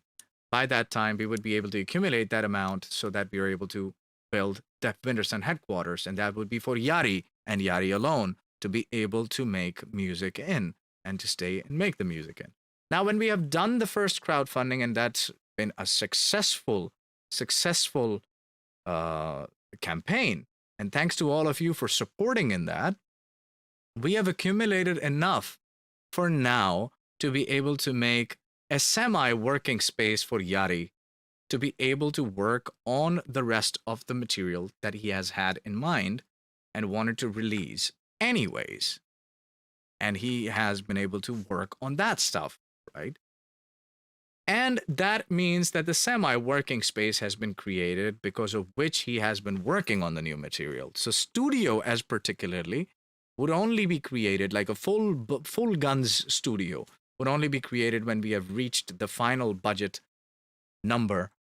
By that time, we would be able to accumulate that amount so that we are able to build the Wintersun headquarters, and that would be for Jari and Jari alone to be able to make music in and to stay and make the music in. Now, when we have done the first crowdfunding, and that's been a successful campaign, and thanks to all of you for supporting in that, we have accumulated enough for now to be able to make a semi-working space for Jari to be able to work on the rest of the material that he has had in mind and wanted to release anyways. And he has been able to work on that stuff, right? And that means that the semi-working space has been created, because of which he has been working on the new material. So studio, as particularly, would only be created, like a full guns studio would only be created when we have reached the final budget number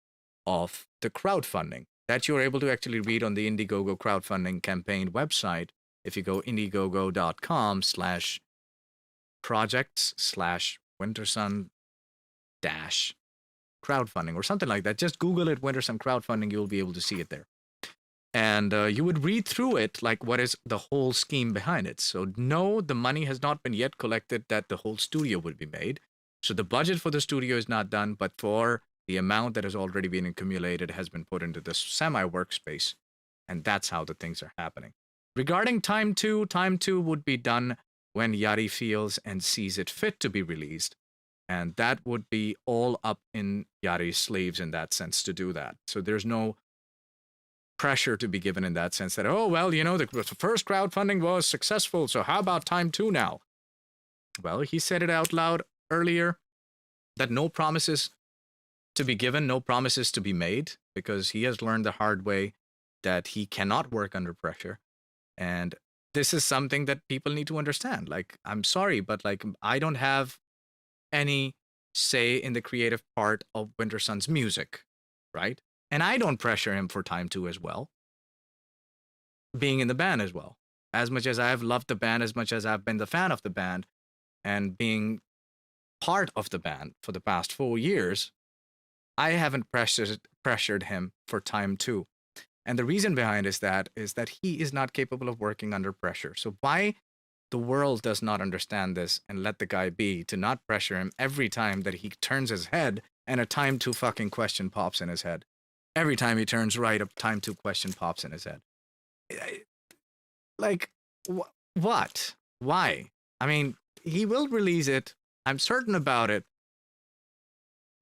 of the crowdfunding that you're able to actually read on the Indiegogo crowdfunding campaign website. If you go indiegogo.com/projects/Wintersun crowdfunding or something like that, just Google it, Wintersun crowdfunding, you'll be able to see it there. And you would read through it, like what is the whole scheme behind it. So no, the money has not been yet collected that the whole studio would be made. So the budget for the studio is not done, but for the amount that has already been accumulated has been put into this semi-workspace. And that's how the things are happening. Regarding Time 2 would be done when Jari feels and sees it fit to be released. And that would be all up in Jari's sleeves in that sense to do that. So there's no pressure to be given in that sense that, oh, well, the first crowdfunding was successful, so how about Time 2 now? Well, he said it out loud earlier. that no promises to be given, no promises to be made, because he has learned the hard way that he cannot work under pressure. And this is something that people need to understand. Like, I'm sorry, but like, I don't have any say in the creative part of Wintersun's music, right? And I don't pressure him for time to as well, being in the band as well. As much as I've loved the band, as much as I've been the fan of the band, and being part of the band for the past 4 years, I haven't pressured him for time too. And the reason behind is that he is not capable of working under pressure. So why the world does not understand this and let the guy be, to not pressure him every time that he turns his head and a time to fucking question pops in his head. Every time he turns right, a time to question pops in his head. Like, what? Why? I mean, he will release it. I'm certain about it.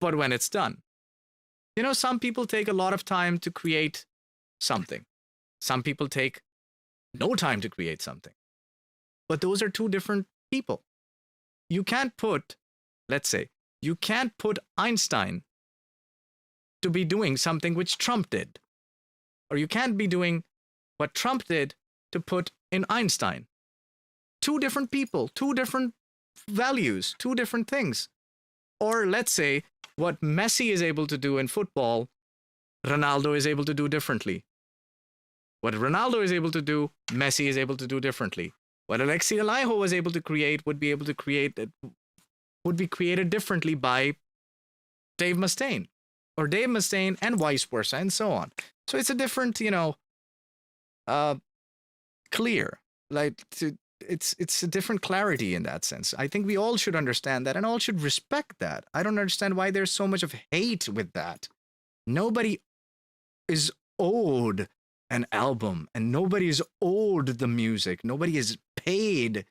But when it's done. You know, some people take a lot of time to create something. Some people take no time to create something. But those are two different people. You can't put, let's say, you can't put Einstein to be doing something which Trump did. Or you can't be doing what Trump did to put in Einstein. Two different people, two different values, two different things. Or let's say what Messi is able to do in football, Ronaldo is able to do differently. What Ronaldo is able to do, Messi is able to do differently. What Alexi Alaiho was able to create would be created differently by Dave Mustaine, or Dave Mustaine and vice versa, and so on. So it's a different, clear, it's a different clarity in that sense. I think we all should understand that and all should respect that. I don't understand why there's so much of hate with that. Nobody is owed an album, and nobody is owed the music. Nobody is paid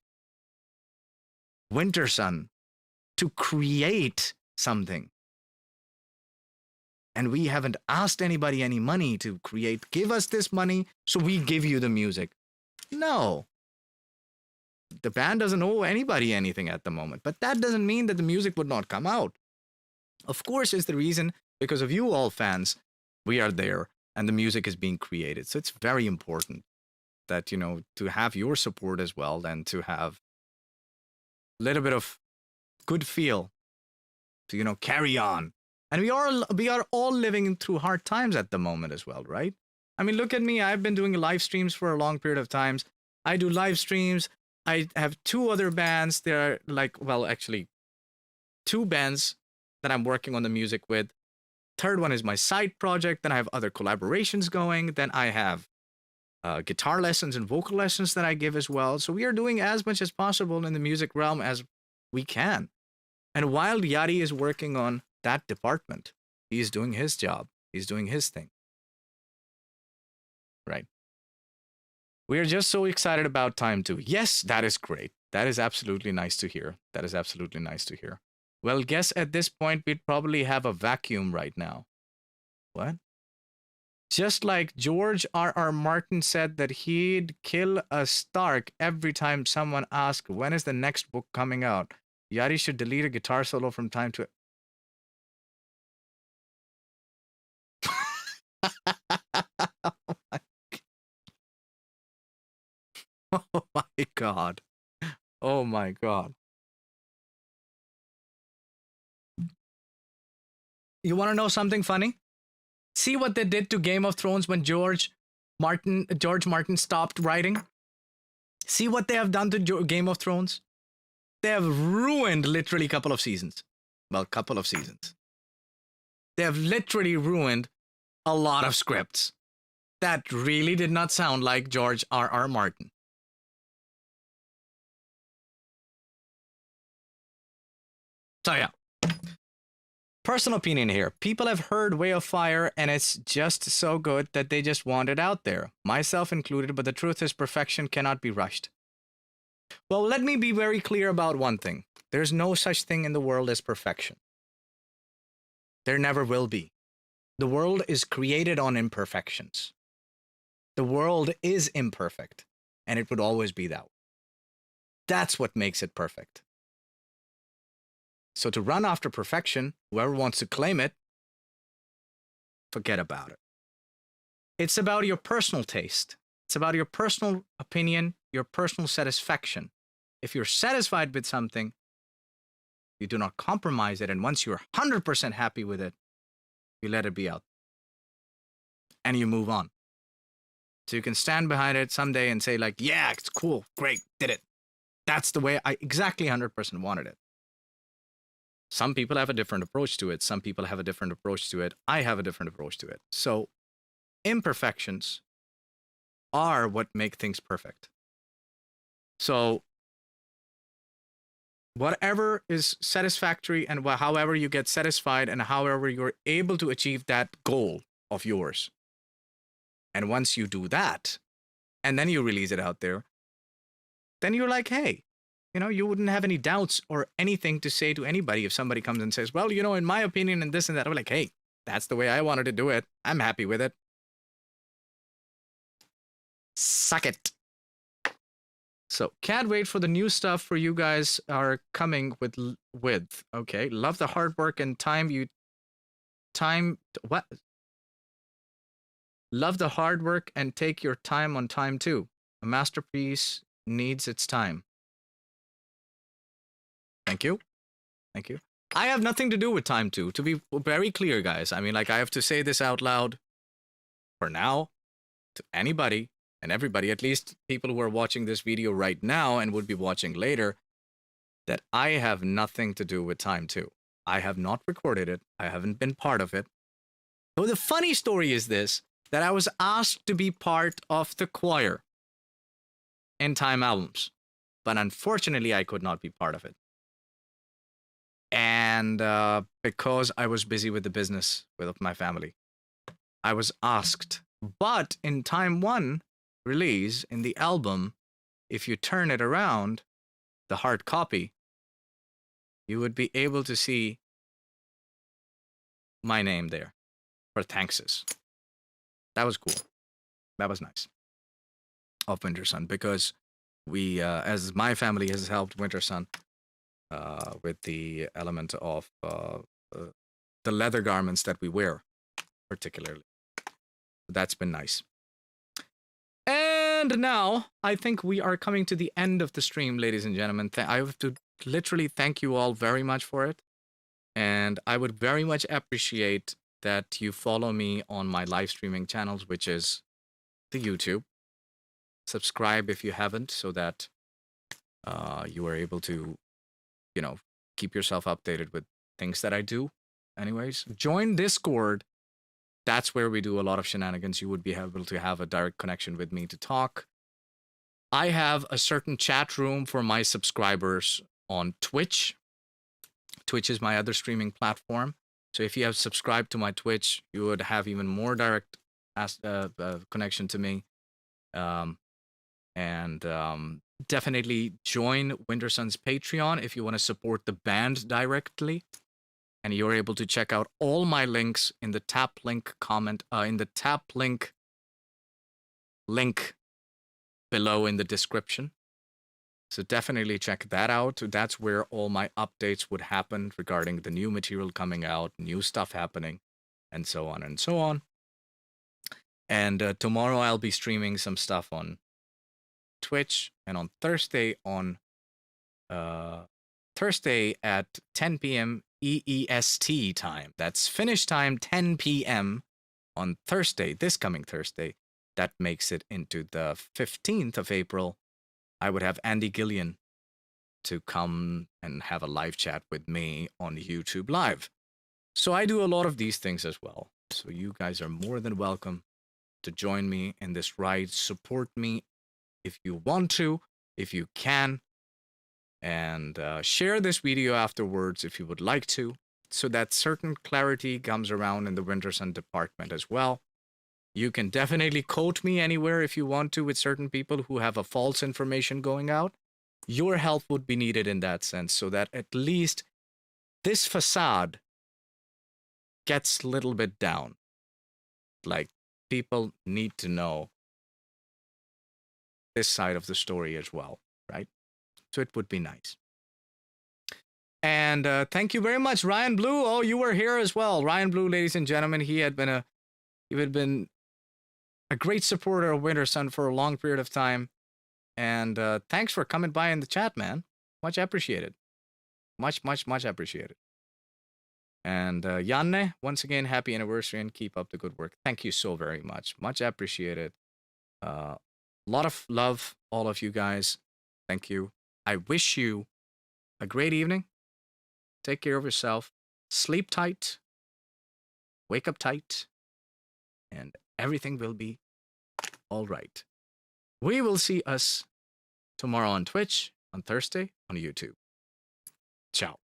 Wintersun to create something. And we haven't asked anybody any money to create. Give us this money so we give you the music. No. The band doesn't owe anybody anything at the moment, but that doesn't mean that the music would not come out. Of course, is the reason, because of you all fans, we are there and the music is being created. So it's very important that, to have your support as well, and to have a little bit of good feel to, carry on. And we are all living through hard times at the moment as well, right? I mean, look at me. I've been doing live streams for a long period of times. I do live streams. I have two other bands. There are actually two bands that I'm working on the music with. Third one is my side project. Then I have other collaborations going. Then I have guitar lessons and vocal lessons that I give as well. So we are doing as much as possible in the music realm as we can. And while Yari is working on that department, he's doing his job. He's doing his thing. Right. We are just so excited about time too. Yes, that is great. That is absolutely nice to hear. That is absolutely nice to hear. Well, guess at this point we'd probably have a vacuum right now. What? Just like George R.R. Martin said that he'd kill a Stark every time someone asked, when is the next book coming out? Yari should delete a guitar solo from time to... Oh my God. Oh my God. You want to know something funny? See what they did to Game of Thrones when George Martin stopped writing? See what they have done to Game of Thrones? They have ruined literally a couple of seasons. Well, couple of seasons. They have literally ruined a lot of scripts. That really did not sound like George R.R. Martin. So yeah. Personal opinion here. People have heard Way of Fire and it's just so good that they just want it out there. Myself included, but the truth is perfection cannot be rushed. Well, let me be very clear about one thing. There's no such thing in the world as perfection. There never will be. The world is created on imperfections. The world is imperfect, and it would always be that way. That's what makes it perfect. So to run after perfection, whoever wants to claim it, forget about it. It's about your personal taste. It's about your personal opinion, your personal satisfaction. If you're satisfied with something, you do not compromise it. And once you're 100% happy with it, you let it be out. And you move on. So you can stand behind it someday and say like, yeah, it's cool, great, did it. That's the way I exactly 100% wanted it. Some people have a different approach to it. Some people have a different approach to it. I have a different approach to it. So imperfections are what make things perfect. So whatever is satisfactory and however you get satisfied and however you're able to achieve that goal of yours. And once you do that, and then you release it out there, then you're like, hey, you know, you wouldn't have any doubts or anything to say to anybody if somebody comes and says, well, you know, in my opinion and this and that. I'm like, hey, that's the way I wanted to do it. I'm happy with it. Suck it. So can't wait for the new stuff for you guys are coming with. Okay. Love the hard work and what? Love the hard work and take your time on time too. A masterpiece needs its time. Thank you. Thank you. I have nothing to do with time too, to be very clear, guys. I mean, like, I have to say this out loud for now to anybody and everybody, at least people who are watching this video right now and would be watching later, that I have nothing to do with time too. I have not recorded it. I haven't been part of it. So the funny story is this, that I was asked to be part of the choir in Time albums, but unfortunately I could not be part of it. And because I was busy with the business with my family, I was asked. But in Time 1 release, in the album, if you turn it around, the hard copy, you would be able to see my name there for thankses. That was cool. That was nice. Of Wintersun, because we, as my family has helped Wintersun with the element of the leather garments that we wear, particularly. That's been nice. And now, I think we are coming to the end of the stream, ladies and gentlemen. I have to literally thank you all very much for it. And I would very much appreciate that you follow me on my live streaming channels, which is the YouTube. Subscribe if you haven't, so that you are able to, you know, keep yourself updated with things that I do. Anyways, join Discord. That's where we do a lot of shenanigans. You would be able to have a direct connection with me to talk. I have a certain chat room for my subscribers on Twitch. Twitch is my other streaming platform. So if you have subscribed to my Twitch, you would have even more direct connection to me. Definitely join Wintersun's Patreon if you want to support the band directly. And you're able to check out all my links in the tap link comment, in the tap link below in the description. So definitely check that out. That's where all my updates would happen regarding the new material coming out, new stuff happening, and so on and so on. And tomorrow I'll be streaming some stuff on Twitch, and on Thursday at 10 p.m. EEST time. That's Finnish time, 10 p.m. on Thursday, this coming Thursday. That makes it into the 15th of April. I would have Andy Gillian to come and have a live chat with me on YouTube Live. So I do a lot of these things as well. So you guys are more than welcome to join me in this ride. Support me if you want to, if you can. And share this video afterwards if you would like to, so that certain clarity comes around in the Wintersun department as well. You can definitely quote me anywhere if you want to with certain people who have a false information going out. Your help would be needed in that sense, so that at least this facade gets a little bit down. Like, people need to know this side of the story as well, right? So it would be nice. And thank you very much, Ryan Blue. Oh, you were here as well. Ryan Blue, ladies and gentlemen, he had been a great supporter of Wintersun for a long period of time. And thanks for coming by in the chat, man. Much appreciated. Much appreciated. And Janne, once again, happy anniversary and keep up the good work. Thank you so very much. Much appreciated. A lot of love, all of you guys. Thank you. I wish you a great evening. Take care of yourself. Sleep tight. Wake up tight. And everything will be all right. We will see us tomorrow on Twitch, on Thursday, on YouTube. Ciao.